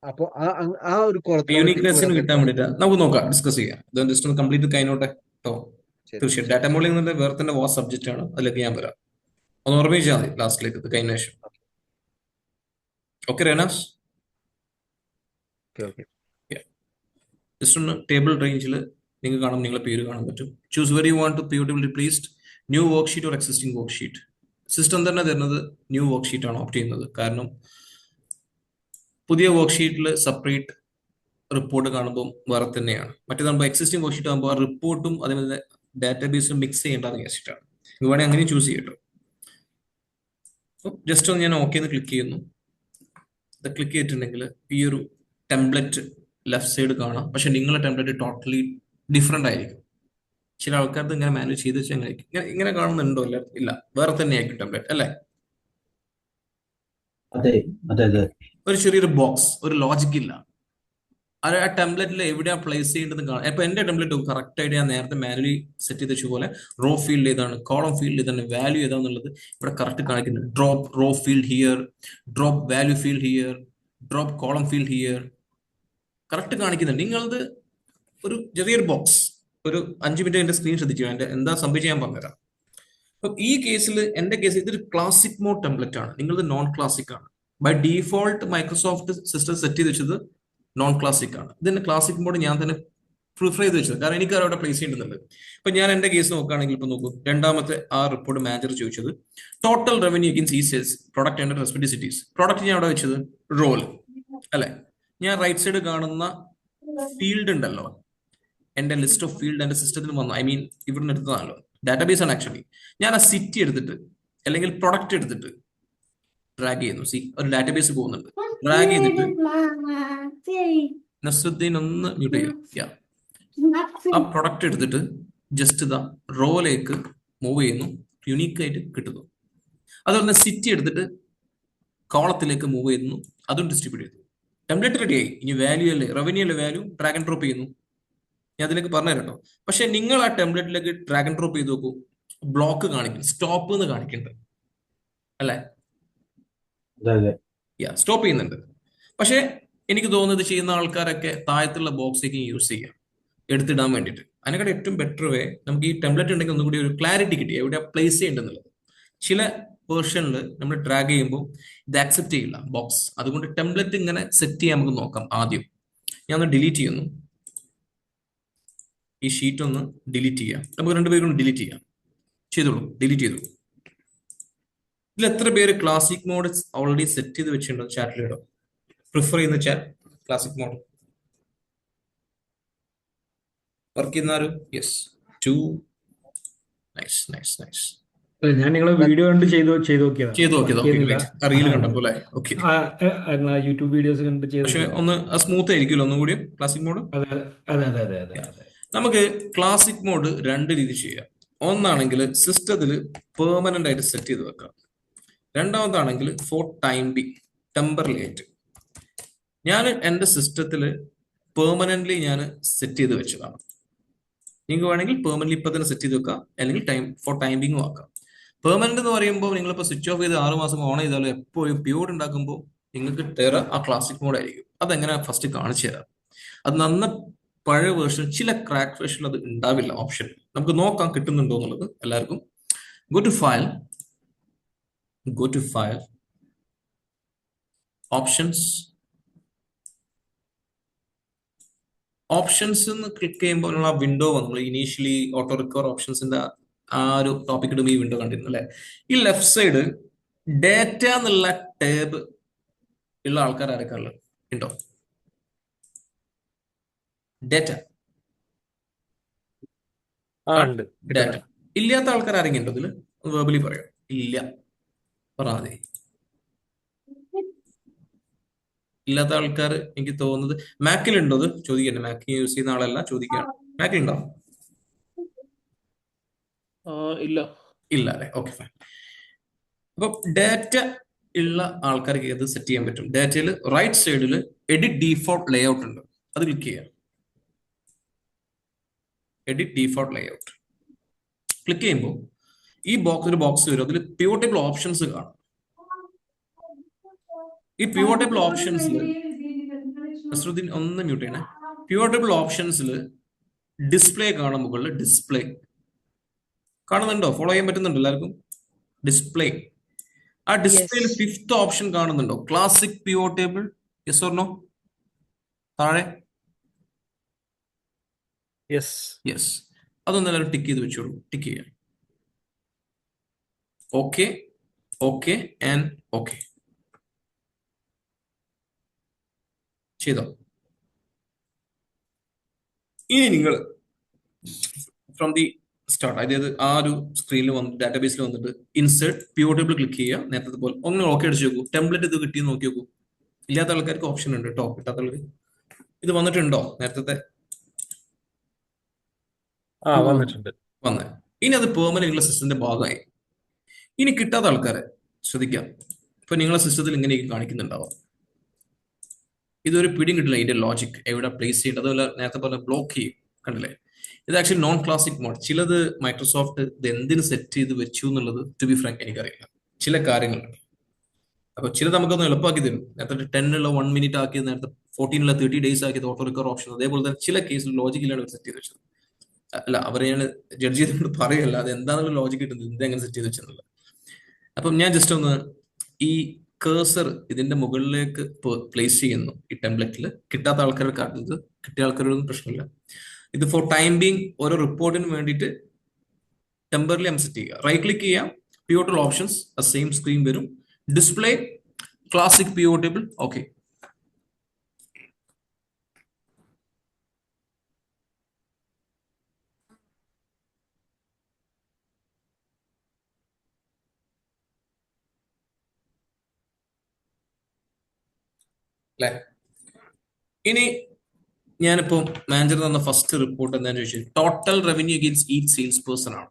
അപ്പൊ ആ ഒരു കോളത്തിൽ യൂണിക്നെസ്സിന് കിട്ടാൻ വേണ്ടിട്ട് നമുക്ക് നോക്കാം, ഡിസ്കസ് ചെയ്യാം. ജസ്റ്റ് ഒന്ന് കംപ്ലീറ്റ് കഴിഞ്ഞോട്ടെ കേട്ടോ. തീർച്ചയായും ഡാറ്റ മോഡലിംഗ് എന്നുള്ളത് വേറെ തന്നെ വാസ്റ്റ് സബ്ജക്റ്റ് ആണ്, അതിലേക്ക് ഞാൻ വരാം. ഒന്ന് ഓർമ്മിച്ചാൽ മതി ലാസ്റ്റിലേക്ക് ഇത് കഴിഞ്ഞ ശേഷം. ഓക്കെ റേനാസ്, ജസ്റ്റ് ഒന്ന് ടേബിൾ റേഞ്ചിൽ നിങ്ങൾക്ക് കാണാം, നിങ്ങളെ പേര് കാണാൻ പറ്റും. Choose where you want to P to replaced new worksheet or existing worksheet. System തന്നെ തരുന്നത് ന്യൂ വർക്ക് ഷീറ്റ് ആണ് ഓപ്റ്റ് ചെയ്യുന്നത്. കാരണം പുതിയ വർക്ക് ഷീറ്റിൽ സെപ്പറേറ്റ് റിപ്പോർട്ട് കാണുമ്പോൾ വേറെ തന്നെയാണ്. മറ്റേതാകുമ്പോൾ എക്സിസ്റ്റിംഗ് വർക്ക് ഷീറ്റ് ആകുമ്പോൾ ആ റിപ്പോർട്ടും അതേപോലെ ഡാറ്റാബേസും മിക്സ് ചെയ്യേണ്ടതെന്ന് വിചാരിച്ചിട്ടാണ്. നിങ്ങൾക്ക് വേണമെങ്കിൽ അങ്ങനെ ചൂസ് ചെയ്യട്ടോ. ജസ്റ്റ് ഒന്ന് ഞാൻ ഓക്കെ എന്ന് ക്ലിക്ക് ചെയ്യുന്നു. അത് ക്ലിക്ക് ചെയ്തിട്ടുണ്ടെങ്കിൽ ഈ ഒരു ടെംപ്ലേറ്റ് ലെഫ്റ്റ് സൈഡ് കാണാം. പക്ഷെ നിങ്ങളുടെ ടെംപ്ലേറ്റ് ടോട്ടലി ഡിഫറെന്റ് ആയിരിക്കും. ചില ആൾക്കാർക്ക് ഇങ്ങനെ മാനേജ് ചെയ്ത് വെച്ചാൽ ഇങ്ങനെ കാണുന്നുണ്ടോ? ഇല്ല, വേറെ തന്നെ ആയിരിക്കും ടെംപ്ലേറ്റ് അല്ലേ. ഒരു ചെറിയൊരു ബോക്സ്, ഒരു ലോജിക് ഇല്ല. ആ ടെംപ്ലേറ്റിൽ എവിടെയാണ് പ്ലേസ് ചെയ്യേണ്ടത് കാണാം. ഇപ്പൊ എന്റെ ടെംപ്ലേറ്റ് കറക്റ്റ് ആയിട്ട് ഞാൻ നേരത്തെ മാനുവലി സെറ്റ് ചെയ്ത് വെച്ച പോലെ റോ ഫീൽഡ് ഏതാണ്, കോളം ഫീൽഡ് ഏതാണ്, വാല്യൂ ഏതാന്നുള്ളത് ഇവിടെ കറക്റ്റ് കാണിക്കുന്നുണ്ട്. Drop row field here, drop value field here, drop column field here, correct കാണിക്കുന്നുണ്ട്. നിങ്ങളത് ഒരു ചെറിയൊരു ബോക്സ്, ഒരു 5 മിനിറ്റ് എന്റെ സ്ക്രീൻ ശ്രദ്ധിച്ചു, എന്റെ എന്താ സംഭവിച്ച് ഞാൻ പറഞ്ഞുതരാം. അപ്പൊ ഈ കേസിൽ എന്റെ കേസിൽ ഇതൊരു ക്ലാസിക് മോഡ് ടെംപ്ലേറ്റ് ആണ്, നിങ്ങളത് നോൺ ക്ലാസിക് ആണ്. By default Microsoft system set ചെയ്ത് വെച്ചത് നോൺ ക്ലാസിക് ആണ്. ഇതിന്റെ ക്ലാസിക് മോഡ് ഞാൻ തന്നെ പ്രിഫർ ചെയ്ത് വെച്ചത്, കാരണം എനിക്ക് അവിടെ പ്ലേസ് ചെയ്യേണ്ടതുണ്ട്. ഇപ്പൊ ഞാൻ എന്റെ കേസ് നോക്കുകയാണെങ്കിൽ ഇപ്പൊ നോക്കൂ, രണ്ടാമത്തെ ആ റിപ്പോർട്ട് മാനേജർ ചോദിച്ചത് ടോട്ടൽ റവന്യൂ അഗൈൻസ്റ്റ് ഈ sales product and respective cities. Product ഞാൻ അവിടെ വെച്ചത് റോൾ അല്ലെ. ഞാൻ റൈറ്റ് സൈഡ് കാണുന്ന ഫീൽഡ് ഉണ്ടല്ലോ, എന്റെ ലിസ്റ്റ് ഓഫ് ഫീൽഡ് എന്റെ സിസ്റ്റത്തിൽ വന്നു, ഐ മീൻ ഇവിടുന്ന് എടുത്തതാണല്ലോ, ഡാറ്റാബേസ് ആണ് ആക്ച്വലി. ഞാൻ ആ സിറ്റി എടുത്തിട്ട് അല്ലെങ്കിൽ പ്രൊഡക്റ്റ് എടുത്തിട്ട് ഡ്രാഗ് ചെയ്യുന്നു. ഒരു ഡാറ്റാബേസ് പോകുന്നുണ്ട്, ഡ്രാഗ് ചെയ്തിട്ട് നസ്രുദ്ദീൻ ഒന്ന് മ്യൂട്ട് ചെയ്യാം. ആ പ്രൊഡക്റ്റ് എടുത്തിട്ട് ജസ്റ്റ് ഇതാ റോയിലേക്ക് മൂവ് ചെയ്യുന്നു, യുണീക്ക് ആയിട്ട് കിട്ടുന്നു. അതുപോലെ തന്നെ സിറ്റി എടുത്തിട്ട് കോളത്തിലേക്ക് മൂവ് ചെയ്യുന്നു, അതും ഡിസ്ട്രിബ്യൂട്ട് ചെയ്തു. ടെംപ്ലേറ്റ് റെഡി ആയി. ഇനി വാല്യൂ അല്ലേ, റവന്യൂ അല്ലേ വാല്യൂ, ഡ്രാഗ് ആൻഡ് ഡ്രോപ്പ് ചെയ്യുന്നു. ഞാൻ അതിലേക്ക് പറഞ്ഞു തരാം കേട്ടോ. പക്ഷെ നിങ്ങൾ ആ ടെംപ്ലേറ്റിലേക്ക് ഡ്രാഗ് ആൻഡ് ഡ്രോപ്പ് ചെയ്ത് നോക്കൂ, ബ്ലോക്ക് കാണിക്കും, സ്റ്റോപ്പ് എന്ന് കാണിക്കുന്നുണ്ട് അല്ലേ. സ്റ്റോപ്പ് ചെയ്യുന്നുണ്ട്. പക്ഷെ എനിക്ക് തോന്നുന്നത് ചെയ്യുന്ന ആൾക്കാരൊക്കെ താഴത്തുള്ള ബോക്സേക്ക് യൂസ് ചെയ്യാം എടുത്തിടാൻ വേണ്ടിയിട്ട്. അതിനെക്കാട്ട് ഏറ്റവും ബെറ്റർ വേ നമുക്ക് ഈ ടെംപ്ലേറ്റ് ഉണ്ടെങ്കിൽ ഒന്നും കൂടി ഒരു ക്ലാരിറ്റി കിട്ടി എവിടെ പ്ലേസ് ചെയ്യേണ്ടതെന്നുള്ളത്. ചില വേർഷനിൽ നമ്മൾ ഡ്രാഗ് ചെയ്യുമ്പോൾ ഇത് ആക്സെപ്റ്റ് ചെയ്യില്ല ബോക്സ്. അതുകൊണ്ട് ടെംപ്ലേറ്റ് ഇങ്ങനെ സെറ്റ് ചെയ്യാൻ നമുക്ക് നോക്കാം. ആദ്യം ഞാൻ ഒന്ന് ഡിലീറ്റ് ചെയ്യുന്നു, ഈ ഷീറ്റ് ഒന്ന് ഡിലീറ്റ് ചെയ്യാം. നമുക്ക് 2 പേരും ഡിലീറ്റ് ചെയ്യാം. ചെയ്തോളൂ, ഡിലീറ്റ് ചെയ്തോളൂ. ഇതിൽ എത്ര പേര് ക്ലാസിക് മോഡ് ഓൾറെഡി സെറ്റ് ചെയ്ത് വെച്ചിട്ടുണ്ടോ? ചാറ്റിലിടോ, പ്രിഫർ ചെയ്യുന്ന ചാറ്റ് ക്ലാസിക് മോഡ് വർക്ക് ചെയ്യുന്നാരും. യെസ്, 2. Nice nice nice. ഞാൻ നിങ്ങളെ വീഡിയോ കണ്ട് ചെയ്ത് നോക്കിയതാ. റീൽ കണ്ടപ്പോ അല്ലേ? ഓക്കെ, യൂട്യൂബ് വീഡിയോസ് കണ്ട് ചെയ്തു. പക്ഷെ ഒന്ന് സ്മൂത്ത് ആയിരിക്കുമല്ലോ ഒന്നും കൂടി ക്ലാസിക് മോഡ്. അതെ. നമുക്ക് ക്ലാസിക് മോഡ് 2 രീതി ചെയ്യാം. ഒന്നാണെങ്കിൽ സിസ്റ്റത്തിൽ പെർമനന്റ് ആയിട്ട് സെറ്റ് ചെയ്ത് വെക്കാം. രണ്ടാമതാണെങ്കിൽ ഫോർ ടൈം ബിങ്, ടെമ്പററി ആയിട്ട്. ഞാൻ എന്റെ സിസ്റ്റത്തിൽ പെർമനന്റ്ലി ഞാൻ സെറ്റ് ചെയ്ത് വെച്ചതാണ്. നിങ്ങൾക്ക് വേണമെങ്കിൽ പെർമനന്റ് ഇപ്പൊ തന്നെ സെറ്റ് ചെയ്ത് വെക്കാം, അല്ലെങ്കിൽ ഫോർ ടൈമിംഗും ആക്കാം. പെർമനന്റ് എന്ന് പറയുമ്പോൾ നിങ്ങളിപ്പോൾ സ്വിച്ച് ഓഫ് ചെയ്ത് 6 മാസം ഓൺ ചെയ്താലും എപ്പോഴും പ്യൂർ ഉണ്ടാക്കുമ്പോൾ നിങ്ങൾക്ക് തേറ ആ ക്ലാസിക് മോഡ് ആയിരിക്കും. അതെങ്ങനെ ഫസ്റ്റ് കാണിച്ചു തരാം. അത് പഴയ വേർഷൻ, ചില ക്രാക്ക് വേർഷൻ അത് ഉണ്ടാവില്ല ഓപ്ഷൻ. നമുക്ക് നോക്കാം കിട്ടുന്നുണ്ടോ എന്നുള്ളത് എല്ലാവർക്കും. ഗോ ടു ഫയൽ, ഓപ്ഷൻസ് എന്ന് ക്ലിക്ക് ചെയ്യുമ്പോൾ ആ വിൻഡോ നമ്മൾ ഇനീഷ്യലി ഓട്ടോ റിക്കവർ ഓപ്ഷൻസിന്റെ ആ ഒരു ടോപ്പിക് ഇടുമ്പോൾ ഈ വിൻഡോ കണ്ടിരുന്നു അല്ലെ. ഈ ലെഫ്റ്റ് സൈഡ് ഡേറ്റ എന്നുള്ള ടാബ് ഉള്ള ആൾക്കാർ ആരൊക്കെ ഉണ്ടോ? ഡേറ്റ ഡാറ്റ ഇല്ലാത്ത ആൾക്കാർ ആരെങ്കിലും ഉണ്ടോ ഇതില്? വെർബലി പറയാം. ഇല്ല പറയാതെ. ഇല്ലാത്ത ആൾക്കാർ എനിക്ക് തോന്നുന്നത് മാക്കിലുണ്ടോ? അത് ചോദിക്കണ്ടേ, മാക്ക് യൂസ് ചെയ്യുന്ന ആളല്ല ചോദിക്കുകയാണ്. മാക്കിലുണ്ടോ? ഇല്ല അല്ലെ. Okay fine. അപ്പൊ ഡാറ്റ ഉള്ള ആൾക്കാർക്ക് ഇത് സെറ്റ് ചെയ്യാൻ പറ്റും. ഡാറ്റയിൽ റൈറ്റ് സൈഡിൽ എഡിറ്റ് ഡീഫോൾട്ട് ലേഔട്ട് ഉണ്ട്, അത് ക്ലിക്ക് ചെയ്യാം. എഡിറ്റ് ഡീഫോൾട്ട് ലേഔട്ട് ക്ലിക്ക് ചെയ്യുമ്പോൾ ഈ ബോക്സ് ഒരു ബോക്സ് വരും, അതിൽ പിവോട്ട് ടേബിൾ ഓപ്ഷൻസ് കാണും. ഈ പിവോട്ട് ടേബിൾ ഓപ്ഷൻസിൽ നസ്രുദ്ദീൻ ഒന്ന് മ്യൂട്ട് ചെയ്യണേ. പിവോട്ട് ടേബിൾ ഓപ്ഷൻസിൽ ഡിസ്പ്ലേ കാണാൻ മുകളിൽ ഡിസ്പ്ലേ കാണുന്നുണ്ടോ? ഫോളോ ചെയ്യാൻ പറ്റുന്നുണ്ടോ എല്ലാവർക്കും? ഡിസ്പ്ലേ. ആ ഡിസ്പ്ലേയിൽ Yes. 5th ഓപ്ഷൻ കാണുന്നുണ്ടോ? Classic pivot table. Yes or no? താഴെ യെസ്. യെസ്. അതൊന്ന് എല്ലാവരും ടിക്ക് ചെയ്ത് വെച്ചോളൂ. ടിക്ക് ചെയ്യാം. ഓക്കെ, ഓക്കെ ആൻഡ് ഓക്കെ ചെയ്തോ? ഇനി നിങ്ങൾ ഫ്രം ദി സ്റ്റാർട്ട്, അതായത് ആ ഒരു സ്ക്രീനിൽ വന്ന് ഡാറ്റാബേസിൽ വന്നിട്ട് ഇൻസേർട്ട് പിവോട്ട് ടേബിൾ ക്ലിക്ക് ചെയ്യുക. നേരത്തെ പോലെ ഒന്ന് ഓക്കെ അടിച്ച് നോക്കൂ. ടെംപ്ലേറ്റ് ഇത് കിട്ടിയെന്ന് നോക്കി നോക്കൂ. ഇല്ലാത്ത ആൾക്കാർക്ക് ഓപ്ഷൻ ഉണ്ട് കേട്ടോ. കിട്ടാത്ത ആൾക്ക് ഇത് വന്നിട്ടുണ്ടോ? നേരത്തെ വന്നിട്ടുണ്ട്. വന്നേ. ഇനി അത് പെർമനന്റ് സിസ്റ്റത്തിന്റെ ഭാഗമായി. ഇനി കിട്ടാത്ത ആൾക്കാരെ ശ്രദ്ധിക്കാം. ഇപ്പൊ നിങ്ങളെ സിസ്റ്റത്തിൽ ഇങ്ങനെയൊക്കെ കാണിക്കുന്നുണ്ടാവാം. ഇതൊരു പിടിയും കിട്ടില്ല ഇതിന്റെ ലോജിക് എവിടെ പ്ലേസ് ചെയ്യേണ്ടത്. അതുപോലെ നേരത്തെ പോലെ ബ്ലോക്ക് ചെയ്യും. കണ്ടില്ലേ? ഇത് ആക്ച്വലി നോൺ ക്ലാസിക് മോഡ്. ചിലത് മൈക്രോസോഫ്റ്റ് ഇത് എന്തിന് സെറ്റ് ചെയ്ത് വെച്ചു എന്നുള്ളത് ടു ബി ഫ്രാങ്ക് എനിക്കറിയില്ല. ചില കാര്യങ്ങളുണ്ട്. അപ്പൊ ചിലത് നമുക്കൊന്ന് എളുപ്പമാക്കി തരും. നേരത്തെ 10 1 മിനിറ്റ് ആക്കിയത് നേരത്തെ 14 30 ഡേയ്സ് ആക്കിയത് ഓട്ടോ റിക്കവർ ഓപ്ഷൻ. അതേപോലെ തന്നെ ചില കേസിൽ ലോജിക്കിലാണ് സെറ്റ് ചെയ്ത് വെച്ചത്. അല്ല, അവരെ ഞാൻ ജഡ്ജ് ചെയ്തുകൊണ്ട് പറയല്ല, അത് എന്താണെന്നുള്ള ലോജിക് കിട്ടുന്നത് ഇതെങ്ങനെ സെറ്റ് ചെയ്ത് വെച്ചെന്നുള്ളത്. അപ്പം ഞാൻ ജസ്റ്റ് ഒന്ന് ഈ കേഴ്സർ ഇതിന്റെ മുകളിലേക്ക് പ്ലേസ് ചെയ്യുന്നു ഈ ടെംപ്ലേറ്റിൽ. കിട്ടാത്ത ആൾക്കാരെ കാട്ടുന്നത്, കിട്ടിയ ആൾക്കാരൊന്നും പ്രശ്നമില്ല. ഇത് ഫോർ ടൈം ബീങ് ഓരോ റിപ്പോർട്ടിന് വേണ്ടിയിട്ട് ടെമ്പറലി സെറ്റ് ചെയ്യുക. റൈറ്റ് ക്ലിക്ക് ചെയ്യാം, pivot table options, same screen വരും. Display classic pivot table. Okay, അല്ലേ? ഇനി ഞാനിപ്പോ മാനേജർ തന്ന ഫസ്റ്റ് റിപ്പോർട്ട് എന്താണെന്ന് ചോദിച്ചാൽ total revenue against each sales person ആണ്.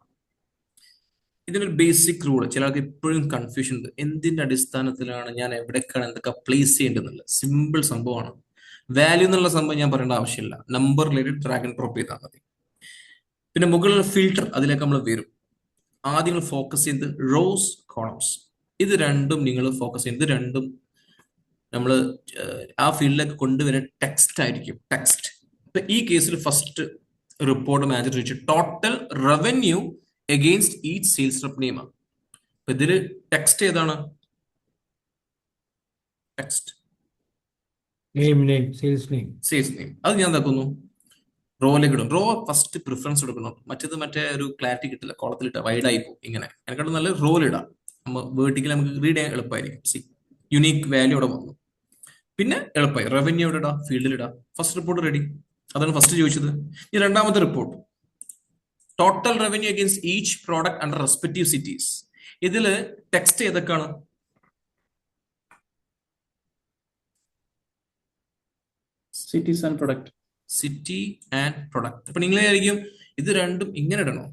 ഇതിനൊരു ബേസിക് റൂൾ. ചില ആൾക്ക് ഇപ്പോഴും കൺഫ്യൂഷൻ ഉണ്ട്. എന്തിന്റെ അടിസ്ഥാനത്തിലാണ് ഞാൻ എവിടേക്കാണ് എന്തൊക്കെ പ്ലേസ് ചെയ്യേണ്ടതെന്നുള്ളത്. സിമ്പിൾ സംഭവമാണ്. വാല്യൂ എന്നുള്ള സംഭവം ഞാൻ പറയേണ്ട ആവശ്യമില്ല. Number related drag and drop ചെയ്താൽ മതി. പിന്നെ മുകളിൽ ഫിൽട്ടർ, അതിലേക്ക് നമ്മൾ വരും. ആദ്യം നിങ്ങൾ ഫോക്കസ് ചെയ്യുന്നത് റോസ് കോളംസ്. ഇത് രണ്ടും നിങ്ങൾ ഫോക്കസ് ചെയ്യുന്നത്, ഇത് രണ്ടും നമ്മൾ ആ ഫീൽഡിലേക്ക് കൊണ്ടുവരുന്ന ടെക്സ്റ്റ് ആയിരിക്കും. ടെക്സ്റ്റ്. ഇപ്പൊ ഈ കേസിൽ ഫസ്റ്റ് റിപ്പോർട്ട് മാനേജർ ചോദിച്ചു total revenue against each sales rep name. അപ്പൊ ഇതില് ടെക്സ്റ്റ് ഏതാണ്? Text sales name. അത് ഞാൻ എന്താക്കുന്നു? റോയിലേക്ക് ഇടും. റോ ഫസ്റ്റ് പ്രിഫറൻസ് കൊടുക്കണം. മറ്റേ ഒരു ക്ലാരിറ്റി കിട്ടില്ല. കോളത്തിലിട്ട വൈഡായി പോകും. ഇങ്ങനെ അതിനെക്കാട്ടും നല്ല റോയിലിടാം. നമ്മൾ വേർട്ടിക്കലി നമുക്ക് റീഡ് ചെയ്യാൻ എളുപ്പമായിരിക്കും. സി, യുണീക്ക് വാല്യൂ അവിടെ വന്നു. പിന്നെ എളുപ്പമായി റവന്യൂ എവിടെ ഇടാം? ഫീൽഡിലിടാം. First report ready. അതാണ് ഫസ്റ്റ് ചോദിച്ചത്. ഇനി രണ്ടാമത്തെ report total revenue against each product under respective cities. ഇതില് ടെക്സ്റ്റ് ഏതൊക്കെയാണ്? Cities and product. City and product. അപ്പൊ നിങ്ങൾ വിചാരിക്കും ഇത് രണ്ടും ഇങ്ങനെ ഇടണോ?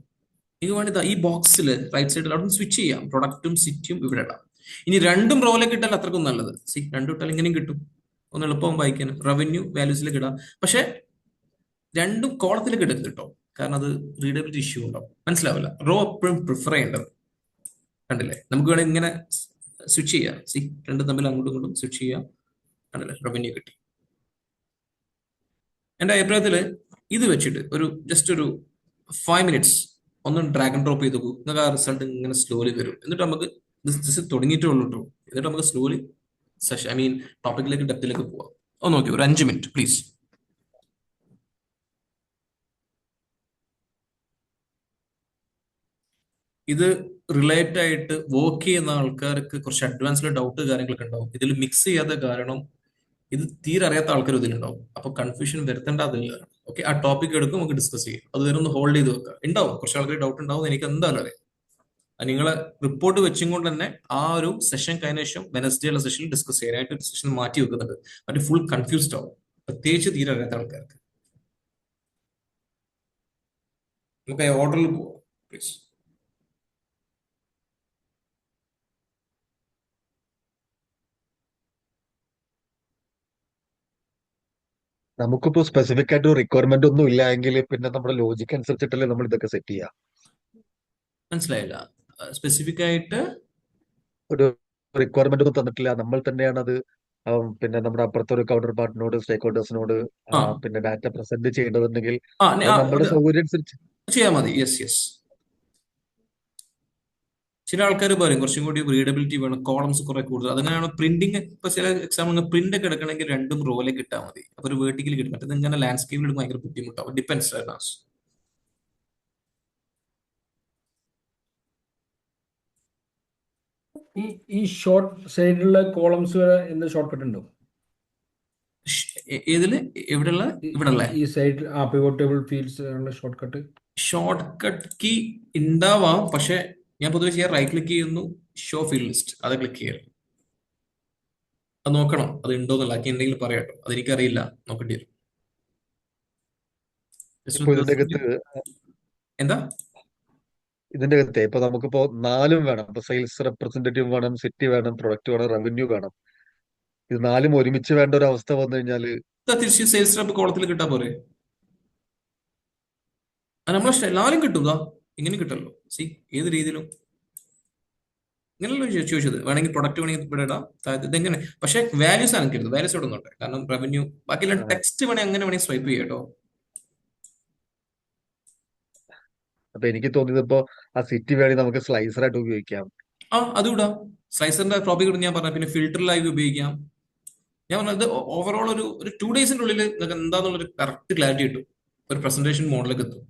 ഇത് വേണ്ടി ഈ ബോക്സിൽ റൈറ്റ് സൈഡിൽ അവിടെ സ്വിച്ച് ചെയ്യാം. പ്രൊഡക്റ്റും സിറ്റിയും ഇവിടെ ഇടാം. ഇനി രണ്ടും റോയിലേക്ക് ഇട്ടാൽ അത്രക്കും നല്ലത്. സി, രണ്ടും ഇട്ടാൽ ഇങ്ങനെയും കിട്ടും. ഒന്ന് എളുപ്പം വായിക്കാൻ. റവന്യൂ വാല്യൂസിലേക്ക് ഇടാം. പക്ഷെ രണ്ടും കോളത്തിലേക്ക് ഇടരുത് കേട്ടോ, കാരണം അത് റീഡബിലിറ്റി ഇഷ്യൂ ഉണ്ടാവും. മനസ്സിലാവില്ല. റോ എപ്പോഴും പ്രിഫർ ചെയ്യേണ്ടത്. കണ്ടില്ലേ? നമുക്ക് വേണമെങ്കിൽ ഇങ്ങനെ സ്വിച്ച് ചെയ്യാം. സി, രണ്ടും തമ്മിൽ അങ്ങോട്ടും ഇങ്ങോട്ടും സ്വിച്ച് ചെയ്യാം. കണ്ടില്ലേ? റവന്യൂ കിട്ടി. എന്റെ അഭിപ്രായത്തില് ഇത് വെച്ചിട്ട് ജസ്റ്റ് ഒരു 5 minutes ഒന്ന് ഡ്രാഗ് ആൻഡ് ഡ്രോപ്പ് ചെയ്ത് നോക്കൂ. നിങ്ങൾക്ക് ആ റിസൾട്ട് ഇങ്ങനെ സ്ലോലി വരും. എന്നിട്ട് നമുക്ക് തുടങ്ങിയിട്ടേ ഉള്ളൂ കേട്ടോ. എന്നിട്ട് നമുക്ക് സ്ലോലി ടോപ്പിക്കിലേക്ക് ഡെപ്തിലേക്ക് പോവാം. ഒന്ന് നോക്കി ഒരു 5 minutes പ്ലീസ്. ഇത് റിലേറ്റ് ആയിട്ട് വർക്ക് ചെയ്യുന്ന ആൾക്കാർക്ക് കുറച്ച് അഡ്വാൻസ്ഡ് ഡൗട്ട് കാര്യങ്ങളൊക്കെ ഉണ്ടാവും. ഇതിൽ മിക്സ് ചെയ്യാത്ത കാരണം ഇത് തീരെ അറിയാത്ത ആൾക്കാർ ഇതിലുണ്ടാവും. അപ്പൊ കൺഫ്യൂഷൻ വരുത്തേണ്ട അതില്ല. ഓക്കെ, ആ ടോപ്പിക് എടുക്കും, നമുക്ക് ഡിസ്കസ് ചെയ്യാം. അത് വരെ ഒന്ന് ഹോൾഡ് ചെയ്ത് വെക്കുക. ഉണ്ടാവും കുറച്ച് ആൾക്കാർ ഡൗട്ട് ഉണ്ടാവും, എനിക്ക് എന്തായാലും അറിയാം. നിങ്ങളെ റിപ്പോർട്ട് വെച്ചും കൊണ്ട് തന്നെ ആ ഒരു സെഷൻ കഴിഞ്ഞ ശേഷം വെനസ്ഡേ ഉള്ള സെഷനിൽ ഡിസ്കസ് ചെയ്യാനായിട്ട് സെഷൻ മാറ്റി വെക്കുന്നുണ്ട്. മറ്റേ ഫുൾ കൺഫ്യൂസ്ഡ് ആവും, പ്രത്യേകിച്ച് തീരെ അറിയാത്ത ആൾക്കാർക്ക്. നമുക്ക് ഓർഡറിൽ പോവാം പ്ലീസ്. നമുക്കിപ്പോ സ്പെസിഫിക് ആയിട്ട് റിക്വയർമെന്റ് ഒന്നും ഇല്ല എങ്കിൽ പിന്നെ നമ്മുടെ ലോജിക് അനുസരിച്ചിട്ടല്ലേ നമ്മൾ ഇതൊക്കെ സെറ്റ് ചെയ്യാം. മനസ്സിലായില്ല? സ്പെസിഫിക് ആയിട്ട് ഒരു റിക്വയർമെന്റ് ഒന്നും തന്നിട്ടില്ല. നമ്മൾ തന്നെയാണ് അത് പിന്നെ നമ്മുടെ അപ്പുറത്തെ ഒരു കൗണ്ടർ പാർട്ടിനോട് സ്റ്റേക്ക് ഹോൾഡേഴ്സിനോട് ആ പിന്നെ ഡാറ്റ പ്രസന്റ് ചെയ്യേണ്ടതുണ്ടെങ്കിൽ ആ അത് നമ്മുടെ സൗകര്യം അനുസരിച്ച് ചെയ്യാൽ മതി. യെസ്. ചില ആൾക്കാർ പറയും കുറച്ചും കൂടി റീഡബിലിറ്റി വേണം, കോളംസ് കുറെ കൂടുതൽ. അതങ്ങനെയാണ് പ്രിന്റിങ്. ഇപ്പൊ ചില എക്സാമ്പിൾ പ്രിന്റ് ഒക്കെ എടുക്കണമെങ്കിൽ 2 റോയിലേക്ക് ഇട്ടാൽ മതി. അപ്പൊ ഒരു വേർട്ടിക്കൽ കിട്ടും. മറ്റേത് ഇങ്ങനെ ലാൻഡ്സ്കേപ്പിൽ എടുക്കുമ്പോൾ ഭയങ്കര ബുദ്ധിമുട്ടാവും. ഡിപ്പെൻസ്. ഈ ഷോർട്ട് സൈഡിലുള്ള കോളംസ് വരെ എന്ത് ഷോർട്ട് കട്ട് ഉണ്ടോ? ഏതില് എവിടെയുള്ള ഇവിടെയുള്ള ഈ side pivot table fields shortcut key ഉണ്ടാവാം. പക്ഷെ ഞാൻ പൊതുവെ ചെയ്യാൻ റൈറ്റ് ക്ലിക്ക് ചെയ്യുന്നു, ഷോ ഫീൽഡ് ലിസ്റ്റ്, അത് ക്ലിക്ക് ചെയ്യാം. അത് നോക്കണം അത് ഉണ്ടോ എന്നുള്ള. ആക്കി എന്തെങ്കിലും പറയാട്ടോ, അതെനിക്കറിയില്ല, നോക്കേണ്ടി വരും. ഇപ്പൊ ഇതിന്റെ അകത്ത് എന്താ ഇതിന്റെ അകത്തെ ഇപ്പൊ നമുക്കിപ്പോ 4 വേണം. ഇപ്പൊ സെയിൽസ് റെപ്രസെന്റേറ്റീവ് വേണം, സിറ്റി വേണം, പ്രൊഡക്റ്റ് വേണം, റവന്യൂ വേണം. ഇത് 4 ഒരുമിച്ച് വേണ്ട ഒരു അവസ്ഥ വന്നു കഴിഞ്ഞാല് തിരിച്ച് സെയിൽസ് റെപ്പ് കോളത്തിൽ കിട്ടാൻ പോരെ? നമ്മളെ എല്ലാവരും കിട്ടുക, ഇങ്ങനെ കിട്ടല്ലോ. സി ഏത് രീതിയിലും ഇങ്ങനെയല്ലോ ചോദിച്ചത്. വേണമെങ്കിൽ പ്രൊഡക്റ്റ് വേണമെങ്കിൽ ഇവിടെ ഇടാം. ഇതെങ്ങനെ പക്ഷെ വാല്യൂസ് അനക്കരുത്. വാല്യൂസ് ഇവിടെ ഒന്നുണ്ട്. കാരണം റവന്യൂ ബാക്കിയുള്ള ടെക്സ്റ്റ് വേണമെങ്കിൽ അങ്ങനെ വേണമെങ്കിൽ സ്വൈപ്പ് ചെയ്യാം കേട്ടോ. അപ്പൊ എനിക്ക് തോന്നിയത് ഇപ്പോ ആ സിറ്റി വേണമെങ്കിൽ നമുക്ക് സ്ലൈസർ ആയിട്ട് ഉപയോഗിക്കാം. അതും ഇടാം. സ്ലൈസറിന്റെ ടോപ്പിക് ഇടും ഞാൻ പറഞ്ഞ. പിന്നെ ഫിൽട്ടർ ലൈവ് ഉപയോഗിക്കാം. ഞാൻ പറഞ്ഞത് ഓവറോൾ ഒരു 2 ഡേയ്സിന്റെ ഉള്ളിൽ നിങ്ങൾക്ക് എന്താന്നുള്ളൊരു കറക്റ്റ് ക്ലാരിറ്റി കിട്ടും. ഒരു പ്രസന്റേഷൻ മോഡലിലേക്ക് എത്തും.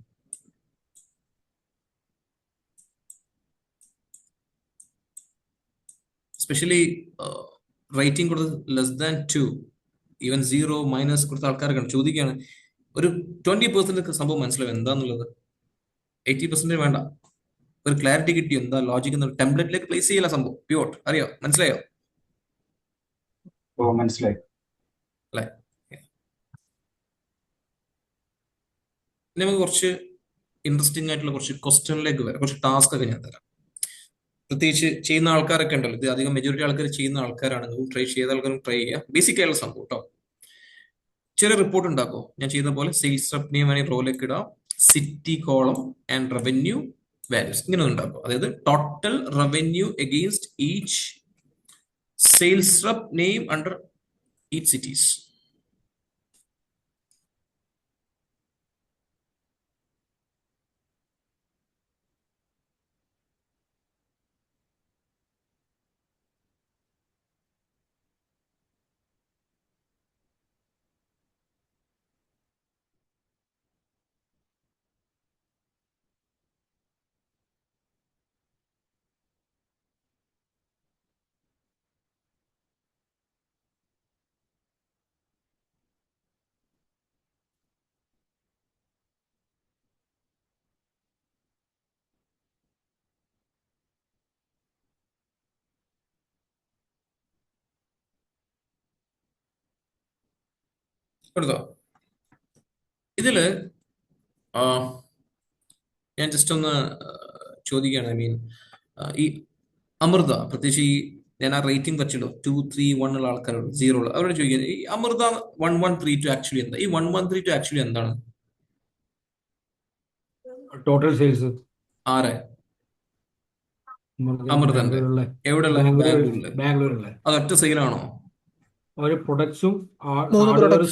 എസ്പെഷ്യലി റേറ്റിംഗ് കൊടുത്ത് <2, ഈവൻ 0, മൈനസ് കൊടുത്ത ആൾക്കാരൊക്കെ ചോദിക്കുകയാണ്. ഒരു 20% സംഭവം മനസ്സിലാവും എന്താന്നുള്ളത്. 80% വേണ്ട. ഒരു ക്ലാരിറ്റി കിട്ടിയോ, എന്താ ലോജിക് എന്ന ടെംപ്ലേറ്റിലേക്ക് പ്ലേസ് ചെയ്യില്ല സംഭവം. പ്യൂർ അറിയോ? മനസ്സിലായോ? മനസ്സിലായി. അല്ലേ? നമുക്ക് കുറച്ച് ഇൻട്രസ്റ്റിംഗ് ആയിട്ടുള്ള കുറച്ച് ക്വസ്റ്റ്യനിലേക്ക് വരാം. കുറച്ച് ടാസ്ക് ഒക്കെ ഞാൻ തരാം. പ്രത്യേകിച്ച് ചെയ്യുന്ന ആൾക്കാരൊക്കെ ഉണ്ടല്ലോ, ഇത് അധികം മെജോറിറ്റി ആൾക്കാർ ചെയ്യുന്ന ആൾക്കാരാണ്. ട്രൈ ചെയ്ത ആൾക്കാരും ട്രൈ ചെയ്യുക. ബേസിക് ആയിട്ടുള്ള സംഭവം കേട്ടോ. ചെറിയ റിപ്പോർട്ട് ഉണ്ടാക്കോ. ഞാൻ ചെയ്ത പോലെ സെയിൽസ് റെപ്നെ വേണമെങ്കിൽ റോയിലേക്ക് ഇടാം. City column and revenue values ഇങ്ങനെ ഉണ്ടാക്കും. അതായത് total revenue against each sales rep name under each cities. എടുത്തോ. ഇതില് ഞാൻ ജസ്റ്റ് ഒന്ന് ചോദിക്കുകയാണ്. ഈ അമൃത പ്രത്യേകിച്ച് ഈ ഞാൻ ആ റേറ്റിംഗ് വെച്ചിടും 2, 3, 1 ഉള്ള ആൾക്കാരോട്, 0 ഉള്ള അവരോട് ചോദിക്കുന്നത് ഈ അമൃത 1132 ആക്ച്വലി എന്താ? ഈ 1132 ആക്ച്വലി എന്താണ്? ടോട്ടൽ സെയിൽസ് ആരെ? അമൃതന്റെ എവിടെയുള്ള? ബാംഗ്ലൂരിലെ. അത് ഒറ്റ സെയിലാണോ? ഒരു പ്രൊഡക്ട്സും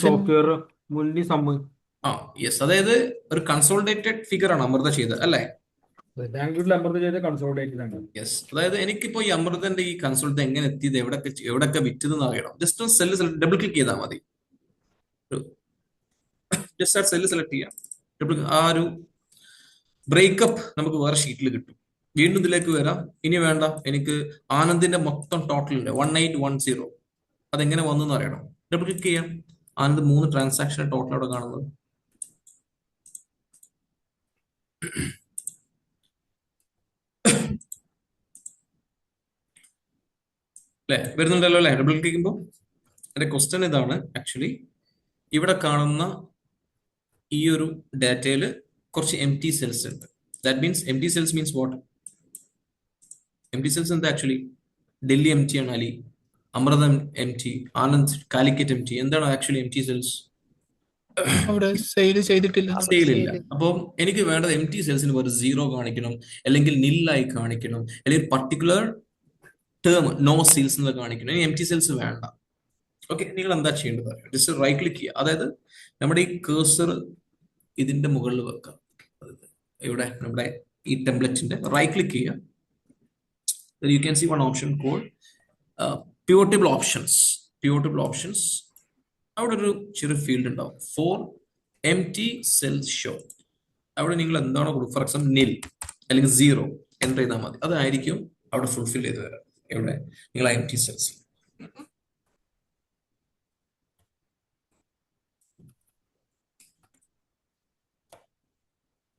സോഫ്റ്റ്വെയർ മുന്നിൽ സമ്മ. യെസ്. അതായത് ഒരു കൺസോളിഡേറ്റഡ് ഫിഗർ ആണ് അമൃത ചെയ്തത് അല്ലേ? ബാംഗ്ലൂരിൽ അമൃത ചെയ്ത് കൺസോളിഡേറ്റഡ് ആണ്. യെസ്. അതായത് എനിക്കിപ്പോ ഈ അമൃതന്റെ ഈ കൺസോൾട്ട് എങ്ങനെ എത്തിയത്, എവിടൊക്കെ വിറ്റതെന്ന് അറിയണം. ജസ്റ്റ് ഒന്ന് സെല്ല് ഡബിൾ ക്ലിക്ക് ചെയ്താൽ മതി. ജസ്റ്റ് ആ സെല്ല് സെലക്ട് ചെയ്യാം. ആ ഒരു ബ്രേക്കപ്പ് നമുക്ക് വേറെ ഷീറ്റിൽ കിട്ടും. വീണ്ടും ഇതിലേക്ക് വരാം. ഇനി വേണ്ട, എനിക്ക് ആനന്ദിന്റെ മൊത്തം ടോട്ടൽ ഉണ്ട് 1810. അതെങ്ങനെ വന്നു എന്ന് അറിയണം. ഡബിൾ ക്ലിക്ക് ചെയ്യാം. ആനന്ദ് 3 ട്രാൻസാക്ഷൻ ടോട്ടൽ അവിടെ കാണുന്നത്. അല്ലെ? വരുന്നുണ്ടല്ലോ അല്ലെ? ഡബിൾ ക്ലിക്ക് ചെയ്യുമ്പോൾ എന്റെ ക്വസ്റ്റ്യൻ ഇതാണ്. ആക്ച്വലി ഇവിടെ കാണുന്ന ഈ ഒരു ഡാറ്റയില് കുറച്ച് എം ടി സെൽസ് ഉണ്ട്. That means empty cells means what? Empty cells എന്താ? ആക്ച്വലി ഡൽഹി എം ടി ആണ്, Ali Amrita empty, Anand Calicut empty. എന്താണ് ആക്ച്വലി എം ടി സെൽസ്? അവിടെ സെയിൽ ചെയ്തിട്ടില്ല. അവിടെ സെയിൽ ഇല്ല. സെയില് അപ്പം എനിക്ക് വേണ്ടത് എം ടി സെൽസിന് ഒരു സീറോ കാണിക്കണം, അല്ലെങ്കിൽ നില്ലായി കാണിക്കണം, അല്ലെങ്കിൽ പർട്ടിക്കുലർ ടേം നോ സെയിൽസ് എന്ന് കാണിക്കണം. എം ടി സെൽസ് വേണ്ട. ഓക്കെ, നിങ്ങൾ എന്താ ചെയ്യേണ്ടത്? ജസ്റ്റ് റൈറ്റ് ക്ലിക്ക് ചെയ്യുക. അതായത് നമ്മുടെ ഈ കേഴ്സർ ഇതിന്റെ മുകളിൽ വെക്കാം. ഇവിടെ നമ്മുടെ ഈ ടെംപ്ലേറ്റിന്റെ റൈറ്റ് ക്ലിക്ക് ചെയ്യുക. You can see one option called pivot table options. Pivot table options, അവിടെ ഒരു ചെറിയ ഫീൽഡ് ഉണ്ടാവും, for empty cells show. അവിടെ നിങ്ങൾ എന്താണോ കൊടുക്കുക, ഫോർ എക്സാമ്പിൾ നിൽ അല്ലെങ്കിൽ സീറോ എൻ്റർ ചെയ്താൽ മതി. അതായിരിക്കും അവിടെ ഫുൾഫിൽ ചെയ്ത് വരാം. ഇവിടെ നിങ്ങൾ എം ടി സെൽസ്.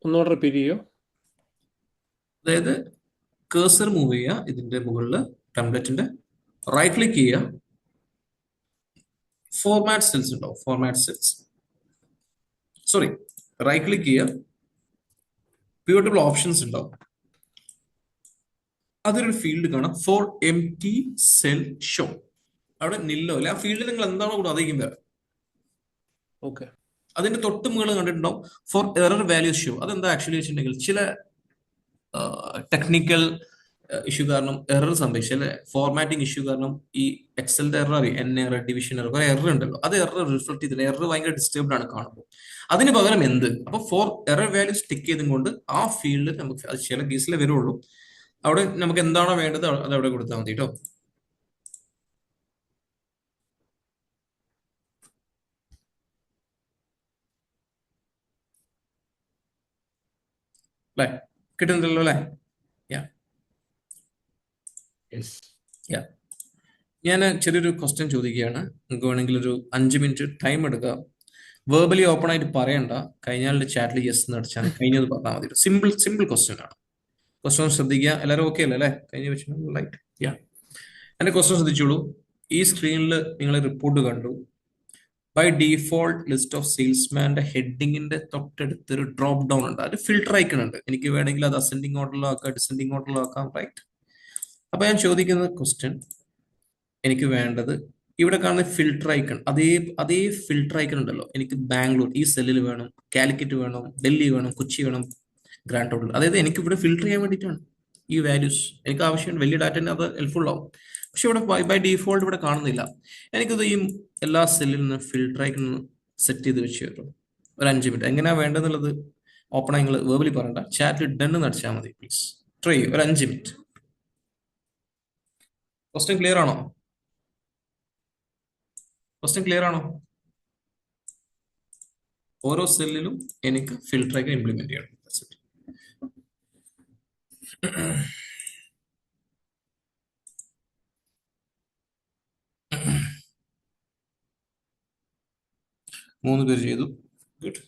ഒന്നുകൂടെ റിപ്പീറ്റ് ചെയ്യോ? അതായത് കേഴ്സർ മൂവ് ചെയ്യുക ഇതിന്റെ മുകളിൽ ടെംപ്ലേറ്റിന്റെ, റൈറ്റ് ക്ലിക്ക് ചെയ്യുക, ഫോർമാറ്റ് സെൽസ് ഉണ്ടാവും. Format cells, sorry, right click ചെയ്യുക, പിവോട്ടബിൾ ഓപ്ഷൻസ് ഉണ്ടാവും. അതൊരു ഫീൽഡ് കാണാം, for empty cell show. അവിടെ നില്ലോ അല്ലെ, ആ ഫീൽഡിൽ നിങ്ങൾ എന്താണോ കൂടെ അതായിരിക്കും വരാം. ഓക്കെ. അതിന്റെ തൊട്ട് മുകളിൽ കണ്ടിട്ടുണ്ടാവും ഫോർ എറർ വാല്യൂസ് ഷോ. അതെന്താ ആക്ച്വലി വെച്ചിട്ടുണ്ടെങ്കിൽ ചില ടെക്നിക്കൽ ഇഷ്യൂ കാരണം എറർ സംഭവിച്ചു, അല്ലെ ഫോർമാറ്റിംഗ് ഇഷ്യൂ കാരണം ഈ എക്സലിന്റെ error, N error, division error, കുറെ എറർ ഉണ്ടല്ലോ. അത് എറർ റിഫ്ലക്ട് ചെയ്തില്ല, എറർ ഭയങ്കര ഡിസ്റ്റർബ്ഡ് ആണ് കാണുമ്പോൾ. അതിന് പകരം എന്ത്, അപ്പൊ ഫോർ എറർ വാല്യൂസ് ടിക്ക് ചെയ്തും കൊണ്ട് ആ ഫീൽഡ് നമുക്ക് അത് ചില കേസിലേ വരുള്ളൂ. അവിടെ നമുക്ക് എന്താണോ വേണ്ടത് അത് അവിടെ കൊടുത്താൽ മതി കേട്ടോ. അല്ലേ, കിട്ടുന്നില്ലല്ലോ അല്ലേ? ഞാൻ ചെറിയൊരു ക്വസ്റ്റ്യൻ ചോദിക്കുകയാണ്. നിങ്ങൾക്ക് വേണമെങ്കിൽ ഒരു 5 മിനിറ്റ് ടൈം എടുക്കുക. വേർബലി ഓപ്പൺ ആയിട്ട് പറയണ്ട, കഴിഞ്ഞാൽ ചാറ്റിൽ യെസ് എന്ന് അടിച്ചാൽ കഴിഞ്ഞത് പറഞ്ഞാൽ മതി. സിമ്പിൾ സിമ്പിൾ ക്വസ്റ്റ്യൻ ആണ്. ക്വസ്റ്റ്യൻ ശ്രദ്ധിക്കുക. എല്ലാവരും ഓക്കെ അല്ലേ? കഴിഞ്ഞ വെച്ചിട്ടുണ്ടെങ്കിൽ ലൈറ്റ് എന്റെ ക്വസ്റ്റ്യൻ ശ്രദ്ധിച്ചോളൂ. ഈ സ്ക്രീനിൽ നിങ്ങൾ റിപ്പോർട്ട് കണ്ടു. ബൈ ഡീഫോൾട്ട് ലിസ്റ്റ് ഓഫ് സെയിൽസ്മാന്റെ ഹെഡിങ്ങിന്റെ തൊട്ടടുത്തൊരു ഡ്രോപ്പ് ഡൗൺ ഉണ്ട്, അത് ഫിൽട്ടർ ഐക്കൺ ഉണ്ട്. എനിക്ക് വേണമെങ്കിൽ അത് അസെൻഡിങ് ഓർഡറിലാക്കാം, ഡിസെൻഡിങ് ഓർഡറിലാക്കാം, റൈറ്റ്? അപ്പൊ ഞാൻ ചോദിക്കുന്ന ക്വസ്റ്റ്യൻ, എനിക്ക് വേണ്ടത് ഇവിടെ കാണുന്ന ഫിൽട്ടർ ഐക്കൺ, അതേ ഫിൽട്ടർ ഐക്കൺ ഉണ്ടല്ലോ. എനിക്ക് ബാംഗ്ലൂർ ഈ സെല്ലിൽ വേണം, കാലിക്കറ്റ് വേണം, ഡൽഹി വേണം, കൊച്ചി വേണം, ഗ്രാൻഡ് ടോട്ടൽ. അതായത് എനിക്ക് ഇവിടെ ഫിൽട്ടർ ചെയ്യാൻ വേണ്ടിയിട്ടാണ് ഈ വാല്യൂസ്. എനിക്ക് ആവശ്യമാണ്, വലിയ ഡാറ്റ അത് ഹെൽപ്ഫുൾ ആവും. പക്ഷെ ഇവിടെ ബൈ ഡീഫോൾട്ട് ഇവിടെ കാണുന്നില്ല. എനിക്കത് ഈ എല്ലാ സെല്ലിൽ നിന്ന് ഫിൽട്ടർ ഐക്കൺ സെറ്റ് ചെയ്ത് വെച്ച് തരും. ഒരു 5 മിനിറ്റ് എങ്ങനെയാ വേണ്ടതെന്നുള്ളത് ഓപ്പൺ ആയി നിങ്ങൾ വേർബലി പറയണ്ട, ചാറ്റിൽ ഡൺ നടിച്ചാൽ മതി. പ്ലീസ് ട്രൈ ചെയ്യും. ഒരു 5 മിനിറ്റ്. ക്വസ്റ്റ്യൻ ക്ലിയർ ആണോ? ക്വസ്റ്റ്യൻ ക്ലിയർ ആണോ? ഓരോ സെല്ലിലും എനിക്ക് ഫിൽട്ടർ ഒക്കെ ഇംപ്ലിമെന്റ് ചെയ്യണം. That's it. മൂന്ന് പേര് ചെയ്തു. ഗുഡ്.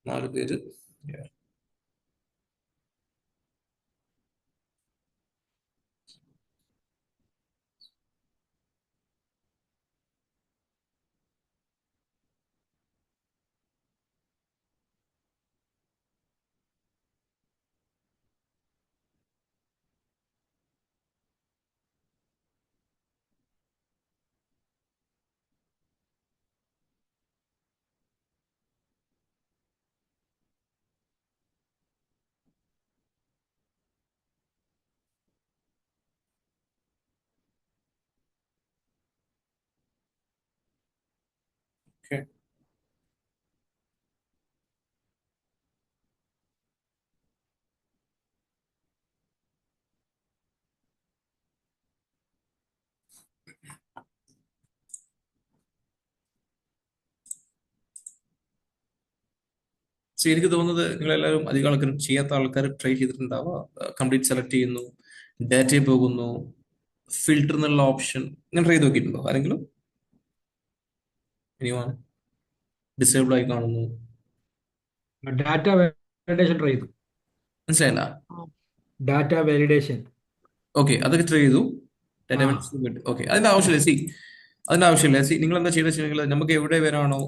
നാല് പേര്. Okay. സോ എനിക്ക് തോന്നുന്നത് നിങ്ങളെല്ലാവരും അധികം ആൾക്കാർ ചെയ്യാത്ത ആൾക്കാർ ട്രൈ ചെയ്തിട്ടുണ്ടാവുക. കംപ്ലീറ്റ് സെലക്ട് ചെയ്യുന്നു, ഡാറ്റയിൽ പോകുന്നു, ഫിൽട്ടർ എന്നുള്ള ഓപ്ഷൻ ഇങ്ങനെ ട്രൈ ചെയ്ത് നോക്കിയിട്ടുണ്ടോ ആരെങ്കിലും? ഇനിയാണ് ഡിസേബിൾ ആയി കാണുന്നു. ഡാറ്റ വാലിഡേഷൻ ട്രൈ ചെയ്തു. മനസ്സിലായില്ല? Data validation. ഓക്കെ, അതൊക്കെ ട്രൈ ചെയ്തു. ആ ഓക്കെ, അതിന്റെ ആവശ്യമില്ല. അതിന്റെ ആവശ്യമില്ല. നിങ്ങൾ എന്താ ചെയ്തെന്ന് വെച്ചിട്ടുണ്ടെങ്കിൽ നമുക്ക് എവിടെ വരാണോ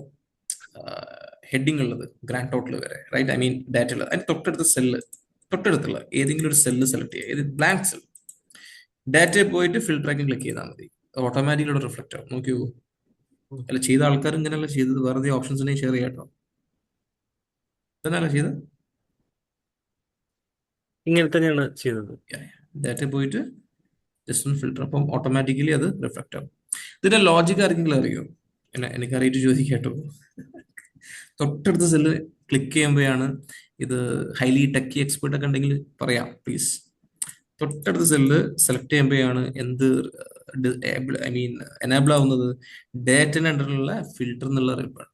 ഹെഡിങ് ഉള്ളത്, ഗ്രാൻഡ് ടോട്ടൽ വരെ, റൈറ്റ്, ഐ മീൻ ഡാറ്റ ഉള്ളത്, അതിന് തൊട്ടടുത്തുള്ള ഏതെങ്കിലും ഒരു സെല്ല് സെലക്ട് ചെയ്യുക. ഇത് ബ്ലാങ്ക് സെൽ. ഡാറ്റയിൽ പോയിട്ട് ഫിൽട്ടർ ക്ലിക്ക് ചെയ്താൽ മതി. ഓട്ടോമാറ്റിക്കലി റിഫ്ലക്ട് ആവും. നോക്കിയോ? അല്ല, ചെയ്ത ആൾക്കാർ ഇങ്ങനെയല്ല ചെയ്തത്, വെറുതെ ഓപ്ഷൻസിനെ ഷെയർ ചെയ്യാട്ടോ. ഇതന്നെയല്ല ചെയ്തത്, ഇങ്ങനെ തന്നെയാണ് ചെയ്തത്. ഡാറ്റയിൽ പോയിട്ട് ജസ്റ്റ് ഒന്ന് ഫിൽട്ടർ, അപ്പം ഓട്ടോമാറ്റിക്കലി അത് റിഫ്ലക്ട് ആവും. ഇതിന്റെ ലോജിക് ആരെങ്കിലും അറിയോ? എനിക്കറിയിട്ട് ചോദിക്കാട്ടോ. തൊട്ടടുത്ത സെല്ല് ക്ലിക്ക് ചെയ്യുമ്പോഴാണ് ഇത് ഹൈലി ടെക്കി എക്സ്പേർട്ട് ഒക്കെ ഉണ്ടെങ്കിൽ പറയാം പ്ലീസ്. തൊട്ടടുത്ത സെല്ല് സെലക്ട് ചെയ്യുമ്പോഴാണ് എന്ത് ഐ മീൻ എനാബിൾ ആവുന്നത്? ഡാറ്റന്റെ അണ്ടറിലുള്ള ഫിൽട്ടർ എന്നുള്ള അറിയിപ്പാണ്.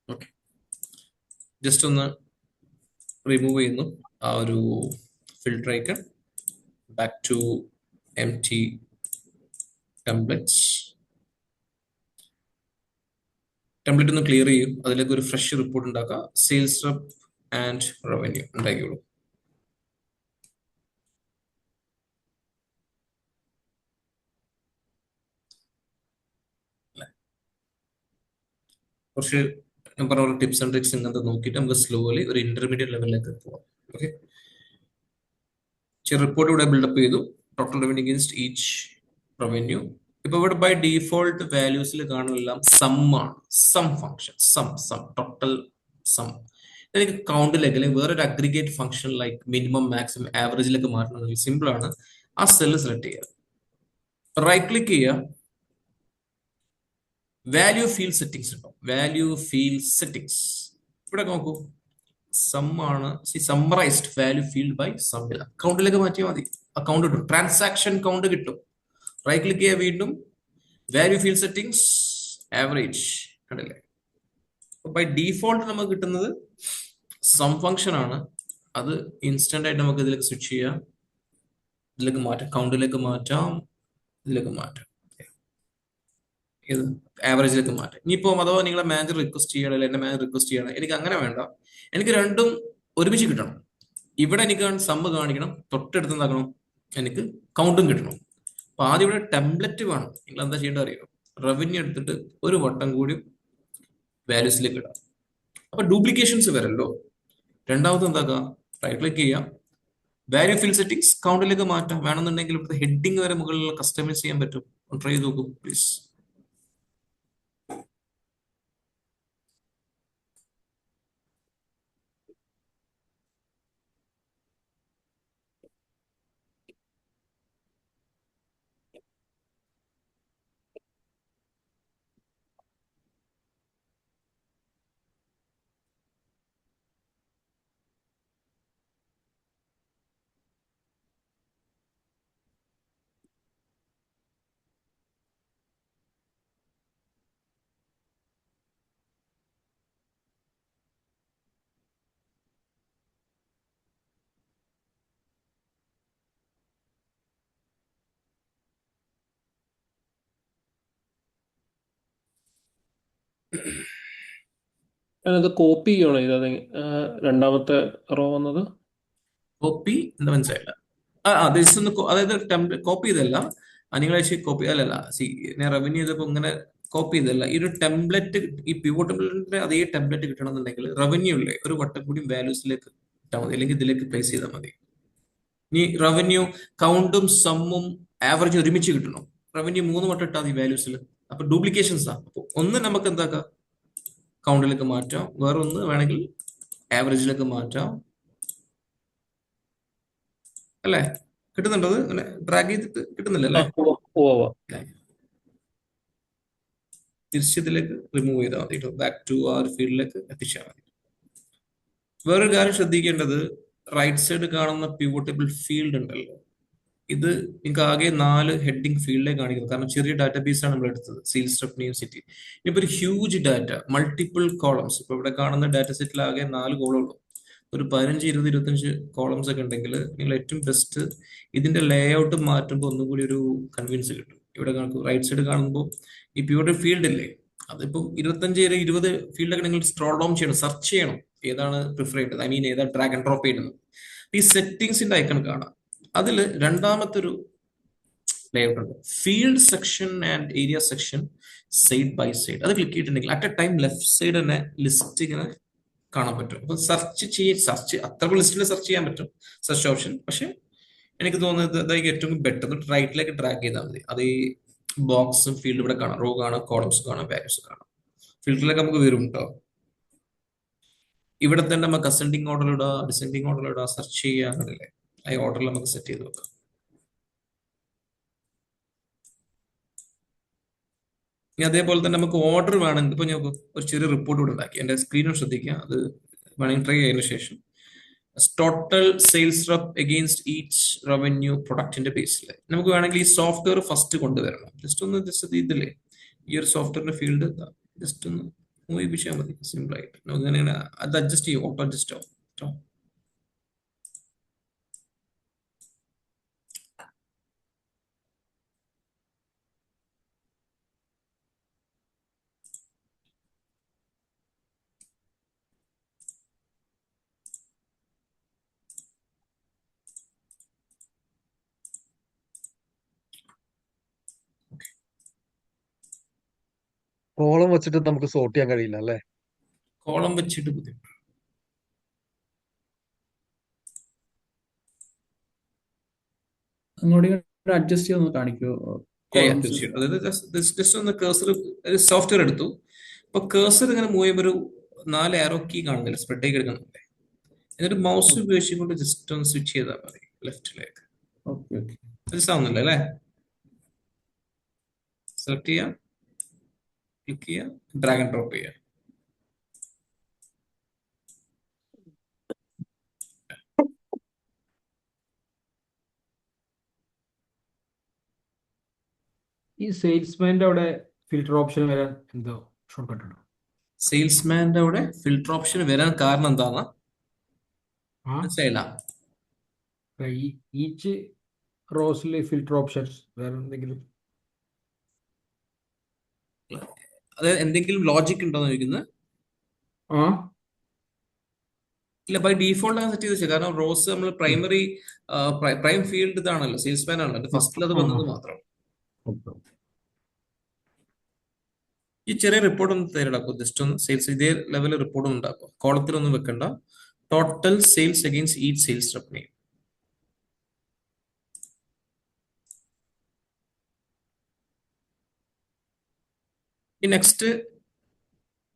ഓക്കെ, ജസ്റ്റ് ഒന്ന് റിമൂവ് ചെയ്യുന്നു ആ ഒരു filter icon. Back to empty templates. Template ഒന്ന് ക്ലിയർ ചെയ്യും. അതിലേക്ക് ഒരു ഫ്രഷ് റിപ്പോർട്ട് ഉണ്ടാക്കുക. സെയിൽസ് റെപ്പ് ആൻഡ് റവന്യൂ ഉണ്ടാക്കിയോളൂ. കുറച്ച് ഞാൻ പറഞ്ഞ ടിപ്സ് ആൻഡ് ട്രിക്സ് ഇങ്ങനത്തെ നോക്കിയിട്ട് നമുക്ക് സ്ലോലി ഒരു ഇന്റർമീഡിയറ്റ് ലെവലിലേക്ക് പോകാം. ഓക്കെ, റിപ്പോർട്ട് ഇവിടെ ബിൽഡപ്പ് ചെയ്തു. Total revenue against each revenue. ഇപ്പൊ ഇവിടെ ബൈ ഡീഫോൾട്ട് വാല്യൂസിൽ കാണുന്നതെല്ലാം സം ആണ്. Sum function, sum total sum. എനിക്ക് കൗണ്ടിലേക്ക് അല്ലെങ്കിൽ വേറൊരു aggregate function like minimum maximum ആവറേജിലേക്ക് മാറ്റണമെങ്കിൽ സിമ്പിൾ ആണ്. ആ സെല്ല് സെലക്ട് ചെയ്യുക, റൈറ്റ് ക്ലിക്ക് ചെയ്യുക, വാല്യൂ ഫീൽഡ് സെറ്റിംഗ്സ് ഉണ്ടോ? വാല്യൂ ഫീൽഡ് സെറ്റിംഗ്സ് ഇവിടെ നോക്കൂ. സം ആണ്. Summarized value field by sum. അക്കൗണ്ടിലേക്ക് മാറ്റിയാൽ മതി, അക്കൗണ്ട് കിട്ടും, ട്രാൻസാക്ഷൻ കൗണ്ട് കിട്ടും. റൈറ്റ് ക്ലിക്ക് ചെയ്യുക, വീണ്ടും വാല്യൂ ഫീൽഡ് സെറ്റിംഗ്സ്, ആവറേജ്. കണ്ടില്ലേ? ബൈ ഡീഫോൾട്ട് നമുക്ക് കിട്ടുന്നത് സം ഫംഗ്ഷൻ ആണ്. അത് ഇൻസ്റ്റന്റ് ആയിട്ട് നമുക്ക് ഇതിലേക്ക് സ്വിച്ച് ചെയ്യാം, ഇതിലേക്ക് മാറ്റാം, കൗണ്ടിലേക്ക് മാറ്റാം, ഇതിലേക്ക് മാറ്റാം, ഇത് ആവറേജിലേക്ക് മാറ്റാം. ഇനിയിപ്പോ അഥവാ നിങ്ങളെ മാനേജർ റിക്വസ്റ്റ് ചെയ്യണം, അല്ലെങ്കിൽ എന്റെ മാനേജർ റിക്വസ്റ്റ് ചെയ്യണം, എനിക്ക് അങ്ങനെ വേണ്ട, എനിക്ക് രണ്ടും ഒരുമിച്ച് കിട്ടണം. ഇവിടെ എനിക്ക് സമ്മ് കാണിക്കണം, തൊട്ടടുത്ത് എന്താക്കണം, എനിക്ക് കൗണ്ടും കിട്ടണം. അപ്പൊ ആദ്യം ഇവിടെ ടെംപ്ലറ്റ് വേണം. നിങ്ങൾ എന്താ ചെയ്യേണ്ടത് അറിയോ? റവന്യൂ എടുത്തിട്ട് ഒരു വട്ടം കൂടി വാല്യൂസിലേക്ക് ഇടാം. അപ്പൊ ഡ്യൂപ്ലിക്കേഷൻസ് വരല്ലോ. രണ്ടാമത് എന്താക്കുക, റൈറ്റ് ക്ലിക്ക് ചെയ്യാം, വാല്യൂ ഫീൽഡ് സെറ്റിംഗ്സ്, കൗണ്ടിലേക്ക് മാറ്റാം. വേണമെന്നുണ്ടെങ്കിൽ ഇവിടുത്തെ ഹെഡിങ് വരെ മുകളിൽ കസ്റ്റമൈസ് ചെയ്യാൻ പറ്റും. ട്രൈ ചെയ്ത് നോക്കൂ പ്ലീസ്. അത് കോപ്പി ചെയ്യണോ ഇത്? രണ്ടാമത്തെ റോ വന്നത് കോപ്പി എന്താ മനസ്സിലായില്ല? അതായത് കോപ്പി ചെയ്തല്ല, നിങ്ങൾ കോപ്പി അല്ലല്ല. ഞാൻ റവന്യൂ ചെയ്തപ്പോ ഇങ്ങനെ കോപ്പി ചെയ്തല്ല. ഈ ഒരു ടെംപ്ലേറ്റ്, ഈ പിവോട്ട് ടെംപ്ലേറ്റിന്റെ അതേ ടെംപ്ലേറ്റ് കിട്ടണമെന്നുണ്ടെങ്കിൽ റവന്യൂ ഇല്ലേ, ഒരു വട്ടം കൂടി വാല്യൂസിലേക്ക് ഇട്ടാൽ മതി, അല്ലെങ്കിൽ ഇതിലേക്ക് പ്ലേസ് ചെയ്താൽ മതി. ഇനി റവന്യൂ കൗണ്ടും സമ്മും ആവറേജ് ഒരുമിച്ച് കിട്ടണം. റവന്യൂ 3 വട്ടം ഇട്ടാൽ മതി വാല്യൂസിൽ. അപ്പൊ ഡ്യൂപ്ലിക്കേഷൻസ് ആണ്. അപ്പൊ ഒന്ന് നമുക്ക് എന്താക്കാം, കൗണ്ടിലേക്ക് മാറ്റാം, വേറൊന്ന് വേണമെങ്കിൽ ആവറേജിലേക്ക് മാറ്റാം. അല്ലേ? കിട്ടുന്നുണ്ടോ? അത് ഇങ്ങനെ ഡ്രാഗ് ചെയ്തിട്ട് കിട്ടുന്നില്ല അല്ലേ? തിരിച്ചതിലേക്ക് റിമൂവ് ചെയ്താൽ മതി. ബാക്ക് ടു ആ ഒരു ഫീൽഡിലേക്ക് എത്തിച്ചാൽ മതി. വേറൊരു കാര്യം ശ്രദ്ധിക്കേണ്ടത്, റൈറ്റ് സൈഡ് കാണുന്ന പിവോട്ടബിൾ ഫീൽഡ് ഉണ്ടല്ലോ, ഇത് നിങ്ങൾക്ക് ആകെ 4 ഹെഡിങ് ഫീൽഡേ കാണിക്കുന്നത്. കാരണം ചെറിയ ഡാറ്റാബേസ് ആണ് നമ്മൾ എടുത്തത്, സെയിൽസ് റെപ്പ് നെയിം സിറ്റി. ഇനിയിപ്പോ ഒരു ഹ്യൂജ് ഡാറ്റ, മൾട്ടിപ്പിൾ കോളംസ്, ഇപ്പൊ ഇവിടെ കാണുന്ന ഡാറ്റ സെറ്റിൽ ആകെ 4 കോളമുള്ളൂ. ഒരു 15, 20, 25 കോളംസ് ഒക്കെ ഉണ്ടെങ്കിൽ നിങ്ങൾ ഏറ്റവും ബെസ്റ്റ് ഇതിന്റെ ലേ ഔട്ട് മാറ്റുമ്പോൾ ഒന്നും കൂടി ഒരു കൺവിൻസ് കിട്ടും. ഇവിടെ റൈറ്റ് സൈഡ് കാണുമ്പോൾ ഈ പ്യൂർ ഫീൽഡ് ഇല്ലേ, അതിപ്പോ 25, 20 ഫീൽഡൊക്കെ നിങ്ങൾ സ്ക്രോൾ ഡൗൺ ചെയ്യണം, സെർച്ച് ചെയ്യണം ഏതാണ് പ്രിഫർ ചെയ്യേണ്ടത്, ഐ മീൻ ഏതാണ് ഡ്രാഗ് ആൻഡ് ഡ്രോപ്പ് ചെയ്യുന്നത്. ഈ സെറ്റിംഗ്സിന്റെ ഐക്കൺ കാണാം, അതിൽ രണ്ടാമത്തെ ഒരു ലേഔട്ട് ഉണ്ട്, field section and area section side by side. അത് ക്ലിക്ക് ചെയ്തിട്ടുണ്ടെങ്കിൽ at a time left side തന്നെ ലിസ്റ്റ് ഇങ്ങനെ കാണാൻ പറ്റും. അപ്പൊ സെർച്ച് അത്ര ലിസ്റ്റിൽ സെർച്ച് ചെയ്യാൻ പറ്റും, സെർച്ച് ഓപ്ഷൻ. പക്ഷെ എനിക്ക് തോന്നുന്നത് അതായത് ഏറ്റവും ബെറ്റർ റൈറ്റിലേക്ക് ഡ്രാഗ് ചെയ്താൽ മതി. അത് ഈ ബോക്സും ഫീൽഡ് ഇവിടെ കാണാം, റോ കാണാം, കോളംസ് കാണാം, വാല്യൂസ് കാണാം. ഫിൽറ്ററിലൊക്കെ നമുക്ക് വരും കേട്ടോ. ഇവിടെ തന്നെ നമുക്ക് അസെൻഡിങ് ഓർഡർ ഇടുക, ഡിസെൻഡിങ് ഓർഡർ ഇടുക, സെർച്ച് ചെയ്യുക, അങ്ങനല്ലേ ആ ഓർഡറിൽ നമുക്ക് സെറ്റ് ചെയ്ത് വെക്കാം. ഇനി അതേപോലെ തന്നെ നമുക്ക് ഓർഡർ വേണമെങ്കിൽ ഇപ്പൊ ഞാൻ ഒരു ചെറിയ റിപ്പോർട്ട് ഇവിടെ ഉണ്ടാക്കി, എന്റെ സ്ക്രീനും ശ്രദ്ധിക്കുക, അത് വേണമെങ്കിൽ ട്രൈ ചെയ്തതിനു ശേഷം total sales rep against each revenue പ്രൊഡക്റ്റിന്റെ ബേസിൽ നമുക്ക് വേണമെങ്കിൽ ഈ സോഫ്റ്റ്വെയർ ഫസ്റ്റ് കൊണ്ടുവരണം. ജസ്റ്റ് ഇതില്ലേ ഈ ഒരു സോഫ്റ്റ്വെയറിന്റെ ഫീൽഡ് ജസ്റ്റ് ഒന്ന് മൂവ് ചെയ്യിപ്പിച്ചാൽ മതി, സിമ്പിൾ ആയിട്ട്. നമുക്ക് അങ്ങനെ അത് അഡ്ജസ്റ്റ് ചെയ്യും, ഓട്ടോ അഡ്ജസ്റ്റ് ആവും കേട്ടോ. കോളം വെച്ചിട്ട് നമുക്ക് സോർട്ട് ചെയ്യാൻ കഴിയില്ല അല്ലേ? കോളം വെച്ചിട്ട് ബുദ്ധിമുട്ട്. അങ്ങോട്ട് അഡ്ജസ്റ്റ് ചെയ്തൊന്ന് കാണിക്കുമോ കോളംസ്? തീർച്ചയായിട്ടും. അതായത് ജസ്റ്റ് ഒന്ന് കേഴ്സർ സോഫ്റ്റ്വെയർ എടുത്തു, അപ്പൊ കേഴ്സർ ഇങ്ങനെ മൂവ് ചെയ്യുമ്പോൾ ഒരു 4 ആരോ കീ കാണുന്നില്ല, സ്പ്രെഡ് ആയി കിടക്കുന്നില്ലേ, എന്നിട്ട് മൗസ് ഉപയോഗിച്ചുകൊണ്ട് ജസ്റ്റ് ഒന്ന് സ്വിച്ച് ചെയ്താൽ മതി ലെഫ്റ്റിലേക്ക്. Okay okay. മനസ്സിലാവുന്നില്ല അല്ലേ? സെലക്ട് ചെയ്യാം, ക്ലിക്ക് ചെയ്യാം, ഡ്രാഗ് ആൻഡ് ഡ്രോപ്പ് ചെയ്യാം. ഈ സെയിൽസ്മാന്റെ അവിടെ ഫിൽറ്റർ ഓപ്ഷൻ വരാൻ എന്തോ ഷോർട്ട് കട്ട് ഉണ്ടോ? സെയിൽസ്മാന്റെ അവിടെ ഫിൽട്ടർ ഓപ്ഷൻ വരാൻ കാരണം എന്താന്ന് മനസ്സിലായില്ല? ഈച്ച് റോസിലെ ഫിൽറ്റർ ഓപ്ഷൻസ് വേറെ എന്തെങ്കിലും? അതായത് എന്തെങ്കിലും ലോജിക് ഉണ്ടോന്ന് ചോദിക്കുന്നത്? ആ ഇല്ല, ബൈ ഡീഫോൾട്ട് ആണ് സെറ്റ് ചെയ്ത് വെച്ചത്. കാരണം റോസ് നമ്മൾ പ്രൈമറി പ്രൈം ഫീൽഡ് ഇതാണല്ലോ, സെയിൽസ്മാൻ ആണല്ലോ, അത് ഫസ്റ്റിൽ അത് വന്നത് മാത്രം. ഈ ചെറിയ റിപ്പോർട്ട് ഒന്ന് തയ്യാറാക്കും, ജസ്റ്റ് ഒന്ന് സെയിൽസ് ഇതേ ലെവലിൽ റിപ്പോർട്ട് ഒന്ന് ഉണ്ടാക്കും. കോളത്തിലൊന്നും വെക്കണ്ട, total sales against each sales rep name. ഈ നെക്സ്റ്റ്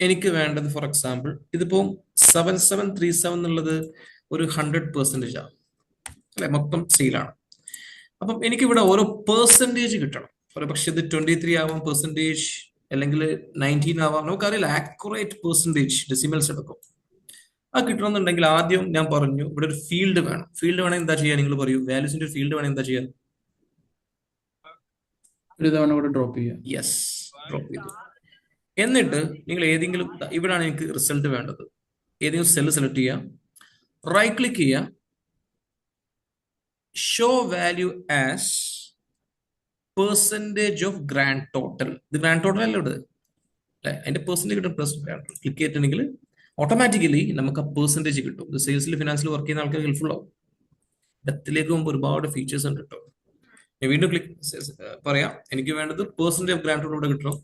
എനിക്ക് വേണ്ടത്, ഫോർ എക്സാമ്പിൾ ഇതിപ്പോ 7737 എന്നുള്ളത് ഒരു 100% ആണ് അല്ലെ, മൊത്തം സെയിലാണ്. അപ്പം എനിക്ക് ഇവിടെ ഓരോ പെർസെൻറ്റേജ് കിട്ടണം. പക്ഷെ ഇത് 23 ആവാം പെർസെൻറ്റേജ്, അല്ലെങ്കിൽ 19 ആവാം, നമുക്കറിയില്ല ആക്യുറേറ്റ് പെർസെൻറ്റേജ്, ഡെസിമൽസ് എടുക്കും. ആ കിട്ടണമെന്നുണ്ടെങ്കിൽ ആദ്യം ഞാൻ പറഞ്ഞു ഇവിടെ ഒരു ഫീൽഡ് വേണം. ഫീൽഡ് വേണമെങ്കിൽ എന്താ ചെയ്യാ, നിങ്ങൾ പറയൂ, വാല്യൂസിന്റെ ഒരു ഫീൽഡ് വേണമെങ്കിൽ എന്താ ചെയ്യാ? ഒരു തവണ കൂടെ ഡ്രോപ്പ് ചെയ്യാം. യെസ്, ഡ്രോപ്പ് ചെയ്തു. എന്നിട്ട് നിങ്ങൾ ഏതെങ്കിലും, ഇവിടാണ് എനിക്ക് റിസൾട്ട് വേണ്ടത്, ഏതെങ്കിലും സെല്ല് സെലക്ട് ചെയ്യാം, റൈറ്റ് ക്ലിക്ക് ചെയ്യാം, show value as percentage of grand total. ഇത് ഗ്രാൻഡ് ടോട്ടൽ അല്ല ഇവിടെ അല്ലെ, അതിന്റെ പെർസെൻറ്റേജ് കിട്ടും. പ്ലസ് ക്ലിക്ക് ചെയ്തിട്ടുണ്ടെങ്കിൽ ഓട്ടോമാറ്റിക്കലി നമുക്ക് ആ പെർസെൻറ്റേജ് കിട്ടും. ഇത് സെയിൽസിൽ ഫിനാൻസിൽ വർക്ക് ചെയ്യുന്ന ആൾക്കാർ ഹെൽപ്ഫുൾ ആവും. ഡെപ്തിലേക്ക് പോകുമ്പോൾ ഒരുപാട് ഫീച്ചേഴ്സ് ഉണ്ട് കേട്ടോ. ഞാൻ വീണ്ടും പറയാം, എനിക്ക് വേണ്ടത് പെർസെൻറ്റേജ് ഓഫ് ഗ്രാൻഡ് ടോട്ടൽ ഇവിടെ കിട്ടണം.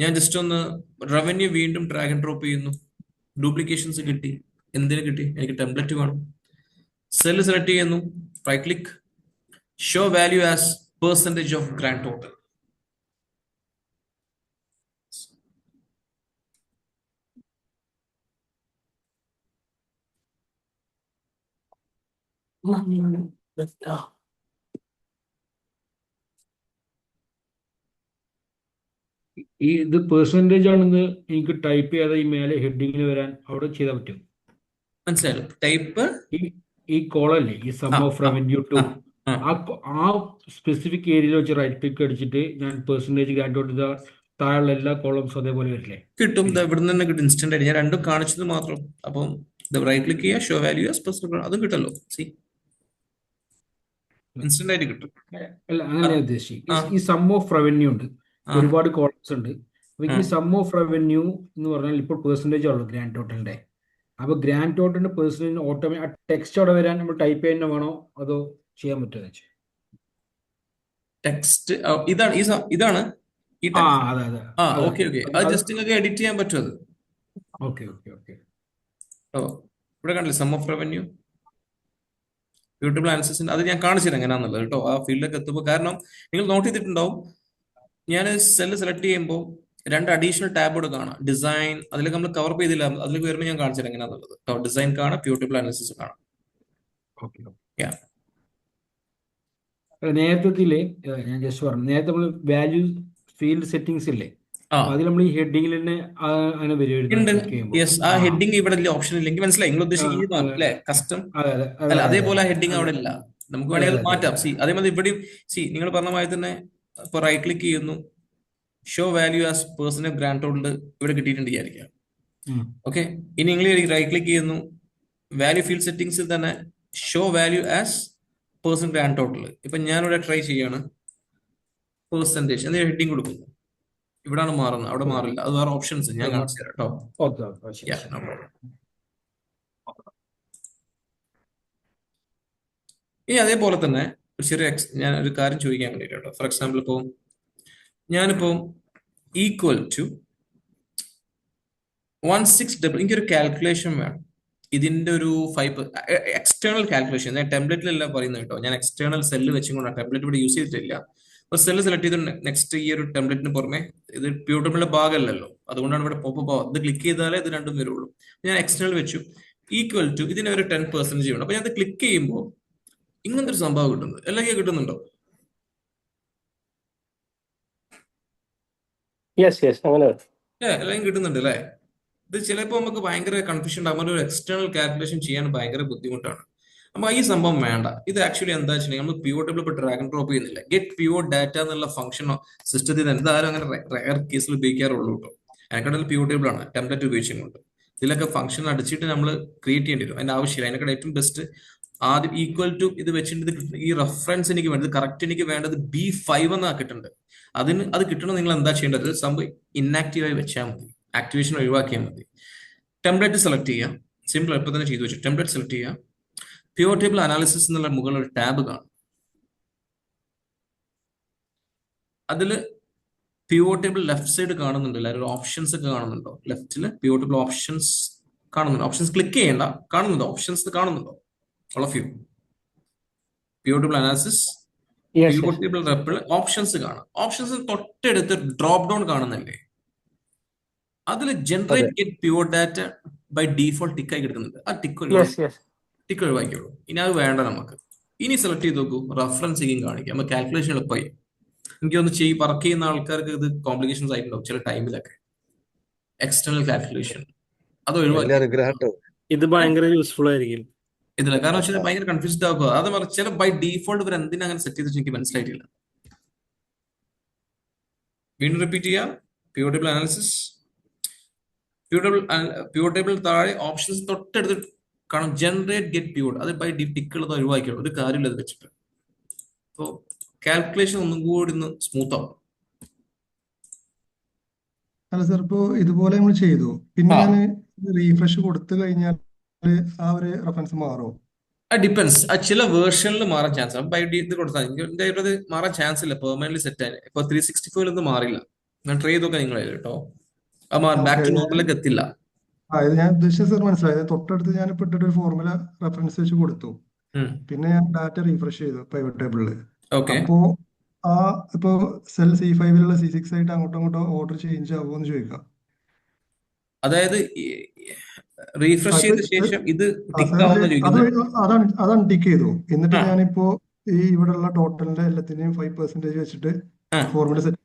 ഞാൻ ജസ്റ്റ് ഒന്ന് റവന്യൂ വീണ്ടും ഡ്രാഗ് ആൻഡ് ഡ്രോപ്പ് ചെയ്യുന്നു, ഡ്യൂപ്ലിക്കേഷൻസ് കിട്ടി. എന്തിനു കിട്ടി? എനിക്ക് ടെംപ്ലേറ്റ് വേണം. സെല്ല് സെലക്ട് ചെയ്യുന്നു, right click, show value as percentage of grand total. ഇത് പെർസെൻറ്റേജ് ആണെന്ന് എനിക്ക് ടൈപ്പ് ചെയ്താൽ ഈ മേലെ ഹെഡിങ്ങിന് വരാൻ അവിടെ ചെയ്താൽ പറ്റും? മനസ്സിലായല്ലോ? ടൈപ്പ് ഈ ഈ കോളല്ലേ, ഈ സം ആ ഓഫ് ആ റവന്യൂ ടു, ആ ആ സ്പെസിഫിക് ഏരിയയിൽ വെച്ച് റൈറ്റ് ക്ലിക്ക് അടിച്ചിട്ട് ഞാൻ പെർസെൻറ്റേജ് ഗ്രാൻഡ് ചെയ്ത താഴെയുള്ള എല്ലാ കോളംസും അതേപോലെ വരില്ലേ? കിട്ടും. ഇല്ലേ? ഇവിടുന്ന് തന്നെ കിട്ടും ഇൻസ്റ്റന്റ് ആയിട്ട്. ഞാൻ രണ്ടും കാണിച്ചത് മാത്രം. അപ്പം റൈറ്റ് ക്ലിക്ക് ചെയ്യുക, ഷോ വാല്യൂ അതും കിട്ടല്ലോ. സി ഇൻസ്റ്റന്റ് ആയിട്ട് കിട്ടും. അല്ല, ആ അങ്ങനെ ഉദ്ദേശിച്ചു. ആ ഈ സം ഓഫ് റവന്യൂ ഉണ്ട്, ആ ഒരുപാട് കോളംസ് ഉണ്ട്. അപ്പൊ ആ ഈ സം ഓഫ് റവന്യൂ എന്ന് പറഞ്ഞാൽ ഇപ്പോൾ പെർസെൻറ്റേജ് ഉള്ളൂ ഗ്രാൻഡ് ടോട്ടലിന്റെ. അപ്പൊ ഗ്രാൻഡ് ടോട്ടലിന്റെ പെർസെൻറ്റേജ് ഓട്ടോമാറ്റിക് ടെക്സ്റ്റ് അവിടെ വരാൻ നമ്മൾ ടൈപ്പ് ചെയ്യുന്ന വേണോ അതോ ചെയ്യാൻ പറ്റുമോ വെച്ചാൽ? ടെക്സ്റ്റ് ഇതാണ് ഇതാണ് ഈ ആ, ടെക്സ്റ്റ്. അതെ അതെ ആ അതെ ഓക്കെ ഓക്കെ. അത് ജസ്റ്റ് നിങ്ങൾക്ക് എഡിറ്റ് ചെയ്യാൻ പറ്റും അത്. Okay okay okay. ഓ ഇവിടെ കണ്ടില്ലേ സം ഓഫ് റവന്യൂ ബ്യൂട്ടിഫുൾ ആൻസേഴ്സിന്റെ അത് ഞാൻ കാണിച്ചു തരാം എങ്ങനെയാണെന്നുള്ളത് കേട്ടോ. ആ ഫീൽഡിലേക്ക് എത്തുമ്പോൾ, കാരണം നിങ്ങൾ നോട്ട് ചെയ്തിട്ടുണ്ടാവും, ഞാൻ സെല്ല് സെലക്ട് ചെയ്യുമ്പോൾ രണ്ട് അഡീഷണൽ ടാബോട് കാണാം. ഡിസൈൻ, അതിലേക്ക് നമ്മൾ കവർ ചെയ്തില്ല, അതിലേക്ക് വരുമ്പോൾ ഞാൻ കാണിച്ചു തരാം എങ്ങനെയാണെന്നുള്ളത് കേട്ടോ. ഡിസൈൻ കാണാം, ബ്യൂട്ടിഫുൾ ആൻസേഴ്സ് കാണാം. ഓക്കെ. യാ നേരത്തെ ഞാൻ ജസ്റ്റ് പറഞ്ഞു, നേരത്തെ നമ്മൾ വാല്യൂ ഫീൽഡ് സെറ്റിംഗ്സ് ഇല്ലേ, ആ അപ്പൊ അതിൽ നമ്മൾ ഈ ഹെഡിങ്ങിൽ തന്നെ അങ്ങനെ വരുമായിരുന്നു ഉണ്ട്. ക്ലിക്ക് ചെയ്യുമ്പോൾ. യെസ്, ആ ഹെഡിങ് ഇവിടെ ഓപ്ഷൻ ഇല്ലെങ്കിൽ മനസ്സിലായി നിങ്ങൾ ആ, ഉദ്ദേശിക്കുന്നത് അതെ അല്ലേ? കസ്റ്റം അതെ അതെ അതെ അല്ല, അതെ അതേപോലെ ആ അതെ ഹെഡിങ് അതെ അവിടെ ഇല്ല. നമുക്ക് അതെ വേണമെങ്കിൽ അതെ അത് മാറ്റാം. അതെ സി അതേമാതിരി ഇവിടെയും നിങ്ങൾ പറഞ്ഞ മാതിരി തന്നെ ഇപ്പൊ റൈറ്റ് ക്ലിക്ക് ചെയ്യുന്നു, show value as person of grand total ഇവിടെ കിട്ടിയിട്ടുണ്ട് വിചാരിക്കാം. ഉം. ഓക്കെ, ഇനി നിങ്ങൾ റൈറ്റ് ക്ലിക്ക് ചെയ്യുന്നു, വാല്യൂ ഫീൽഡ് സെറ്റിംഗ്സിൽ തന്നെ show value as person grand total. ഇപ്പൊ ഞാനിവിടെ ട്രൈ ചെയ്യാണ്, പെർസെന്റേജ് എന്നീ ഹെഡിങ് കൊടുക്കുന്നു. ഇവിടാണ് മാറുന്നത്, അവിടെ മാറില്ല. അത് വേറെ ഓപ്ഷൻസ് ഞാൻ കാണിച്ചു തരാം കേട്ടോ. ഓക്കെ ഓക്കെ ശരി യാ ശരി. No problem. ഇനി അതേപോലെ തന്നെ ഒരു ചെറിയ ഞാൻ ഒരു കാര്യം ചോദിക്കാൻ വേണ്ടിയിട്ട് കേട്ടോ. ഫോർ എക്സാമ്പിൾ ഇപ്പോൾ ഞാനിപ്പോൾ ഈക്വൽ ടു 16 എനിക്കൊരു കാൽക്കുലേഷൻ വേണം. ഇതിന്റെ ഒരു 5 എക്സ്റ്റേണൽ കാൽക്കുലേഷൻ, ഞാൻ ടെംപ്ലേറ്റിലല്ല പറയുന്നത് കേട്ടോ. ഞാൻ എക്സ്റ്റേണൽ സെല്ല് വെച്ചുകൊണ്ടാണ്, ടെംപ്ലേറ്റ് ഇവിടെ യൂസ് ചെയ്തിട്ടില്ല. അപ്പോൾ സെല്ല് സെലക്ട് ചെയ്ത് നെക്സ്റ്റ് ഈ ഒരു ടെംപ്ലേറ്റിന് പുറമെ ഇത് പ്യൂട്ടബിളിന്റെ ഭാഗമല്ലല്ലോ, അതുകൊണ്ടാണ് ഇവിടെ പോപ്പ് ഇത് ക്ലിക്ക് ചെയ്താലേ ഇത് രണ്ടും വരുള്ളൂ. ഞാൻ എക്സ്റ്റേണൽ വെച്ചു, ഈക്വൽ ടു ഇതിന് ഒരു 10% വേണം. അപ്പൊ ഞാൻ അത് ക്ലിക്ക് ചെയ്യുമ്പോൾ ഇങ്ങനത്തെ ഒരു സംഭവം കിട്ടുന്നത്. അല്ലെങ്കിൽ കിട്ടുന്നുണ്ടോ? യെസ് യെസ്, അങ്ങനെ വരും. എല്ലാം കിട്ടുന്നുണ്ട് അല്ലേ? ഇത് ചിലപ്പോൾ നമുക്ക് ഭയങ്കര കൺഫ്യൂഷൻ ഉണ്ടാകും. ഒരു എക്സ്റ്റേണൽ കാൽക്കുലേഷൻ ചെയ്യാൻ ഭയങ്കര ബുദ്ധിമുട്ടാണ്. അപ്പൊ ഈ സംഭവം വേണ്ട. ഇത് ആക്ച്വലി എന്താ വെച്ചിട്ടുണ്ടെങ്കിൽ നമ്മൾ പ്യൂർ ടേബിൾ ഇപ്പോൾ ഡ്രാഗ് ആൻഡ് ഡ്രോപ്പ് ചെയ്യുന്നില്ല. ഗെറ്റ് പ്യൂർ ഡാറ്റ എന്നുള്ള ഫംഗ്ഷൻ സിസ്റ്റത്തിൽ തന്നെ ഇതാരും അങ്ങനെ റയർ കേസിൽ ഉപയോഗിക്കാറുള്ളൂ കേട്ടോ. അതിനെക്കാട്ടിൽ പ്യൂർ ടേബിൾ ആണ് ടെംപ്ലേറ്റ് ഉപയോഗിച്ചുകൊണ്ട്. ഇതിലൊക്കെ ഫംഗ്ഷൻ അടിച്ചിട്ട് നമ്മൾ ക്രിയേറ്റ് ചെയ്യേണ്ടി വരും. അതിന്റെ ആവശ്യമില്ല. അതിനെക്കാൾ ഏറ്റവും ബെസ്റ്റ് ആദ്യം ഈക്വൽ ടു ഇത് വെച്ചിട്ട് ഈ റെഫറൻസ് എനിക്ക് വേണ്ടത് കറക്റ്റ് എനിക്ക് വേണ്ടത് B5 എന്നാ കിട്ടുന്നുണ്ട്. അത് കിട്ടണം. നിങ്ങൾ എന്താ ചെയ്യേണ്ടത്? സംഭവം ഇന്നാക്റ്റീവായി വെച്ചാൽ മതി, ആക്ടിവേഷൻ ഒഴിവാക്കിയാൽ മതി. ടെംപ്ലേറ്റ് സെലക്ട് ചെയ്യുക, സിമ്പിൾ എപ്പോൾ തന്നെ ചെയ്തു വെച്ചു. ടെംപ്ലേറ്റ് സെലക്ട് ചെയ്യുക, പ്യൂർ ടേബിൾ അനാലിസിസ് എന്നുള്ള മുകളിൽ ഒരു ടാബ് കാണും. അതിൽ പ്യൂർ ടേബിൾ ലെഫ്റ്റ് സൈഡ് കാണുന്നുണ്ട്, എല്ലാവരും ഓപ്ഷൻസ് ഒക്കെ കാണുന്നുണ്ടോ? ലെഫ്റ്റിൽ പ്യൂർ ടേബിൾ ഓപ്ഷൻസ് കാണുന്നുണ്ട്. ഓപ്ഷൻസ് ക്ലിക്ക് ചെയ്യേണ്ട, കാണുന്നുണ്ടോ? ഓപ്ഷൻസ് കാണുന്നുണ്ടോ? All of you. Pure table analysis, yes pure yes. Table റെപ്പിൾ ഓപ്ഷൻസ് കാണാം. ഓപ്ഷൻസ് തൊട്ടടുത്ത് ഡ്രോപ്പ് ഡൗൺ കാണുന്നില്ലേ? അതിൽ അതെ. Generate get pure data by default ടിക്കായി കിടക്കുന്നുണ്ട്. ആ ടിക്ക് യെസ് യെസ്. ഒഴിവാക്കിയുള്ളൂ. ഇനി അത് വേണ്ട നമുക്ക്. ഇനി സെലക്ട് ചെയ്ത് നോക്കൂ, റഫറൻസിങ് കാണിക്കാം. നമുക്ക് കാൽക്കുലേഷൻ എളുപ്പമായി. എനിക്കൊന്ന് വർക്ക് ചെയ്യുന്ന ആൾക്കാർക്ക് ഇത് കോംപ്ലിക്കേഷൻസ് ആയിട്ടുണ്ടാവും ചില ടൈമിലൊക്കെ. എക്സ്റ്റേണൽ കാൽക്കുലേഷൻ അത് വലിയ ഒഴിവാക്കി അനുഗ്രഹം ട്ടോ. ഇത് ഭയങ്കര യൂസ്ഫുൾ ആയിരിക്കും. ഇതില്ല. കാരണം വെച്ചാൽ അതെ. ഭയങ്കര കൺഫ്യൂസ്ഡ് ആക്കുക. അത് ചില ബൈ ഡീഫോൾട്ട് ഇവർ എന്തിനാ അങ്ങനെ സെറ്റ് ചെയ്ത് എനിക്ക് മനസ്സിലായിട്ടില്ല. വീണ്ടും റിപ്പീറ്റ് ചെയ്യാം. Pure table analysis, pure table താഴെ ഓപ്ഷൻസ് തൊട്ടടുത്ത് കാണും ജനറേറ്റ് ഗെറ്റ് പ്യൂർ. അത് ബൈ ടിക്ക് ഉള്ളത് ഒഴിവാക്കിയുള്ളൂ. ഒരു കാര്യമില്ല അത് വെച്ചിട്ട്. അപ്പോൾ കാൽക്കുലേഷൻ ഒന്നും കൂടി ഒന്ന് സ്മൂത്ത് ആവും. അല്ല സാർ, ഇപ്പോ ഇതുപോലെ നമ്മൾ ചെയ്തു, പിന്നെ ആ ഞാൻ റീഫ്രഷ് കൊടുത്തു കഴിഞ്ഞാൽ ആ ഒരു റെഫറൻസ് മാറുമോ? ഡിപ്പെൻസ്. ചില വേർഷനിൽ മാറാൻ ചാൻസ് ആണ്. ബൈ ഇത് കൊടുത്താൽ എന്റെ ഇത് മാറാൻ ചാൻസ് ഇല്ല. പെർമനന്റ് സെറ്റ് ആയി ഇപ്പൊ 365 ഒന്നും മാറില്ല. ഞാൻ ട്രൈ ചെയ്തൊക്കെ നിങ്ങളെ കേട്ടോ. അത് ബാക്ക് ടു നോർമലിലേക്ക് എത്തില്ല. ഇത് ഞാൻ ഉദ്ദേശിച്ചത് സാർ മനസ്സിലായത്. തൊട്ടടുത്ത് ഞാൻ ഇപ്പൊ ഇട്ടിട്ട് ഒരു ഫോർമുല റെഫറൻസ് വെച്ച് കൊടുത്തു, പിന്നെ ഞാൻ ഡാറ്റ റീഫ്രഷ് ചെയ്തു പൈവറ്റ് ടേബിളിൽ. ഓക്കെ, അപ്പോ ഇപ്പോ സെൽ C5ലുള്ള C6 ആയിട്ട് അങ്ങോട്ടും ഇങ്ങോട്ടും ഓർഡർ ചേഞ്ച് ആവുമോ എന്ന് ചോദിക്കാം. അതായത് റീഫ്രഷ് ചെയ്ത ശേഷം ഇത് ടിക്ക് സാർ ആവുന്ന ചോദിക്കുന്നത്. അതാണ് ടിക്ക് ചെയ്തു. എന്നിട്ട് ആ ഞാനിപ്പോ ഈ ഇവിടെയുള്ള ടോട്ടലിന്റെ എല്ലാത്തിന്റെയും 5% വെച്ചിട്ട് ആ ഫോർമുല സെറ്റ്.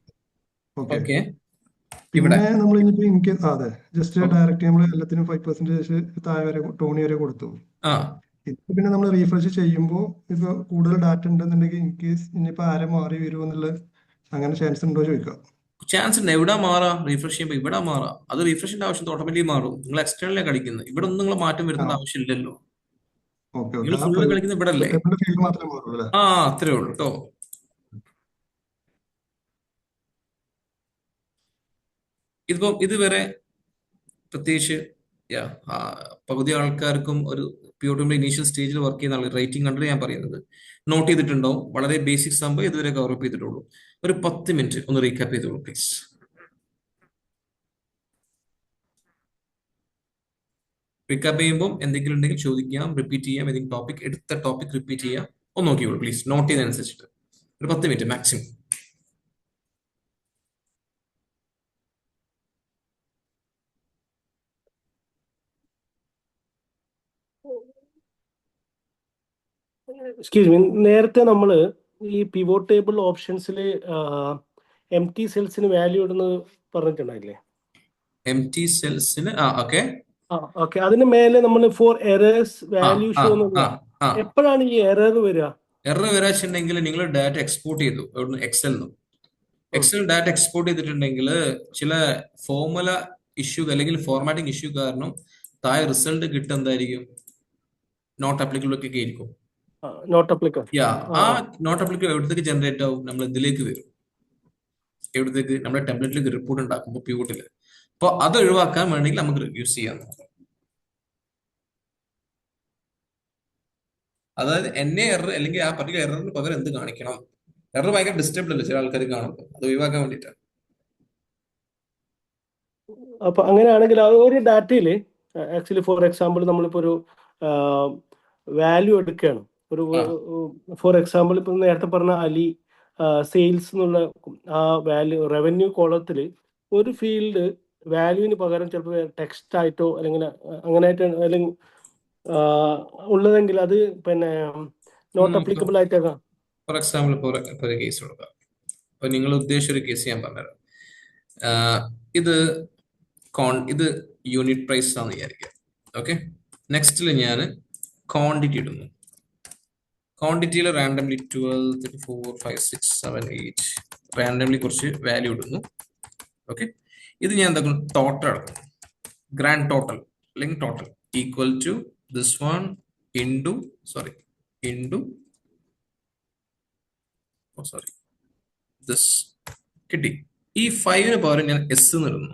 Okay, okay. ഇവിടെ പിന്നെ നമ്മൾ ഇനിയിപ്പോ ഇൻകേസ് അതെ ജസ്റ്റ് ഓ, ഡയറക്റ്റ് നമ്മൾ എല്ലാത്തിനും 5% താഴെ വരെ ടോണി വരെ കൊടുത്തു. ആ ഇപ്പൊ പിന്നെ നമ്മൾ റീഫ്രഷ് ചെയ്യുമ്പോൾ ഇപ്പൊ കൂടുതൽ ഡാറ്റ ഉണ്ടെന്നുണ്ടെങ്കിൽ ഇൻകേസ് ഇനിയിപ്പോ ആരെ മാറി വരുമോ എന്നുള്ള അങ്ങനെ ചാൻസ് ഉണ്ടോ ചോദിക്കാം. ചാൻസ് ഉണ്ട്. എവിടെ മാറാം? റീഫ്രഷ് ചെയ്യുമ്പോൾ ഇവിടെ മാറാം. അത് റീഫ്രഷിന്റെ ആവശ്യം ഓട്ടോമാറ്റിക് മാറും. നിങ്ങൾ എക്സ്റ്റേണലിലാണ് കളിക്കുന്നത്. ഇവിടെ ഒന്നും നിങ്ങൾ മാറ്റം ആ വരുത്തേണ്ട ആവശ്യമില്ലല്ലോ. ഓക്കെ നിങ്ങൾ ഓക്കെ. ആ ഫുള്ള് കളിക്കുന്നത് ഇവിടെ അല്ലേ? ടേബിളിന്റെ ഫീൽഡ് മാത്രമേ മാറുള്ളൂ അല്ലേ? ആ അത്രേ ഉള്ളൂ കേട്ടോ. ഇതിപ്പോ ഇതുവരെ പ്രത്യേകിച്ച് യാ പകുതി ആൾക്കാർക്കും ഒരു പ്യൂട്ടോമിന്റെ ഇനീഷ്യൽ സ്റ്റേജിൽ വർക്ക് ചെയ്യുന്ന ആൾ റേറ്റിംഗ് കണ്ടിട്ട് ഞാൻ പറയുന്നത് നോട്ട് ചെയ്തിട്ടുണ്ടാവും. വളരെ ബേസിക് സംഭവം ഇതുവരെ കവറപ്പ് ചെയ്തിട്ടുള്ളൂ. ഒരു 10 മിനിറ്റ് ഒന്ന് റീക്യാപ്പ് ചെയ്തോളൂ പ്ലീസ്. റീക്യാപ്പ് ചെയ്യുമ്പോൾ എന്തെങ്കിലും ഉണ്ടെങ്കിൽ ചോദിക്കാം, റിപ്പീറ്റ് ചെയ്യാം. ഏതെങ്കിലും ടോപ്പിക് എടുത്ത ടോപ്പിക് റിപ്പീറ്റ് ചെയ്യാം. ഒന്ന് നോക്കിയോളൂ പ്ലീസ്, നോട്ട് ചെയ്തതനുസരിച്ചിട്ട്. ഒരു 10 മിനിറ്റ് മാക്സിമം. എക്സ്ക്യൂസ് മീ, നേരത്തെ നമ്മൾ ഈ പിവോട്ട് ടേബിൾ ഓപ്ഷൻസിൽ എം ടി സെൽസിന് വാല്യൂ ഇടുന്നത് പറഞ്ഞിട്ടുണ്ടായില്ലേ? എം ടി സെൽസിന് ഓക്കെ ഓക്കെ, അതിന് മേലെ നമ്മൾ ഫോർ എറേഴ്സ് ആ വാല്യൂ ആ ഷോ ആ എന്നുള്ള ആ എപ്പോഴാണ് ഈ എറർ വരിക? എറർ വരാച്ചുണ്ടെങ്കിൽ നിങ്ങൾ ഡാറ്റ എക്സ്പോർട്ട് ചെയ്തു എവിടുന്ന്? എക്സലിൽ. എക്സൽ ഡാറ്റ എക്സ്പോർട്ട് ചെയ്തിട്ടുണ്ടെങ്കിൽ ചില ഫോർമുല ഇഷ്യൂ അല്ലെങ്കിൽ ഫോർമാറ്റിംഗ് ഇഷ്യൂ കാരണം താഴെ റിസൾട്ട് കിട്ടുക എന്തായിരിക്കും? നോട്ട് അപ്ലിക്കബിൾ ഒക്കെ ആയിരിക്കും. Not applicable. യാ ആ നോട്ട് അപ്ലിക്കബിൾ എവിടത്തേക്ക് ജനറേറ്റ് ആവും? നമ്മൾ ഇതിലേക്ക് വരും. എവിടത്തേക്ക്? നമ്മുടെ ടെംപ്ലേറ്റിലേക്ക് റിപ്പോർട്ട് ഉണ്ടാക്കുമ്പോൾ പ്യൂട്ടിൽ. അപ്പോൾ അത് ഒഴിവാക്കാൻ വേണമെങ്കിൽ നമുക്ക് യൂസ് ചെയ്യാം. അതായത് എന്നെ എറർ അല്ലെങ്കിൽ ആ പർട്ടിക്കുലർ എററിന് പകരം എന്ത് കാണിക്കണം? എറർ ഭയങ്കര ഡിസ്റ്റർബ് അല്ലേ ചില ആൾക്കാർ കാണുമ്പോൾ, അത് ഒഴിവാക്കാൻ വേണ്ടിയിട്ടാണ്. അപ്പൊ അങ്ങനെയാണെങ്കിൽ ആ ഒരു ഡാറ്റയിൽ ആക്ച്വലി ഫോർ എക്സാമ്പിൾ നമ്മളിപ്പോൾ ഒരു വാല്യൂ എടുക്കുകയാണ്. ഒരു ഫോർ എക്സാമ്പിൾ ഇപ്പം നേരത്തെ പറഞ്ഞ അലി സെയിൽസ് എന്നുള്ള ആ വാല്യൂ റവന്യൂ കോളത്തിൽ ഒരു ഫീൽഡ് വാല്യൂവിന് പകരം ചിലപ്പോൾ ടെക്സ്റ്റ് ആയിട്ടോ അല്ലെങ്കിൽ അങ്ങനെ ആയിട്ട് അല്ലെങ്കിൽ ഉള്ളതെങ്കിൽ അത് പിന്നെ നോട്ട് അപ്ലിക്കബിൾ ആയിട്ടേക്കാം. ഫോർ എക്സാമ്പിൾ ഇപ്പോൾ ഒരു കേസ് കൊടുക്കാം. അപ്പൊ നിങ്ങൾ ഉദ്ദേശിച്ച ഒരു കേസ് ഞാൻ പറഞ്ഞുതരാം. ഇത് യൂണിറ്റ് പ്രൈസ് ആണെന്ന് വിചാരിക്കുക. ഓക്കെ, നെക്സ്റ്റിൽ ഞാൻ ക്വാണ്ടിറ്റി ഇടുന്നു. ക്വാണ്ടിറ്റിയിൽ റാൻഡംലി 12, 34, 5, 6, 7, 8 റാൻഡംലി കുറച്ച് വാല്യൂ ഇടുന്നു. ഓക്കെ, ഇത് ഞാൻ എന്താക്കും? ടോട്ടൽ എടുക്കും. ഗ്രാൻഡ് ടോട്ടൽ അല്ലെങ്കിൽ total equal to this one into this. കിട്ടി. ഈ 5ന് പകരം ഞാൻ എസ് എന്ന് ഇടുന്നു.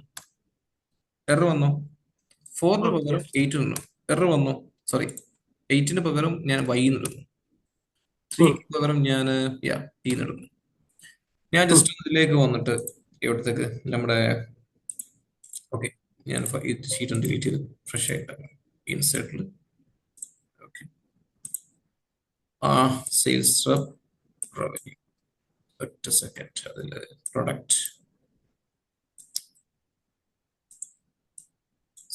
എറർ വന്നോ? 4ന് പകരം 8 ഇടുന്നു. എറർ വന്നോ? 8ന് പകരം ഞാൻ വൈ എന്നിടുന്നു. 3ക്ക് പകരം ഞാൻ ടി എന്നിടുന്നു. ഞാൻ ജസ്റ്റ് ഇതിലേക്ക് വന്നിട്ട് എവിടത്തേക്ക് നമ്മുടെ ഓക്കെ ഞാൻ ഈ ഷീറ്റ് ഒന്ന് ഡിലീറ്റ് ചെയ്ത് ഫ്രഷ് ആയിട്ട് ഇൻസേർട്ടിൽ ഓക്കെ സെയിൽസ് റവന്യൂ ഒറ്റ സെക്കൻഡ്. അതിൽ പ്രൊഡക്റ്റ്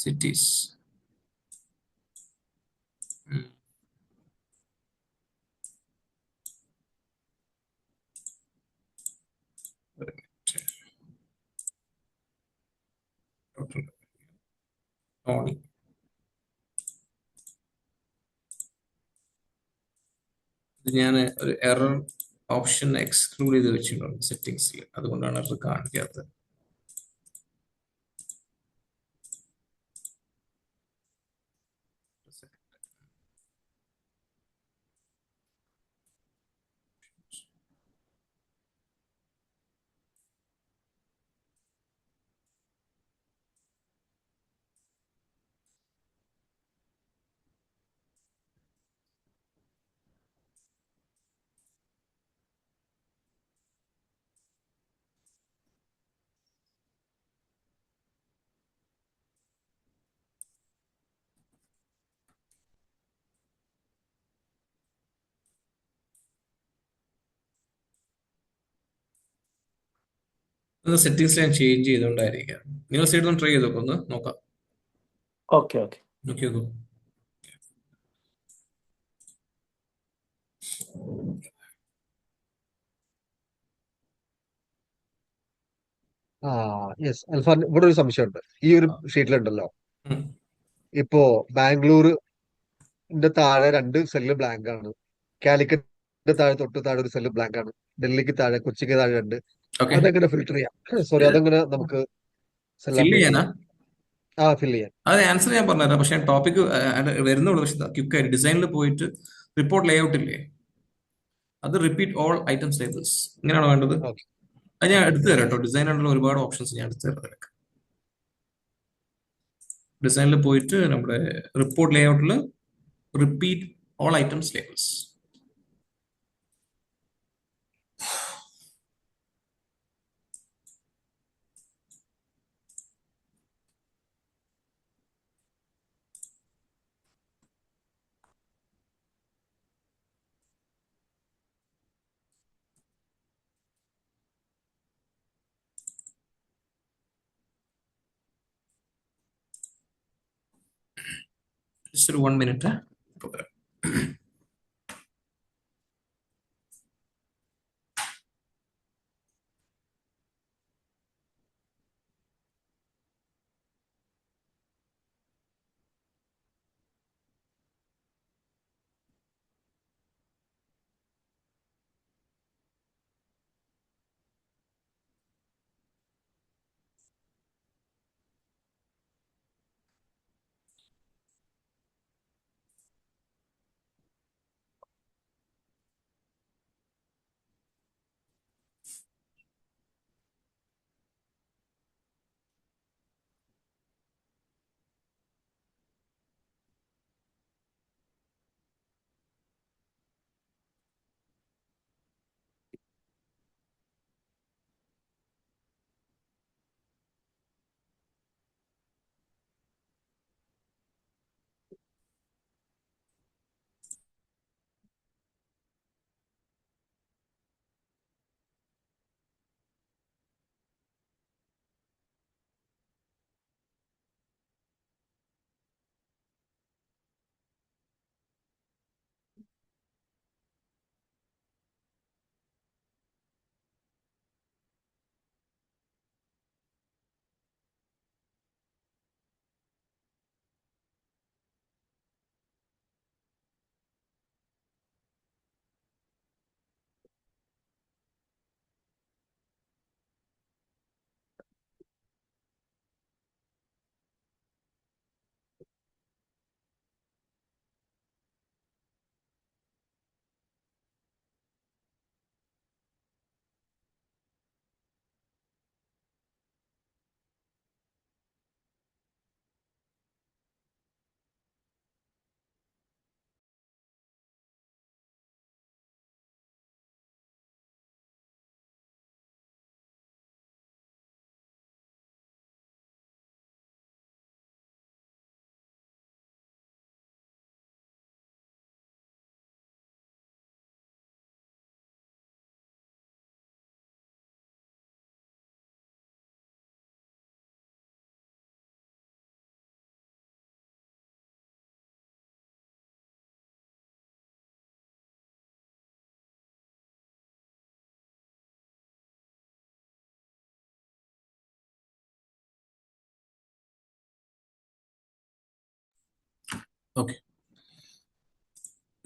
സിറ്റീസ് ടോണി. ഇത് ഞാൻ ഒരു എറർ ഓപ്ഷൻ എക്സ്ക്ലൂഡ് ചെയ്ത് വെച്ചിട്ടുണ്ട് സെറ്റിംഗ്സിൽ, അതുകൊണ്ടാണ് എറർ കാണിക്കാത്തത്. സെറ്റിംഗ്സ് ഞാൻ ചേഞ്ച് ചെയ്തുകൊണ്ടായിരിക്കാം. നിങ്ങൾ സൈഡ് ഒന്ന് ട്രൈ ചെയ്ത് നോക്കാം, ഒന്ന് നോക്കാം. ഓക്കെ ഓക്കെ നോക്കി നോക്കൂ. ആ യെസ് അൽഫാൻ, ഇവിടെ ഒരു സംശയമുണ്ട്. ഈ ഒരു ഷീറ്റിലുണ്ടല്ലോ, ഉം. ഇപ്പോ ബാംഗ്ലൂരിന്റെ താഴെ 2 സെല്ല് ബ്ലാങ്ക് ആണ്, കാലിക്കറ്റിന്റെ താഴെ തൊട്ട് താഴെ ഒരു സെല്ല് ബ്ലാങ്ക് ആണ്, ഡൽഹിക്ക് താഴെ, കൊച്ചിക്ക് താഴെ 2. ഓക്കെ, അതെങ്ങനെ ഫിൽട്ടർ ചെയ്യാം? സോറി, അതെങ്ങനെ നമുക്ക് സെൽ ഫില്ല് അപ്ഡേറ്റ് ചെയ്യാനാ? ചെയ്യാം? ഫിൽ ചെയ്യാൻ. അത് ആൻസർ ഞാൻ പറഞ്ഞുതരാം, പക്ഷേ ടോപ്പിക് വരുന്നുള്ളൂ. പക്ഷെ ക്വിക്കായിട്ട് ഡിസൈനിൽ പോയിട്ട് റിപ്പോർട്ട് ലേ ഔട്ട് ഇല്ലേ, അത് റിപ്പീറ്റ് ഓൾ ഐറ്റംസ് ടേബിൾസ് ഇങ്ങനെയാണോ വേണ്ടത്? ഓക്കെ അത് ഞാൻ ഓക്കെ എടുത്തു തരാം കേട്ടോ. ഡിസൈനിലുള്ള ഒരുപാട് ഓപ്ഷൻസ് ഞാൻ എടുത്തു തരാം നിനക്ക്. ഡിസൈനിൽ പോയിട്ട് നമ്മുടെ റിപ്പോർട്ട് ലേ ഔട്ടിൽ repeat all items labels. Just ഒരു 1 മിനിറ്റ്. ഓക്കെ,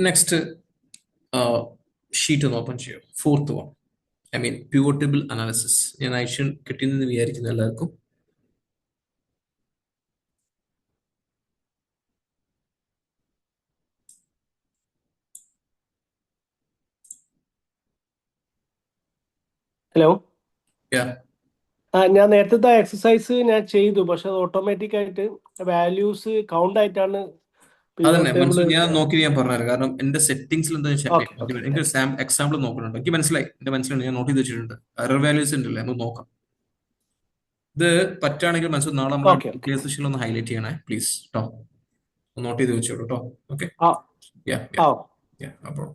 നെക്സ്റ്റ് ഷീറ്റ് ഒന്ന് ഓപ്പൺ ചെയ്യും. 4th one, I mean pivot table analysis. ഞാൻ ഐഷൻ കിട്ടിയെന്ന് വിചാരിക്കുന്നു എല്ലാവർക്കും. Hello, Yeah. ഞാൻ നേരത്തെ എക്സസൈസ് ഞാൻ ചെയ്തു, പക്ഷെ അത് ഓട്ടോമാറ്റിക് ആയിട്ട് വാല്യൂസ് കൗണ്ട് ആയിട്ടാണ് അതന്നെ പിവോട്ടബിൾ. മനസ്സിലായി. ഞാൻ നോക്കി ഞാൻ പറഞ്ഞുതരാം. കാരണം എന്റെ സെറ്റിംഗ്സിൽ എന്താ ഓക്കെ ഓക്കെ എനിക്ക് എക്സാമ്പിൾ നോക്കുന്നുണ്ട്. എനിക്ക് മനസ്സിലായി, എന്റെ മനസ്സിലുണ്ട്, ഞാൻ നോട്ട് ചെയ്ത് വെച്ചിട്ടുണ്ട്. എറർ വാല്യൂസ് ഉണ്ടല്ലേ, നമുക്ക് നോക്കാം. ഇത് പറ്റുകയാണെങ്കിൽ മനസ്സിൽ നാളെ നമ്മൾ ഓക്കെ ഓക്കെ സെഷനിൽ ഒന്ന് ഹൈലൈറ്റ് ചെയ്യണേ പ്ലീസ് കേട്ടോ. നോട്ട് ചെയ്ത് വെച്ചോളൂ കേട്ടോ. ഓക്കെ, ആ ആ അപ്പോൾ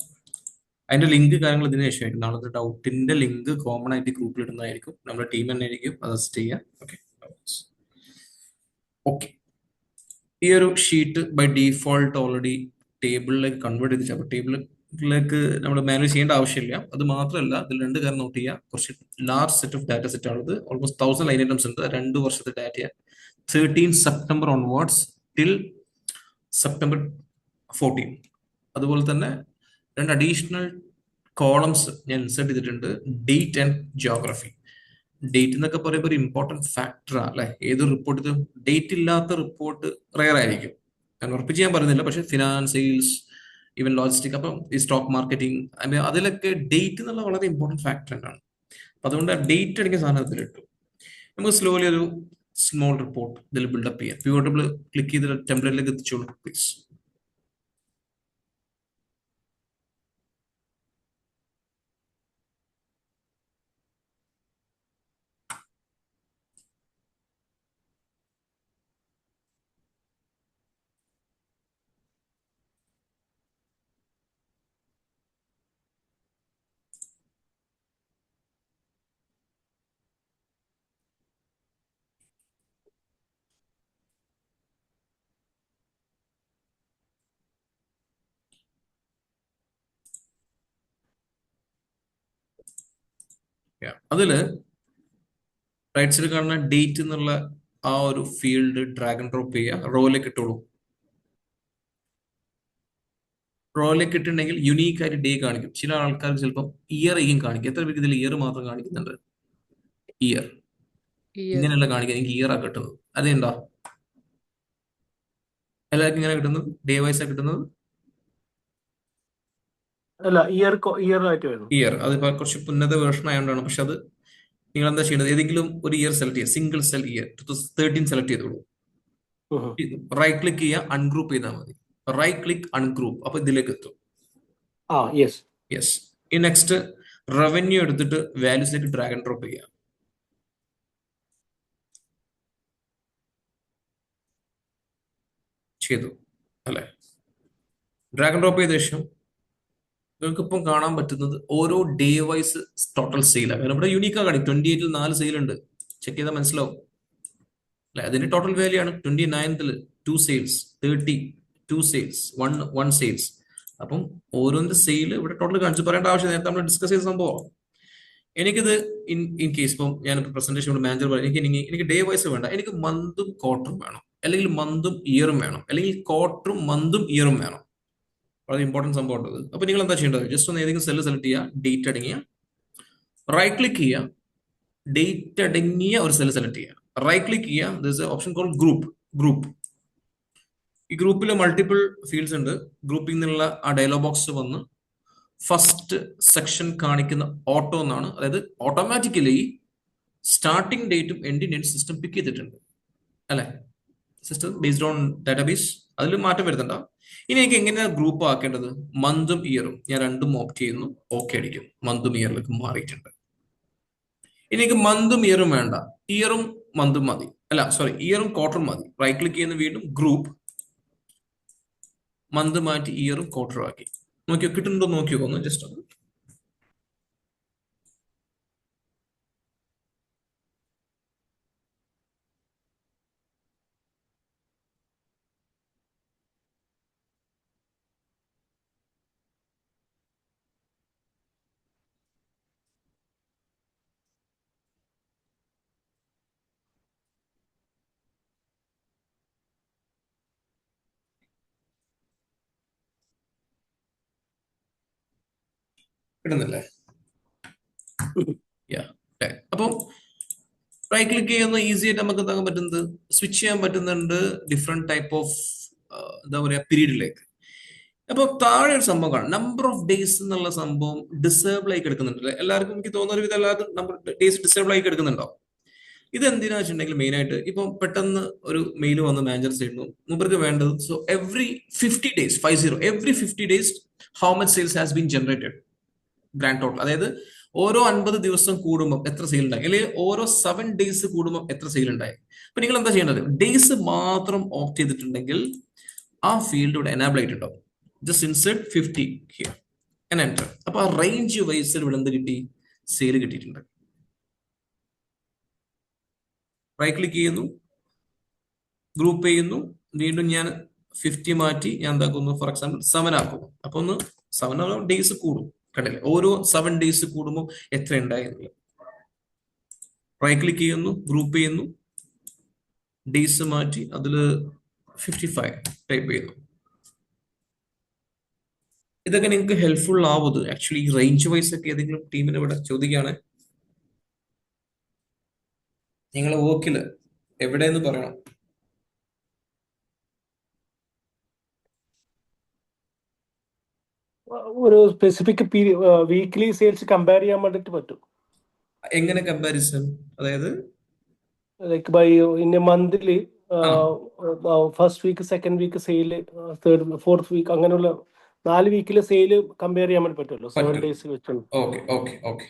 അതിന്റെ ലിങ്ക് കാര്യങ്ങൾ ഇതിന് ശേഷമായിരിക്കും. നാളത്തെ ഡൗട്ടിന്റെ ലിങ്ക് കോമൺ ആയിട്ട് ഗ്രൂപ്പിൽ ഇടുന്നതായിരിക്കും. നമ്മുടെ ടീം തന്നെ ആയിരിക്കും അത് അസിസ്റ്റ് ചെയ്യുക. ഓക്കെ ഓക്കെ, ഈ ഒരു ഷീറ്റ് ബൈ ഡീഫോൾട്ട് ഓൾറെഡി ടേബിളിലേക്ക് കൺവേർട്ട് ചെയ്ത് ടേബിൾ ഇതിലേക്ക് നമ്മൾ മാനേജ് ചെയ്യേണ്ട ആവശ്യമില്ല. അത് മാത്രമല്ല, ഇതിൽ രണ്ട് കാര്യം നോട്ട് ചെയ്യുക. കുറച്ച് large set of data set ആണത്. ഓൾമോസ്റ്റ് 1000 ലൈൻ ഐറ്റംസ് ഉണ്ട്. 2 വർഷത്തെ data 13 September onwards till September 14. അതുപോലെ തന്നെ 2 അഡീഷണൽ കോളംസ് ഞാൻ ഇൻസേർട്ട് ചെയ്തിട്ടുണ്ട്. Date and geography. ഡേറ്റ് എന്നൊക്കെ പറയുമ്പോൾ ഒരു ഇമ്പോർട്ടൻറ്റ് ഫാക്ടറാണ് അല്ലെ. ഏതൊരു റിപ്പോർട്ട് ഇത് ഡേറ്റ് ഇല്ലാത്ത റിപ്പോർട്ട് റെയർ ആയിരിക്കും. ഞാൻ ഉറപ്പിച്ച് ഞാൻ പറയുന്നില്ല, പക്ഷെ ഫിനാൻസ്, സെയിൽസ്, ഈവൻ ലോജിസ്റ്റിക്, അപ്പം ഈ സ്റ്റോക്ക് മാർക്കറ്റിംഗ്, അതിലൊക്കെ ഡേറ്റ് എന്നുള്ള വളരെ ഇമ്പോർട്ടൻറ്റ് ഫാക്ടർ തന്നെയാണ്. അപ്പം അതുകൊണ്ട് ആ ഡേറ്റ് അടിക്കുന്ന സാധനത്തിൽ ഇട്ടു. നമുക്ക് സ്ലോലി ഒരു സ്മോൾ റിപ്പോർട്ട് ഇതിൽ ബിൽഡപ്പ് ചെയ്യാം. പിവോട്ട് ടേബിൾ ക്ലിക്ക് ചെയ്ത് ടെംപ്ലേറ്റിലേക്ക് എത്തിച്ചോളൂ പ്ലീസ്. അതില് റൈറ്റ് സൈഡിൽ കാണുന്ന ഡേറ്റ് എന്നുള്ള ആ ഒരു ഫീൽഡ് ഡ്രാഗ് ആൻഡ് ഡ്രോപ്പ് ചെയ്യുക, റോയിലേക്ക് ഇട്ടോളൂ. റോയിലേക്ക് ഇട്ടുണ്ടെങ്കിൽ യുണീക്ക് ആയിട്ട് ഡേ കാണിക്കും. ചില ആൾക്കാർക്ക് ചിലപ്പോൾ ഇയർ ആയിരിക്കും കാണിക്കും. എത്ര പേർക്ക് ഇതിൽ ഇയർ മാത്രം കാണിക്കുന്നുണ്ട്? ഇയർ ഇങ്ങനെയല്ല കാണിക്കുക, എനിക്ക് ഇയർ ആ കിട്ടുന്നത്. അതെന്താ എല്ലാവർക്കും ഇങ്ങനെ കിട്ടുന്നത്? ഡേ വൈസ് ആ കിട്ടുന്നത്? അല്ല, ഇയർ ആയിട്ട് വരുന്നു. ഇയർ അതിപ്പോ കുറച്ച് ഉന്നത വേർഷൻ ആയതുകൊണ്ടാണ്. പക്ഷെ അത് നിങ്ങൾ എന്താ ചെയ്യുന്നത്? ഏതെങ്കിലും ഒരു ഇയർ സെലക്ട് ചെയ്യുക. സിംഗിൾ സെൽ ഇയർ 2013 സെലക്ട് ചെയ്തോളൂ. റൈറ്റ് ക്ലിക്ക് ചെയ്യുക, അൺഗ്രൂപ്പ് ചെയ്താൽ മതി. റൈറ്റ് ക്ലിക്ക് അൺഗ്രൂപ്പ്, അപ്പൊ ഇതിലേക്ക് എത്തും. യെസ്. ഈ നെക്സ്റ്റ് റവന്യൂ എടുത്തിട്ട് വാല്യൂസിലേക്ക് ഡ്രാഗ് ആൻഡ് ഡ്രോപ്പ് ചെയ്യുക. ചെയ്തു അല്ലെ? ഡ്രാഗ് ആൻഡ് ഡ്രോപ്പ് ചെയ്ത ശേഷം നിങ്ങൾക്ക് ഇപ്പം കാണാൻ പറ്റുന്നത് ഓരോ ഡേ വൈസ് ടോട്ടൽ സെയിലാണ്. കാരണം ഇവിടെ യൂണീക്കാ കാണിക്കും. 28ൽ 4 സെയിൽ ഉണ്ട്. ചെക്ക് ചെയ്താൽ മനസ്സിലാവും അല്ലെ? അതിന്റെ ടോട്ടൽ വാല്യൂ ആണ്. 29ൽ 2 സെയിൽസ്, 30 2 സെയിൽസ്, 1 സെയിൽസ്. അപ്പം ഓരോന്നിന്റെ സെയിൽ ഇവിടെ ടോട്ടൽ കാണിച്ചു പറയേണ്ട ആവശ്യം. നേരത്തെ നമ്മൾ ഡിസ്കസ് ചെയ്ത സംഭവം. എനിക്കിത് ഇൻ കേസ് ഇപ്പം ഞാൻ പ്രസന്റേഷൻ മാനേജർ പറയും, എനിക്ക് ഡേ വൈസ് വേണ്ട, എനിക്ക് മന്തും ക്വാർട്ടറും വേണം, അല്ലെങ്കിൽ മന്തും ഇയറും വേണം, അല്ലെങ്കിൽ ക്വാർട്ടറും മന്തും ഇയറും വേണം. വളരെ ഇമ്പോർട്ടൻറ്റ് സംഭവം ഉണ്ടത്. അപ്പൊ നിങ്ങൾ എന്താ ചെയ്യേണ്ടത്? ജസ്റ്റ് ഒന്ന് ഏതെങ്കിലും സെല്ല് സെലക്ട് ചെയ്യുക, ഡേറ്റ് അടങ്ങിയ, റൈറ്റ് ക്ലിക്ക് ചെയ്യുക, ഡേറ്റ് അടങ്ങിയ ഒരു സെല്ല് സെലക്ട് ചെയ്യുക, റൈറ്റ് ക്ലിക്ക് ചെയ്യുക. This option call group. ഈ ഗ്രൂപ്പിൽ മൾട്ടിപ്പിൾ ഫീൽഡ്സ് ഉണ്ട്. ഗ്രൂപ്പിംഗ് എന്നുള്ള ആ ഡയലോഗ് ബോക്സ് വന്ന് ഫസ്റ്റ് സെക്ഷൻ കാണിക്കുന്ന ഓട്ടോ എന്നാണ്. അതായത് ഓട്ടോമാറ്റിക്കലി സ്റ്റാർട്ടിംഗ് ഡേറ്റും എൻഡിങ് ഡേറ്റും സിസ്റ്റം പിക്ക് ചെയ്തിട്ടുണ്ട് അല്ലെ? സിസ്റ്റം ബേസ്ഡ് ഓൺ ഡാറ്റാബേസ്, അതിൽ മാറ്റം വരുത്തണ്ട. ഇനി എനിക്ക് എങ്ങനെയാണ് ഗ്രൂപ്പ് ആക്കേണ്ടത്? മന്തും ഇയറും ഞാൻ രണ്ടും ഓപ്റ്റ് ചെയ്യുന്നു, ഓക്കെ അടിക്കും. മന്തും ഇയറിലേക്ക് മാറിയിട്ടുണ്ട്. ഇനി എനിക്ക് മന്തും ഇയറും വേണ്ട, ഇയറും മന്തും മതി. ഇയറും ക്വാർട്ടറും മതി. റൈറ്റ് ക്ലിക്ക് ചെയ്യുന്ന വീണ്ടും ഗ്രൂപ്പ്, മന്ത് മാറ്റി ഇയറും ക്വാർട്ടറും ആക്കി. നോക്കിയോ, കിട്ടുന്നുണ്ടോ നോക്കിയോ ഒന്ന് ജസ്റ്റ് ഒന്ന്. കിട്ടുന്നില്ലേ? അപ്പം റൈറ്റ് ക്ലിക്ക് ചെയ്യുന്ന ഈസി ആയിട്ട് നമുക്ക് എന്താക്കാൻ പറ്റുന്നത്? സ്വിച്ച് ചെയ്യാൻ പറ്റുന്നുണ്ട് ഡിഫറെന്റ് ടൈപ്പ് ഓഫ് എന്താ പറയാ പീരീഡിലേക്ക്. അപ്പൊ താഴെ ഒരു സംഭവം കാണാം, നമ്പർ ഓഫ് ഡേയ്സ് എന്നുള്ള സംഭവം ഡിസേബിൾ ആയി കിടക്കുന്നുണ്ടല്ലേ? എല്ലാവർക്കും എനിക്ക് തോന്നുന്ന ഒരു വിധം എല്ലാവർക്കും നമ്പർ ഡേയ്സ് ഡിസേബിൾ ആയി കിടക്കുന്നുണ്ടോ? ഇത് എന്തിനാ വെച്ചിട്ടുണ്ടെങ്കിൽ മെയിൻ ആയിട്ട് ഇപ്പം പെട്ടെന്ന് ഒരു മെയിൽ വന്ന് മാനേജർ സൈഡിൽ നിന്നും മൂപ്പർക്ക് വേണ്ടത്, so every 50 days 50 days how much sales has been generated grand total. അതായത് ഓരോ 50 ദിവസം കൂടുമ്പോൾ എത്ര സെയിൽ ഉണ്ടായി, അല്ലെങ്കിൽ ഓരോ 7 days കൂടുമ്പോൾ എത്ര സെയിൽ ഉണ്ടായി. അപ്പൊ നിങ്ങൾ എന്താ ചെയ്യേണ്ടത്? ഡേയ്സ് മാത്രം ഓപ്റ്റ് ചെയ്തിട്ടുണ്ടെങ്കിൽ ആ ഫീൽഡ് ഇവിടെ എനാബിൾ ആയിട്ടുണ്ടാവും. Just insert 50 here and enter. അപ്പൊ ആ റേഞ്ച് വൈസിൽ ഇവിടെ എന്ത് കിട്ടി? സെയിൽ കിട്ടിയിട്ടുണ്ട്. റൈറ്റ് ക്ലിക്ക് ചെയ്യുന്നു, ഗ്രൂപ്പ് ചെയ്യുന്നു, വീണ്ടും ഞാൻ 50 മാറ്റി ഞാൻ എന്താക്കുന്നു? ഫോർ എക്സാമ്പിൾ 7 ആക്കും. അപ്പൊ ഒന്ന് ഡേയ്സ് കൂടും. കണ്ടില്ലേ, ഓരോ 7 ഡേയ്സ് കൂടുമ്പോൾ എത്ര ഉണ്ടായിരുന്നു. റൈറ്റ് ക്ലിക്ക് ചെയ്യുന്നു, ഗ്രൂപ്പ് ചെയ്യുന്നു, ഡേയ്സ് മാറ്റി അതിൽ 55 ടൈപ്പ് ചെയ്യുന്നു. ഇതൊക്കെ നിങ്ങൾക്ക് ഹെൽപ്ഫുൾ ആവുന്നത് ആക്ച്വലി റേഞ്ച് വൈസ് ഒക്കെ ഏതെങ്കിലും ടീമിന് ഇവിടെ ചോദിക്കുകയാണ്. നിങ്ങളെ വർക്കിൽ എവിടെയെന്ന് പറയണം. ഒരു സ്പെസിഫിക് വീക്ക്ലി സെയിൽസ് കമ്പയർ ചെയ്യാൻ വേണ്ടിട്ട് പറ്റും. എങ്ങനെ കമ്പാരിസൺ? അതായത് like by in a monthly first week, second week sale, third fourth week, അങ്ങനെയുള്ള 4 വീക്കിലെ സെയില് കമ്പയർ ചെയ്യാൻ വേണ്ടി പറ്റുമല്ലോ 7 ഡേയ്സ് വെച്ചുള്ള. ഓക്കെ ഓക്കെ ഓക്കെ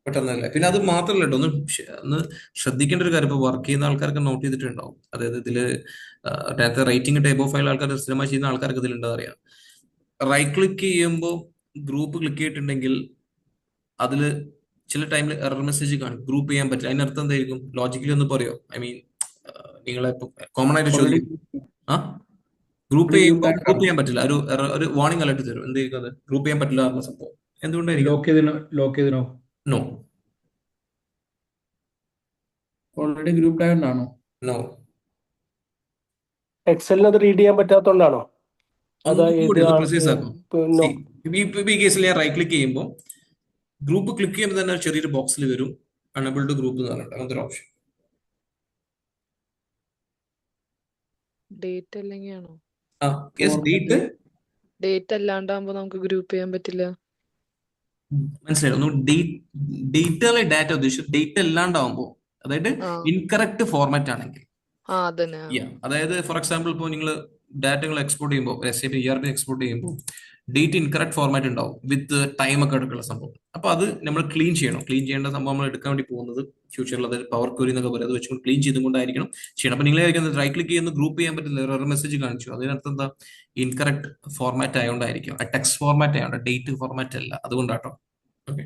പെട്ടെന്നല്ലേ. പിന്നെ അത് മാത്രമല്ല കേട്ടോ, ഒന്ന് ശ്രദ്ധിക്കേണ്ട ഒരു കാര്യം, ഇപ്പോൾ വർക്ക് ചെയ്യുന്ന ആൾക്കാർക്ക് നോട്ട് ചെയ്തിട്ടുണ്ടാവും. അതായത് ഇതില് നേരത്തെ റേറ്റിംഗ് ടൈപ്പ് ഓഫ് ഫയൽ ആൾക്കാർ സ്ഥിരമായി ചെയ്യുന്ന ആൾക്കാർക്ക് ഇതിലുണ്ടോ അറിയാം. റൈറ്റ് ക്ലിക്ക് ചെയ്യുമ്പോൾ ഗ്രൂപ്പ് ക്ലിക്ക് ചെയ്തിട്ടുണ്ടെങ്കിൽ അതില് ചില ടൈമിൽ എറർ മെസ്സേജ് കാണും, ഗ്രൂപ്പ് ചെയ്യാൻ പറ്റില്ല. അതിനർത്ഥം എന്തായിരിക്കും? ലോജിക്കലി ഒന്ന് പറയോ? ഐ മീൻ നിങ്ങളെ കോമൺ ആയിട്ട് ചോദിക്കും, ഗ്രൂപ്പ് ചെയ്യുമ്പോൾ ഗ്രൂപ്പ് ചെയ്യാൻ പറ്റില്ല, ഒരു വാർണിംഗ് അലർട്ട് തരും. എന്തായിരിക്കും അത്? ഗ്രൂപ്പ് ചെയ്യാൻ പറ്റില്ല എന്ന സംഭവം എന്തുകൊണ്ടായിരിക്കും? ലോക്ക് ചെയ്തിനോ? നോ ഓൾറെഡി ഗ്രൂപ്പ് ആയതുകൊണ്ടാണോ? നോ. എക്സലിന് അത് റീഡ് ചെയ്യാൻ പറ്റാത്തതുകൊണ്ടാണോ? പ്രിസൈസ് ആക്കും. ഈ കേസിൽ ഞാൻ റൈറ്റ് ക്ലിക്ക് ചെയ്യുമ്പോൾ ഗ്രൂപ്പ് ക്ലിക്ക് ചെയ്യുമ്പോൾ തന്നെ ചെറിയൊരു ബോക്സിൽ വരും അണബിൾ ടു ഗ്രൂപ്പ് എന്ന് പറഞ്ഞിട്ട് അങ്ങനത്തെ ഒരു ഓപ്ഷൻ. ഡേറ്റ് അല്ലെങ്കിൽ ആണോ? ഡേറ്റ് അല്ലാണ്ടാകുമ്പോ നമുക്ക് ഗ്രൂപ്പ് ചെയ്യാൻ പറ്റില്ല. മനസ്സിലായി. ഒന്ന് ഡേറ്റ് ഡാറ്റ ഉദ്ദേശിച്ചു. ഡേറ്റ് അല്ലാണ്ടാവുമ്പോ, അതായത് ഇൻകറക്റ്റ് ഫോർമാറ്റ് ആണെങ്കിൽ, അതായത് ഫോർ എക്സാമ്പിൾ ഇപ്പോൾ നിങ്ങൾ ഡാറ്റകൾ എക്സ്പോർട്ട് ചെയ്യുമ്പോൾ, SAP ERP എക്സ്പോർട്ട് ചെയ്യുമ്പോൾ ഡേറ്റ് ഇൻകറക്റ്റ് ഫോർമാറ്റ് ഉണ്ടാവും വിത്ത് ടൈം ഒക്കെ എടുക്കുന്ന സംഭവം. അപ്പൊ അത് നമ്മൾ ക്ലീൻ ചെയ്യണം. ക്ലീൻ ചെയ്യേണ്ട സംഭവം നമ്മൾ എടുക്കാൻ വേണ്ടി പോകുന്നത് ഫ്യൂച്ചറിൽ, അതായത് പവർ ക്വറി എന്നൊക്കെ പറയും, അത് വെച്ചുകൊണ്ട് ക്ലീൻ ചെയ്തുകൊണ്ടായിരിക്കണം ചെയ്യണം. അപ്പൊ നിങ്ങളെ റൈറ്റ് ക്ലിക്ക് ചെയ്യുന്ന ഗ്രൂപ്പ് ചെയ്യാൻ പറ്റില്ല, എറർ മെസ്സേജ് കാണിച്ചു. അതിനർത്ഥം എന്താ? ഇൻകറക്റ്റ് ഫോർമാറ്റ് ആയതുകൊണ്ടായിരിക്കും. ആ ടെക്സ്റ്റ് ഫോർമാറ്റ് ആയതുകൊണ്ട്, ഡേറ്റ് ഫോർമാറ്റ് അല്ല, അതുകൊണ്ടാട്ടോ. ഓക്കെ,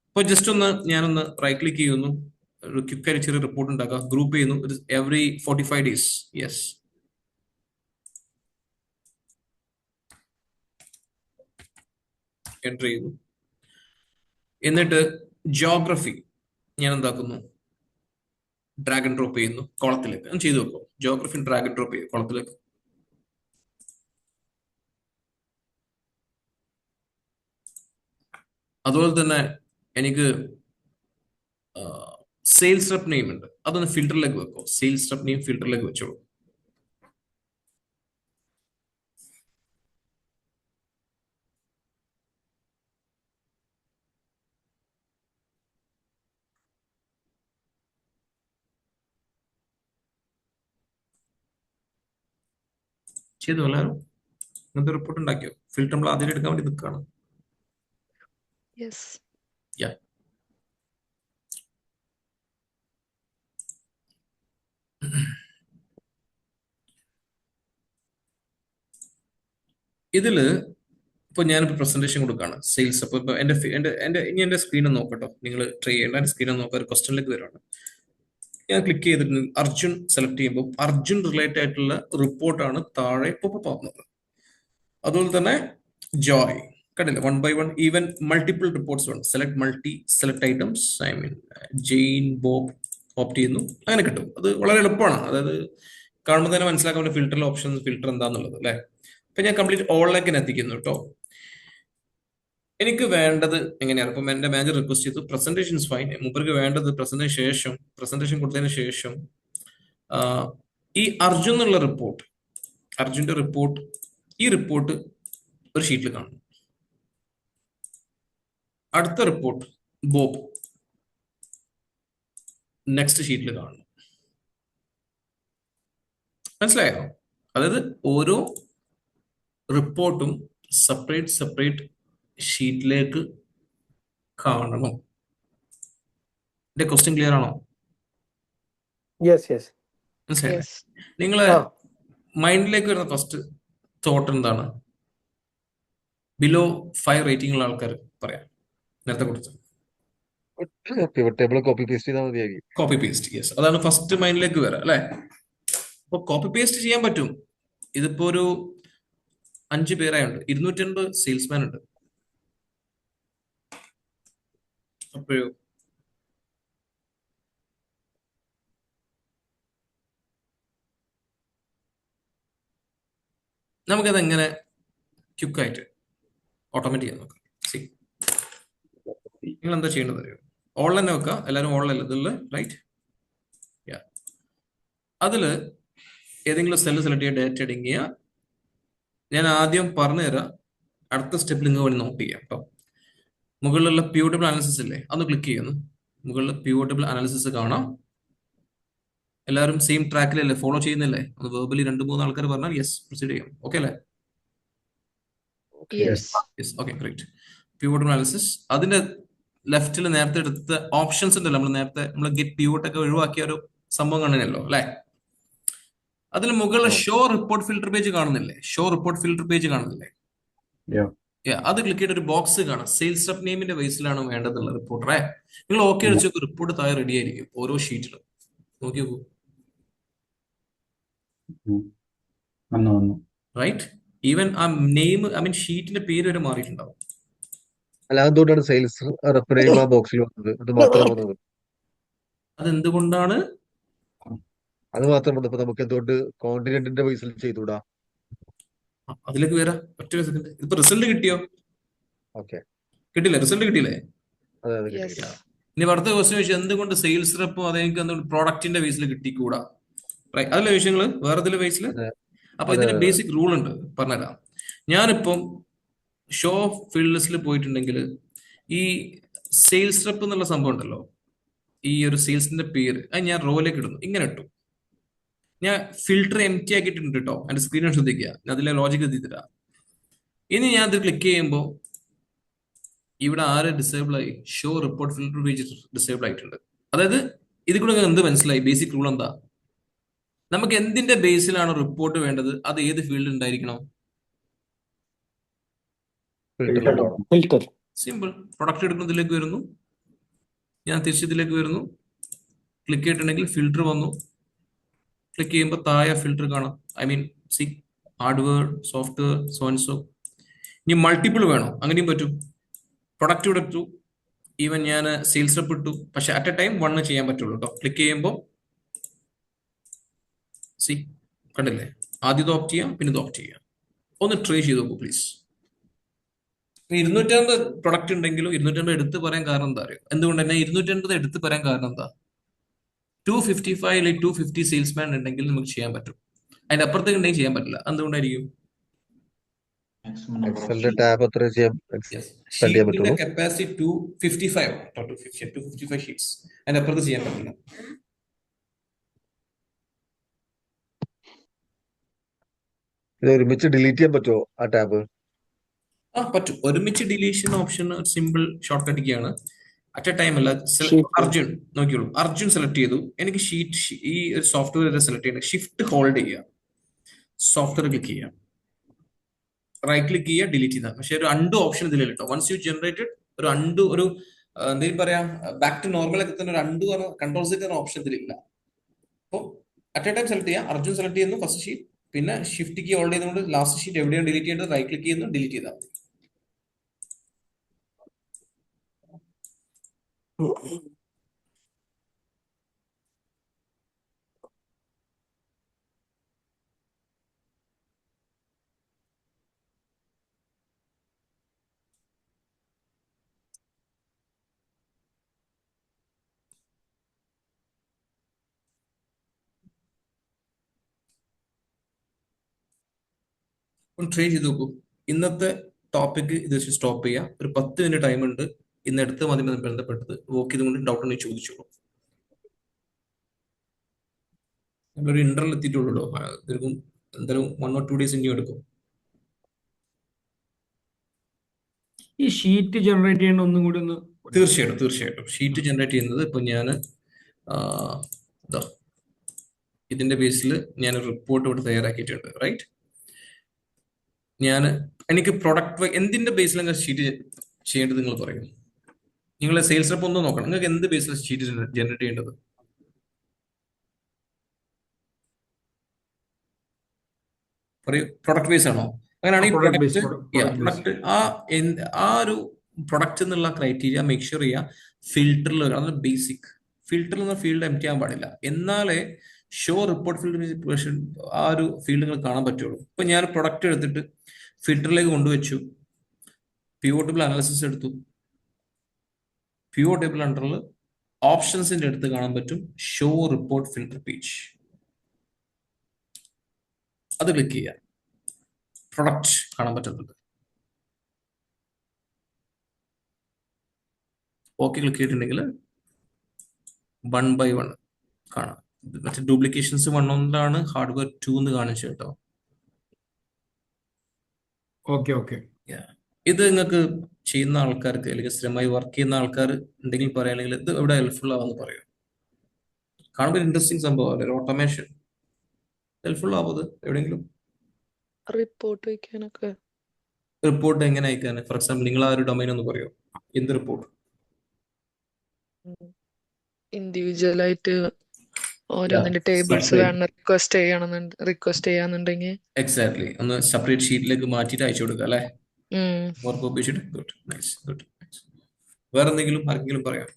അപ്പോൾ ജസ്റ്റ് ഞാനൊന്ന് റൈറ്റ് ക്ലിക്ക് ചെയ്യുന്നു, ഒരു ക്വിക്കായി ചെറിയ റിപ്പോർട്ട് ഉണ്ടാക്കുക, ഗ്രൂപ്പ് ചെയ്യുന്നു, എവറി 45 days. യെസ്, എൻ്റർ ചെയ്തു. എന്നിട്ട് ജോഗ്രഫി ഞാൻ എന്താക്കുന്നു? ഡ്രാഗ് ആൻഡ് ഡ്രോപ്പ് ചെയ്യുന്നു കോളത്തിലേക്ക്. ഞാൻ ചെയ്തു വെക്കും. ജോഗ്രഫി ഡ്രാഗ് ആൻഡ് ഡ്രോപ്പ് ചെയ്യും കോളത്തിലേക്ക്. അതുപോലെ തന്നെ എനിക്ക് സെയിൽസ് റെപ്പ് നെയിം ഉണ്ട്, അതൊന്ന് ഫിൽറ്ററിലേക്ക് വെക്കും. സെയിൽസ് റെപ്പ് നെയിം ഫിൽറ്ററിലേക്ക് വെച്ചോളൂ. ചെയ്തു എല്ലാവരും? ഇങ്ങനത്തെ റിപ്പോർട്ട് ഉണ്ടാക്കിയോ? ഫിൽറ്റർ നമ്മൾ ആദ്യം എടുക്കാൻ വേണ്ടി നിൽക്കുകയാണ്. ഇതില് ഇപ്പൊ ഞാനിപ്പോ പ്രസന്റേഷൻ കൊടുക്കുകയാണ് സെയിൽസ്. അപ്പൊ ഇപ്പൊ എന്റെ സ്ക്രീൻ നോക്കട്ടോ, നിങ്ങൾ ട്രൈ ചെയ്യേണ്ട. എന്റെ സ്ക്രീൻ നോക്കുക, ഒരു ക്വസ്റ്റനിലേക്ക് വരുവാണ്. ഞാൻ ക്ലിക്ക് ചെയ്തിട്ട് അർജുൻ സെലക്ട് ചെയ്യുമ്പോൾ അർജുൻ റിലേറ്റഡ് ആയിട്ടുള്ള റിപ്പോർട്ടാണ് താഴെ പോപ്പ് ആവുന്നത്. അതുപോലെ തന്നെ ജോയ് കണ്ടില്ല, 1 by 1 ഈവൻ മൾട്ടിപ്പിൾ റിപ്പോർട്ട്സ് വേണം. Select items, I mean Jane, Bob opt ചെയ്യുന്നു, അങ്ങനെ കിട്ടും. അത് വളരെ എളുപ്പമാണ്. അതായത് കാണുമ്പോൾ തന്നെ മനസ്സിലാക്കാൻ പറ്റും ഫിൽറ്ററിലെ ഓപ്ഷൻ, ഫിൽറ്റർ എന്താന്നുള്ളത് അല്ലെ. അപ്പൊ ഞാൻ കംപ്ലീറ്റ് ഓളിലേക്ക് എത്തിക്കുന്നു കേട്ടോ. എനിക്ക് വേണ്ടത് എങ്ങനെയാണ്? ഇപ്പം എന്റെ മാനേജർ റിക്വസ്റ്റ് ചെയ്തു പ്രസന്റേഷൻ ഫൈൻ. മൂപ്പർക്ക് വേണ്ടത് പ്രസന്റേഷൻ കൊടുത്തതിന് ശേഷം ഈ അർജുൻ എന്നുള്ള റിപ്പോർട്ട്, അർജുന്റെ റിപ്പോർട്ട്, ഈ റിപ്പോർട്ട് ഒരു ഷീറ്റിൽ കാണും. അടുത്ത റിപ്പോർട്ട് ബോബ് നെക്സ്റ്റ് ഷീറ്റിൽ കാണും. മനസ്സിലായോ? അതായത് ഓരോ റിപ്പോർട്ടും സെപ്പറേറ്റ് ഷീറ്റിലേക്ക് കാണണം. എന്റെ ക്വസ്റ്റ്യൻ ക്ലിയർ ആണോ? മനസ്സിലായോ? നിങ്ങളെ മൈൻഡിലേക്ക് വരുന്ന ഫസ്റ്റ് തോട്ട് എന്താണ്? ബിലോ 5 റേറ്റിംഗ് ഉള്ള ആൾക്കാർ പറയാം. നേരത്തെ കൊടുത്തു കോപ്പി പേസ്റ്റ് ചെയ്താൽ മതിയായിരിക്കും. കോപ്പി പേസ്റ്റ്, യെസ്, അതാണ് ഫസ്റ്റ് മൈൻഡിലേക്ക് വരാം അല്ലെ. അപ്പൊ കോപ്പി പേസ്റ്റ് ചെയ്യാൻ പറ്റും. ഇതിപ്പോ ഒരു 5 പേരായുണ്ട്, 250 സെയിൽസ്മാൻ ഉണ്ട്. അപ്പോഴോ നമുക്കത് എങ്ങനെ ക്വിക്കായിട്ട് ഓട്ടോമാറ്റിക് ചെയ്യാൻ നോക്കാം. നിങ്ങൾ എന്താ ചെയ്യേണ്ടത് അറിയോ? ഓൾ തന്നെ വെക്കുക, എല്ലാവരും ഓളിലല്ല ഇതിൽ, റൈറ്റ്? അതിൽ ഏതെങ്കിലും സെല്ല് സെലക്ട് ചെയ്യുക, ഡേറ്റ എഡിങ് ചെയ്യുക. ഞാൻ ആദ്യം പറഞ്ഞു തരാം, അടുത്ത സ്റ്റെപ്പിൽ നിങ്ങൾ വേണ്ടി നോട്ട് ചെയ്യാം കേട്ടോ. മുകളിലുള്ള പ്യൂട്ടബിൾ അനാലിസിസ് ഇല്ലേ, അതൊന്ന് ക്ലിക്ക് ചെയ്യുന്നു. മുകളിൽ പ്യൂട്ടബിൾ അനാലിസിസ് കാണാം. എല്ലാവരും സെയിം ട്രാക്കിലല്ലേ ഫോളോ ചെയ്യുന്നില്ലേ? അത് വേർബലി 2-3 ആൾക്കാർ പറഞ്ഞാൽ യെസ് പ്രൊസീഡ് ചെയ്യും. ഓക്കെ അല്ലേ? Yes. Yes, okay, great. Pivot table analysis, അതിന്റെ ലെഫ്റ്റിൽ നേരത്തെ എടുത്ത ഓപ്ഷൻസ് ഉണ്ടല്ലോ, നമ്മൾ ഗെറ്റ് പ്യൂട്ട് ഒക്കെ ഒഴിവാക്കിയ ഒരു സംഭവം കാണുന്നല്ലോ അല്ലെ? അതിൽ മുകളിൽ ഷോ റിപ്പോർട്ട് ഫിൽട്ടർ പേജ് കാണുന്നില്ലേ? ഷോ റിപ്പോർട്ട് ഫിൽട്ടർ പേജ് കാണുന്നില്ലേ? അത് ക്ലിക്ക് ചെയ്തിട്ട് ഒരു ബോക്സ് കാണാം, സെയിൽസ് റെപ്പ് നെയിമിന്റെ ബേസിലാണ് വേണ്ടതുള്ള റിപ്പോർട്ടറെ. നിങ്ങൾ ഓക്കെ അടിച്ചു റിപ്പോർട്ട് താഴെ റെഡി ആയിരിക്കും ഓരോ ഷീറ്റിലും. നോക്കി നോക്കൂ, റൈറ്റ്? ഈവൻ ആ നെയിം, ഐ മീൻ ഷീറ്റിന്റെ പേര് വരെ മാറിയിട്ടുണ്ടാവും. അല്ല, എന്തുകൊണ്ടാണ് സെയിൽസ് റെപ്പ് ആ ബോക്സിൽ വന്നത്? അത് മാത്രം വന്നത്? അതെന്തുകൊണ്ടാണ്? അത് മാത്രം വന്നപ്പോ നമുക്ക് എന്തുകൊണ്ട് കോണ്ടിനെന്റിന്റെ ബേസിൽ ചെയ്തുകൂടാ? അതിലേക്ക് വരാം, ഒറ്റ സെക്കൻഡ്. ഇപ്പൊ റിസൾട്ട് കിട്ടിയോ? ഓക്കെ, കിട്ടില്ലേ? റിസൾട്ട് കിട്ടിയില്ലേ? അതെ അതെ, യെസ്. കിട്ടിയില്ല. ഇനി അടുത്ത ക്വസ്റ്റ്യൻ ചോദിച്ചാൽ എന്തുകൊണ്ട് സെയിൽസ് റെപ്പും അതെനിക്ക് എന്തുകൊണ്ട് പ്രോഡക്റ്റിന്റെ ബേസിൽ കിട്ടിക്കൂടാ? റൈറ്റ്, അതല്ലേ വിഷയങ്ങള് വേറെ ഇതിലെ ബേസിൽ. അതെ അപ്പൊ അതെ ഇതിന്റെ അതെ ബേസിക് റൂൾ ഉണ്ട്, പറഞ്ഞുതരാം. ഞാനിപ്പം ഷോ ഫീൽഡ് ലിസ്റ്റിൽ പോയിട്ടുണ്ടെങ്കിൽ ഈ സെയിൽസ് റെപ്പ് എന്നുള്ള സംഭവം ഉണ്ടല്ലോ, ഈ ഒരു സെയിൽസിന്റെ പേര് അത് ഞാൻ റോയിലേക്ക് ഇടുന്നു. ഇങ്ങനെ ഇട്ടു, ഞാൻ ഫിൽട്ടർ എം ടി ആക്കിയിട്ടുണ്ട് കേട്ടോ. എന്റെ സ്ക്രീൻ ശ്രദ്ധിക്കുക, അതിലെ ലോജിക് എത്തിത്തരാം. ഇനി ഞാൻ ഇത് ക്ലിക്ക് ചെയ്യുമ്പോൾ ഇവിടെ ആര് ഡിസേബിൾ ആയി? Show report filter page disable ആയിട്ടുണ്ട്. അതായത് ഇത് കൂടെ എന്ത് മനസ്സിലായി? ബേസിക് റൂൾ എന്താ? നമുക്ക് എന്തിന്റെ ബേസിലാണ് റിപ്പോർട്ട് വേണ്ടത്? അത് ഏത് ഫീൽഡ് ഉണ്ടായിരിക്കണം? ഫിൽട്ടർ. സിമ്പിൾ. പ്രൊഡക്റ്റ് എടുക്കുന്നതിലേക്ക് വരുന്നു, ഞാൻ തിരിച്ചതിലേക്ക് വരുന്നു, ക്ലിക്ക് ചെയ്തിട്ടുണ്ടെങ്കിൽ ഫിൽട്ടർ വന്നു. ക്ലിക്ക് ചെയ്യുമ്പോൾ താഴെ ഫിൽട്ടർ കാണാം. I mean C hardware, software, so and so. ഇനി മൾട്ടിപ്പിൾ വേണോ? അങ്ങനെയും പറ്റും. പ്രൊഡക്റ്റ് ഇവിടെ ഇട്ടു, ഈവൻ ഞാൻ സെയിൽസ് റെപ്പ് ഇട്ടു, പക്ഷെ അറ്റ് എ ടൈം 1 ചെയ്യാൻ പറ്റുള്ളൂ കേട്ടോ. ക്ലിക്ക് ചെയ്യുമ്പോൾ സി കണ്ടില്ലേ? ആദ്യം ഇത് ഓപ്റ്റ് ചെയ്യാം, പിന്നെ ഇത് ഓപ്റ്റ് ചെയ്യാം. ഒന്ന് ട്രൈ ചെയ്ത് നോക്കൂ പ്ലീസ്. 250 പ്രൊഡക്റ്റ് ഉണ്ടെങ്കിലും 250 എടുത്ത് പറയാൻ കാരണം എന്താ അറിയോ? എന്തുകൊണ്ട് തന്നെ 250 എടുത്ത് പറയാൻ കാരണം എന്താ? 255 അല്ലെങ്കിൽ 250 സെയിൽസ്മാൻ ഉണ്ടെങ്കിൽ നമുക്ക് ചെയ്യാൻ പറ്റും. അതിന്റെ അപ്പുറത്തേക്ക് ഉണ്ടെങ്കിൽ ചെയ്യാൻ പറ്റില്ല. എന്തുകൊണ്ടായിരിക്കും? എക്സലിന്റെ ടാബ് എത്ര ചെയ്യാൻ ഷീറ്റിന്റെ പറ്റുള്ളൂ? Capacity 255 sheets. അതിന്റെ അപ്പുറത്ത് ചെയ്യാൻ പറ്റില്ല. ഇത് ഒരുമിച്ച് ഡിലീറ്റ് ചെയ്യാൻ പറ്റുമോ ആ ടാബ്? പറ്റും. ഒരുമിച്ച് ഡിലീഷൻ ഓപ്ഷൻ സിമ്പിൾ ഷോർട്ട് കട്ടിക്കാണ്. അറ്റ് എ ടൈം അല്ല. അർജുൻ നോക്കിയോളൂ, അർജുൻ സെലക്ട് ചെയ്തു. എനിക്ക് ഷീറ്റ് ഈ ഒരു സോഫ്റ്റ്വെയർ സെലക്ട് ചെയ്യണം. ഷിഫ്റ്റ് ഹോൾഡ് ചെയ്യുക, സോഫ്റ്റ്വെയർ ക്ലിക്ക് ചെയ്യാം, റൈറ്റ് ക്ലിക്ക് ചെയ്യുക, ഡിലീറ്റ് ചെയ്യുക. പക്ഷെ ഒരു അൺഡു ഓപ്ഷൻ ഇതിൽ കേട്ടോ. വൺസ് യു ജനറേറ്റഡ് ഒരു അൺഡു, ഒരു എന്തെങ്കിലും പറയാം, ബാക്ക് ടു നോർമൽ ഒക്കെ തന്നെ ഒരു അൺഡു കൺട്രോൾ സെറ്റ് എന്ന ഓപ്ഷൻ ഇതിലില്ല. അപ്പോൾ അറ്റ് എ ടൈം സെലക്ട് ചെയ്യാം. അർജുൻ സെലക്ട് ചെയ്യുന്നു ഫസ്റ്റ് ഷീറ്റ്, പിന്നെ ഷിഫ്റ്റ് കീ ഹോൾഡ് ചെയ്തുകൊണ്ട് ലാസ്റ്റ് ഷീറ്റ് എവിടെയാണ് ഡിലീറ്റ് ചെയ്യേണ്ടത് റൈറ്റ് ക്ലിക്ക് ചെയ്യുന്നു, ഡിലീറ്റ് ചെയ്താൽ മതി. ഒന്ന് ട്രൈ ചെയ്ത് നോക്കൂ. ഇന്നത്തെ ടോപ്പിക് ഇത് വെച്ച് സ്റ്റോപ്പ് ചെയ്യാം. ഒരു 10 മിനിറ്റ് ടൈം ഉണ്ട്. ഇന്ന് എടുത്ത് മതി ബന്ധപ്പെട്ടത് വർക്ക് ചെയ്തുകൊണ്ട് ഡൗട്ട് ഉണ്ടെങ്കിൽ ചോദിച്ചോളൂ. നമ്മളൊരു ഇന്റർവെൽ എത്തിയിട്ടുള്ളൂ. ഇതിനും എന്തായാലും 1 or 2 days ഇനിയും എടുക്കും. ഈ ഷീറ്റ് ജനറേറ്റ് ചെയ്യേണ്ട ഒന്നും കൂടി ഒന്ന്. തീർച്ചയായിട്ടും ഷീറ്റ് ജനറേറ്റ് ചെയ്യുന്നത് ഇപ്പൊ ഞാൻ ഇതിന്റെ ബേസിൽ ഞാൻ റിപ്പോർട്ട് ഇവിടെ തയ്യാറാക്കിയിട്ടുണ്ട്. റൈറ്റ്, എനിക്ക് പ്രൊഡക്റ്റ് എന്തിന്റെ ബേസിലാണ് ഷീറ്റ് ചെയ്യേണ്ടത് നിങ്ങൾ പറയും. നിങ്ങൾ സെയിൽസ് റെപ്പ് ഒന്ന് നോക്കണം. നിങ്ങൾക്ക് എന്ത് ബേസിലാണ് ഷീറ്റ് ജനറേറ്റ് ചെയ്യേണ്ടത്? പറയൂ. പ്രൊഡക്റ്റ് ബേസ് ആണോ? അങ്ങനെയാണ് ഈ product base product product base product ആ ഒരു പ്രൊഡക്റ്റ് എന്നുള്ള ക്രൈറ്റീരിയ മേക്ക് ഷുവർ ചെയ്യുക ഫിൽറ്ററിൽ. അത് ബേസിക്. ഫിൽറ്ററിൽ നിന്ന് ഫീൽഡ് എം ടി ആകാൻ പാടില്ല. എന്നാലേ ഷോ റിപ്പോർട്ട് ഫീൽഡ് ആ ഒരു ഫീൽഡ് നിങ്ങൾ കാണാൻ പറ്റുള്ളൂ. ഇപ്പൊ ഞാൻ പ്രൊഡക്റ്റ് എടുത്തിട്ട് ഫിൽറ്ററിലേക്ക് കൊണ്ടുവച്ചു, പിവോട്ട് ടേബിൾ അനാലിസിസ് എടുത്തു. പിവോട്ട് ടേബിൾ അണ്ടറിൽ ഓപ്ഷൻസിന്റെ അടുത്ത് കാണാൻ പറ്റും ഷോ റിപ്പോർട്ട് ഫിൽറ്റർ പേജ്. അത് ക്ലിക്ക് ചെയ്യുക, പ്രൊഡക്റ്റ് കാണാൻ പറ്റുന്നുണ്ട്. ഓക്കെ ക്ലിക്ക് ചെയ്തിട്ടുണ്ടെങ്കിൽ 1 by 1 കാണാം. മറ്റേ ഡ്യൂപ്ലിക്കേഷൻസ് 1 ഹാർഡ്വെയർ 2 എന്ന് കാണിച്ചു കേട്ടോ. Okay okay. ഇത് നിങ്ങൾക്ക് ചെയ്യുന്ന ആൾക്കാർക്ക് അല്ലെങ്കിൽ സ്ഥിരമായി വർക്ക് ചെയ്യുന്ന ആൾക്കാർ ഉണ്ടെങ്കിൽ പറയുകയാണെങ്കിൽ ഇത് എവിടെ ഹെൽപ്ഫുൾ ആവുമെന്ന് പറയും. കാണുമ്പോൾ ഇൻട്രസ്റ്റിംഗ് സംഭവം, ഒരു ഓട്ടോമേഷൻ ഹെൽപ്ഫുൾ ആവുന്നത്. എവിടെയെങ്കിലും റിപ്പോർട്ട് വയ്ക്കാനൊക്കെ റിപ്പോർട്ട് എങ്ങനെ അയക്കാൻ? ഫോർ എക്സാമ്പിൾ നിങ്ങൾ ആ ഒരു ഡൊമൈൻ ഒന്ന് പറയോ, എന്ത് റിപ്പോർട്ട്? ഇൻഡിവിജ്വൽ ആയിട്ട് ഓരോന്നിന്റെ ടേബിൾസ് വേണം റിക്വസ്റ്റ് ചെയ്യാന്നുണ്ടെങ്കിൽ എക്സാക്ട്ലി ഒന്ന് സെപ്പറേറ്റ് ഷീറ്റിലേക്ക് മാറ്റിയിട്ട് അയച്ചു കൊടുക്കുക അല്ലേ? More copy sheet. Good, nice, good. വേറെ എന്തെങ്കിലും ആർക്കെങ്കിലും പറയാം?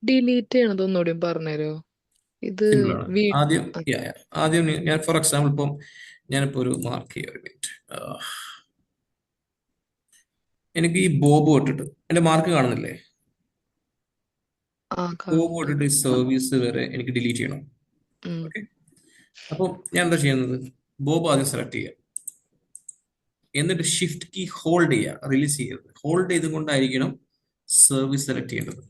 ഡിലീറ്റ് ചെയ്യണത് ഒന്നുകൂടി പറഞ്ഞുതരോ? ഇത് സിമ്പിൾ ആണ്. ആദ്യം ഞാൻ ഫോർ എക്സാമ്പിൾ ഇപ്പം ഞാനിപ്പോ ഒരു മാർക്ക് ചെയ്യാം. ഒരു മിനിറ്റ്. എനിക്ക് ഈ ബോബ് തൊട്ടിട്ട് എന്റെ മാർക്ക് കാണുന്നില്ലേ? ബോബ് തൊട്ടിട്ട് ഈ സർവീസ് വരെ എനിക്ക് ഡിലീറ്റ് ചെയ്യണം. ഓക്കെ, അപ്പോൾ ഞാൻ എന്താ ചെയ്യുന്നത്? ബോബ് ആദ്യം സെലക്ട് ചെയ്യാം, എന്നിട്ട് ഷിഫ്റ്റ് കീ ഹോൾഡ് ചെയ്യുക, റിലീസ് ചെയ്യരുത്. ഹോൾഡ് ചെയ്തുകൊണ്ടായിരിക്കണം സർവീസ് സെലക്ട് ചെയ്യേണ്ടത്.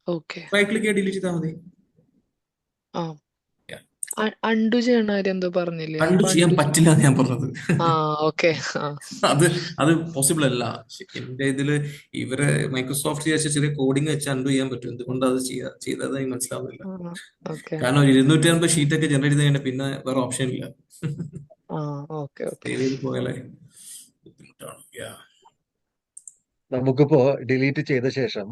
റൈറ്റ് ക്ലിക്ക് ചെയ്യാൻ ഡിലീറ്റ് ചെയ്താൽ മതി. അൺഡു ചെയ്യണ കാര്യം എന്തോ പറഞ്ഞില്ലേ? അൺഡു ചെയ്യാൻ പറ്റില്ല എന്ന് ഞാൻ പറഞ്ഞത്. അത് പോസിബിൾ അല്ല. എന്റെ ഇതില് ഇവരെ മൈക്രോസോഫ്റ്റ് ചെയ്ത ചെറിയ കോഡിങ് വെച്ച് അൺഡു ചെയ്യാൻ പറ്റും. എന്തുകൊണ്ട് അത് ചെയ്തത് എനിക്ക് മനസ്സിലാവുന്നില്ല. കാരണം 250 ഷീറ്റ് ഒക്കെ ജനറേറ്റ് ചെയ്ത് കഴിഞ്ഞാൽ പിന്നെ വേറെ ഓപ്ഷൻ ഇല്ല. സേവ് ചെയ്ത് പോയാലേ ബുദ്ധിമുട്ടാണ്. നമുക്കിപ്പോ ഡിലീറ്റ് ചെയ്ത ശേഷം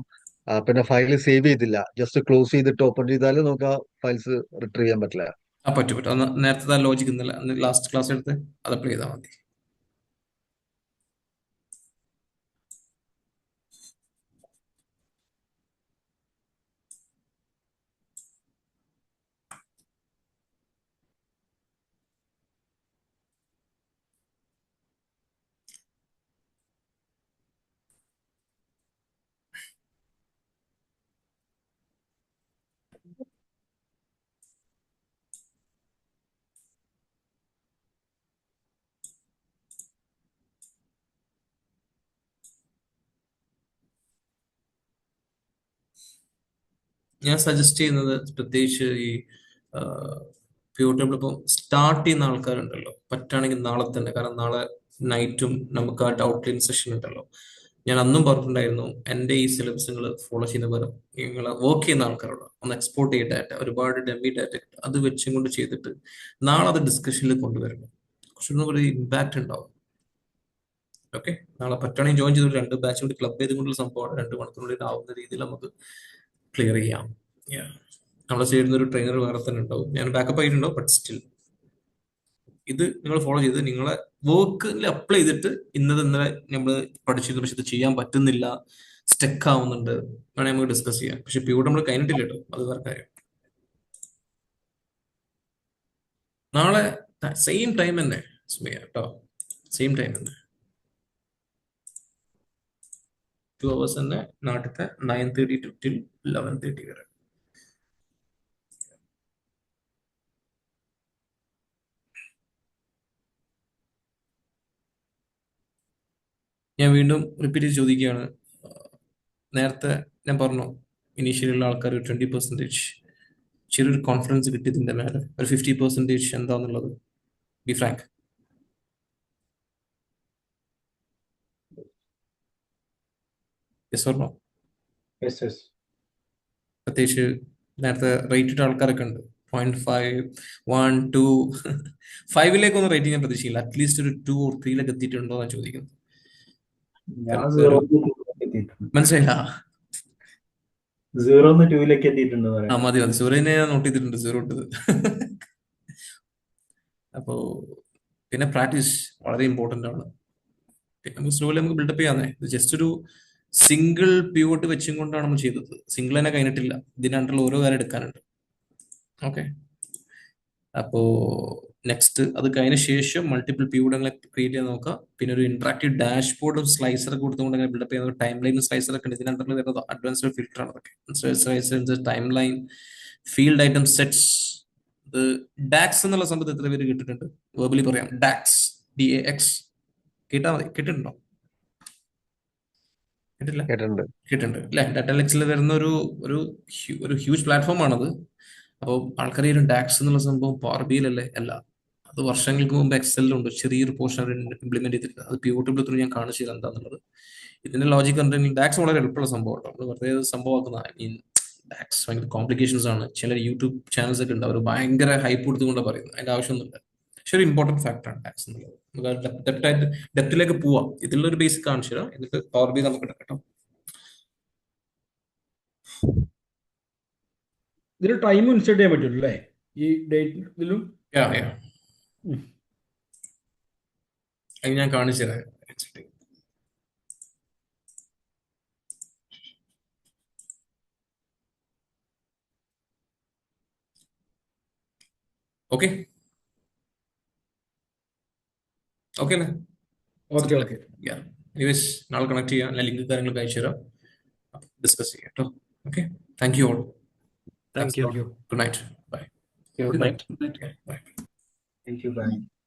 പിന്നെ ഫയൽ സേവ് ചെയ്തില്ല, ജസ്റ്റ് ക്ലോസ് ചെയ്തിട്ട് ഓപ്പൺ ചെയ്താൽ നമുക്ക് ആ ഫയൽസ് റിട്രീവ് ചെയ്യാൻ പറ്റില്ല. പറ്റും. നേരത്തെ ലോജിക് ലാസ്റ്റ് ക്ലാസ് എടുത്ത് അത് അപ്ലൈ ചെയ്താൽ മതി. ഞാൻ സജസ്റ്റ് ചെയ്യുന്നത് പ്രത്യേകിച്ച് ഈ പ്യൂർ ടേബിൾ ഇപ്പം സ്റ്റാർട്ട് ചെയ്യുന്ന ആൾക്കാരുണ്ടല്ലോ, പറ്റുകയാണെങ്കിൽ നാളെ തന്നെ. കാരണം നാളെ നൈറ്റും നമുക്ക് ആ ഔട്ട്ലൈൻ സെഷൻ ഉണ്ടല്ലോ. ഞാൻ അന്നും പറഞ്ഞിട്ടുണ്ടായിരുന്നു, എൻ്റെ ഈ സിലബസ് നിങ്ങൾ ഫോളോ ചെയ്യുന്നവർ നിങ്ങൾ വർക്ക് ചെയ്യുന്ന ആൾക്കാരോട് ഒന്ന് എക്സ്പോർട്ട് ചെയ്ത ഡാറ്റ, ഒരുപാട് ഡെമി ഡാറ്റ അത് വെച്ചും കൊണ്ട് ചെയ്തിട്ട് നാളെ അത് ഡിസ്കഷനിൽ കൊണ്ടുവരണം. കുറച്ചൊന്നും കൂടി ഇമ്പാക്ട് ഉണ്ടാവും. ഓക്കെ, നാളെ പറ്റുകയാണെങ്കിൽ ജോയിൻ ചെയ്ത് 2 ബാച്ച് കൂടി ക്ലബ് ചെയ്തുകൊണ്ടുള്ള സംഭവമാണ്. 2 മണിക്കൂറിനുള്ളിൽ ആവുന്ന രീതിയിൽ നമുക്ക് ക്ലിയർ ചെയ്യാം. നമ്മളെ ചെയ്യുന്ന ഒരു ട്രെയിനർ വേറെ തന്നെ ഉണ്ടാവും. ഞാൻ ബാക്കപ്പ് ആയിട്ടുണ്ടാവും, ബട്ട് സ്റ്റിൽ ഇത് നിങ്ങൾ ഫോളോ ചെയ്ത് നിങ്ങളെ വർക്കിൽ അപ്ലൈ ചെയ്തിട്ട് ഇന്നലെ നമ്മൾ പഠിച്ചിരുന്നു, പക്ഷെ ഇത് ചെയ്യാൻ പറ്റുന്നില്ല, സ്റ്റക്ക് ആവുന്നുണ്ട്, വേണമെങ്കിൽ നമുക്ക് ഡിസ്കസ് ചെയ്യാം. പക്ഷെ പ്യൂർ നമ്മൾ കഴിഞ്ഞിട്ടില്ല കേട്ടോ, അത് വേറെ കാര്യം. നാളെ സെയിം ടൈം തന്നെ കേട്ടോ, സെയിം ടൈം തന്നെ 2 hours തന്നെ, നാട്ടിലത്തെ 9:30 to till 11:30 വരെ. ഞാൻ വീണ്ടും റിപ്പീറ്റ് ചെയ്ത് ചോദിക്കുകയാണ്, നേരത്തെ ഞാൻ പറഞ്ഞു ഇനീഷ്യലി ഉള്ള ആൾക്കാർ 20% ചെറിയൊരു കോൺഫിഡൻസ് കിട്ടിയതിന്റെ മേലെ ഒരു 50% എന്താന്നുള്ളത്. Be frank. Yes or no? പ്രത്യേകിച്ച് നേരത്തെ റേറ്റ് ഇട്ട ആൾക്കാരൊക്കെ ഉണ്ട്. 0.5, 1, 2 5-ലേക്കൊന്നും റേറ്റിംഗ് ഞാൻ പ്രതീക്ഷിക്കില്ല. അറ്റ്ലീസ്റ്റ് ഒരു 2 or 3-ലേക്ക് എത്തിയിട്ടുണ്ടോ എന്നാണ് ചോദിക്കുന്നത്. ഞാൻ മനസ്സിലായില്ല? 0 2-ലേക്ക് എത്തിയിട്ടുണ്ട്. മതി സൂര്യനെ ഞാൻ നോട്ട് ചെയ്തിട്ടുണ്ട് 0 ഇട്ടത്. അപ്പോ പിന്നെ പ്രാക്ടീസ് വളരെ ഇമ്പോർട്ടന്റ് ആണ്. നമുക്ക് സ്ലോലി നമുക്ക് ബിൽഡപ്പ് ചെയ്യാന്നേ. ഇത് ജസ്റ്റ് ഒരു സിംഗിൾ പിവോട്ട് വെച്ചും കൊണ്ടാണ് നമ്മൾ ചെയ്തത്. സിംഗിൾ തന്നെ കഴിഞ്ഞിട്ടില്ല. ഇതിനകത്തുള്ള ഓരോ കാര്യം എടുക്കാനുണ്ട്. ഓക്കെ, അപ്പോ നെക്സ്റ്റ് അത് കഴിഞ്ഞ ശേഷം മൾട്ടിപ്പിൾ പിവോട്ടുകളെ ക്രിയേറ്റ് ചെയ്യാൻ നോക്കുക. പിന്നെ ഒരു ഇന്ററാക്റ്റീവ് ഡാഷ്ബോർഡും സ്ലൈസറൊക്കെ കൊടുത്തുകൊണ്ട് അങ്ങനെ ബിൽഡപ്പ് ചെയ്യുന്ന ടൈം ലൈനും സ്ലൈസറൊക്കെ ഉണ്ട്. ഇതിനകത്തുള്ള വരുന്നത് അഡ്വാൻസ്ഡ് ഫിൽറ്റർ ആണ്. അതൊക്കെ slicer, time line, field item sets. ഇത് ഡാക്സ് എന്നുള്ള സംഭവത്തിൽ എത്ര പേര് കേട്ടിട്ടുണ്ട്? വേർബലി പറയാം, ഡാക്സ്, DAX. കേട്ടാ മതി. കേട്ടിട്ടുണ്ടോ? കേട്ടില്ല? കേട്ടിട്ടുണ്ട് അല്ലെ? ഡാറ്റാലെക്സിൽ വരുന്ന ഒരു ഹ്യൂജ് പ്ലാറ്റ്ഫോം ആണത്. അപ്പോൾ ആൾക്കാർ ഈ ഡാക്സ് എന്നുള്ള സംഭവം പവർ ബിയിലല്ലേ? അല്ല, അത് വർഷങ്ങൾക്ക് മുമ്പ് എക്സലിലുണ്ട്. ചെറിയൊരു പോർഷൻ അവർ ഇംപ്ലിമെന്റ് ചെയ്തിട്ടുണ്ട്. അത് പിവോട്ടബിൾ ത്രൂ ഞാൻ കാണിച്ചു തരാം എന്താന്നുള്ളത്. ഇതിന്റെ ലോജിക് കണ്ടിട്ടുണ്ടെങ്കിൽ ഡാക്സ് വളരെ എളുപ്പമുള്ള സംഭവം. നമ്മൾ വെറുതെ സംഭവമാക്കുന്ന ഡാക്സ് ഭയങ്കര കോംപ്ലിക്കേഷൻസ് ആണ്. ചില യൂട്യൂബ് ചാനൽസ് ഒക്കെ ഉണ്ട്, അവർ ഭയങ്കര ഹൈപ്പ് കൊടുത്തുകൊണ്ട് പറയുന്നത്. അതിന്റെ ആവശ്യമൊന്നുമില്ല. പക്ഷെ ഒരു ഇമ്പോർട്ടന്റ് ഫാക്ടറാണ് ഡാക്സ് എന്നുള്ളത്. നമുക്ക് ഡെപ്തിലേക്ക് പോവാം. ഇതിലുള്ള ഒരു ബേസിക് കാണിച്ചു തരാം, എന്നിട്ട് പവർ ബി നമുക്ക് എടുക്കാം. ഇതിൽ ടൈം ഇൻസെർട്ട് ചെയ്യാൻ പറ്റും അല്ലേ? ഈ ഡേറ്റിലും അത് ഞാൻ കാണിച്ചു തരാം. ഓക്കെ ഓക്കെ അല്ലേ? Okay okay. എനിവേസ് നാളെ കണക്ട് ചെയ്യാം. ഞാൻ ലിങ്ക് കാര്യങ്ങളൊക്കെ അയച്ചു തരാം. ഡിസ്കസ് ചെയ്യാം കേട്ടോ. Okay, thank you all. Thank you. Good night. Bye. Good night. Bye. Thank you. Bye.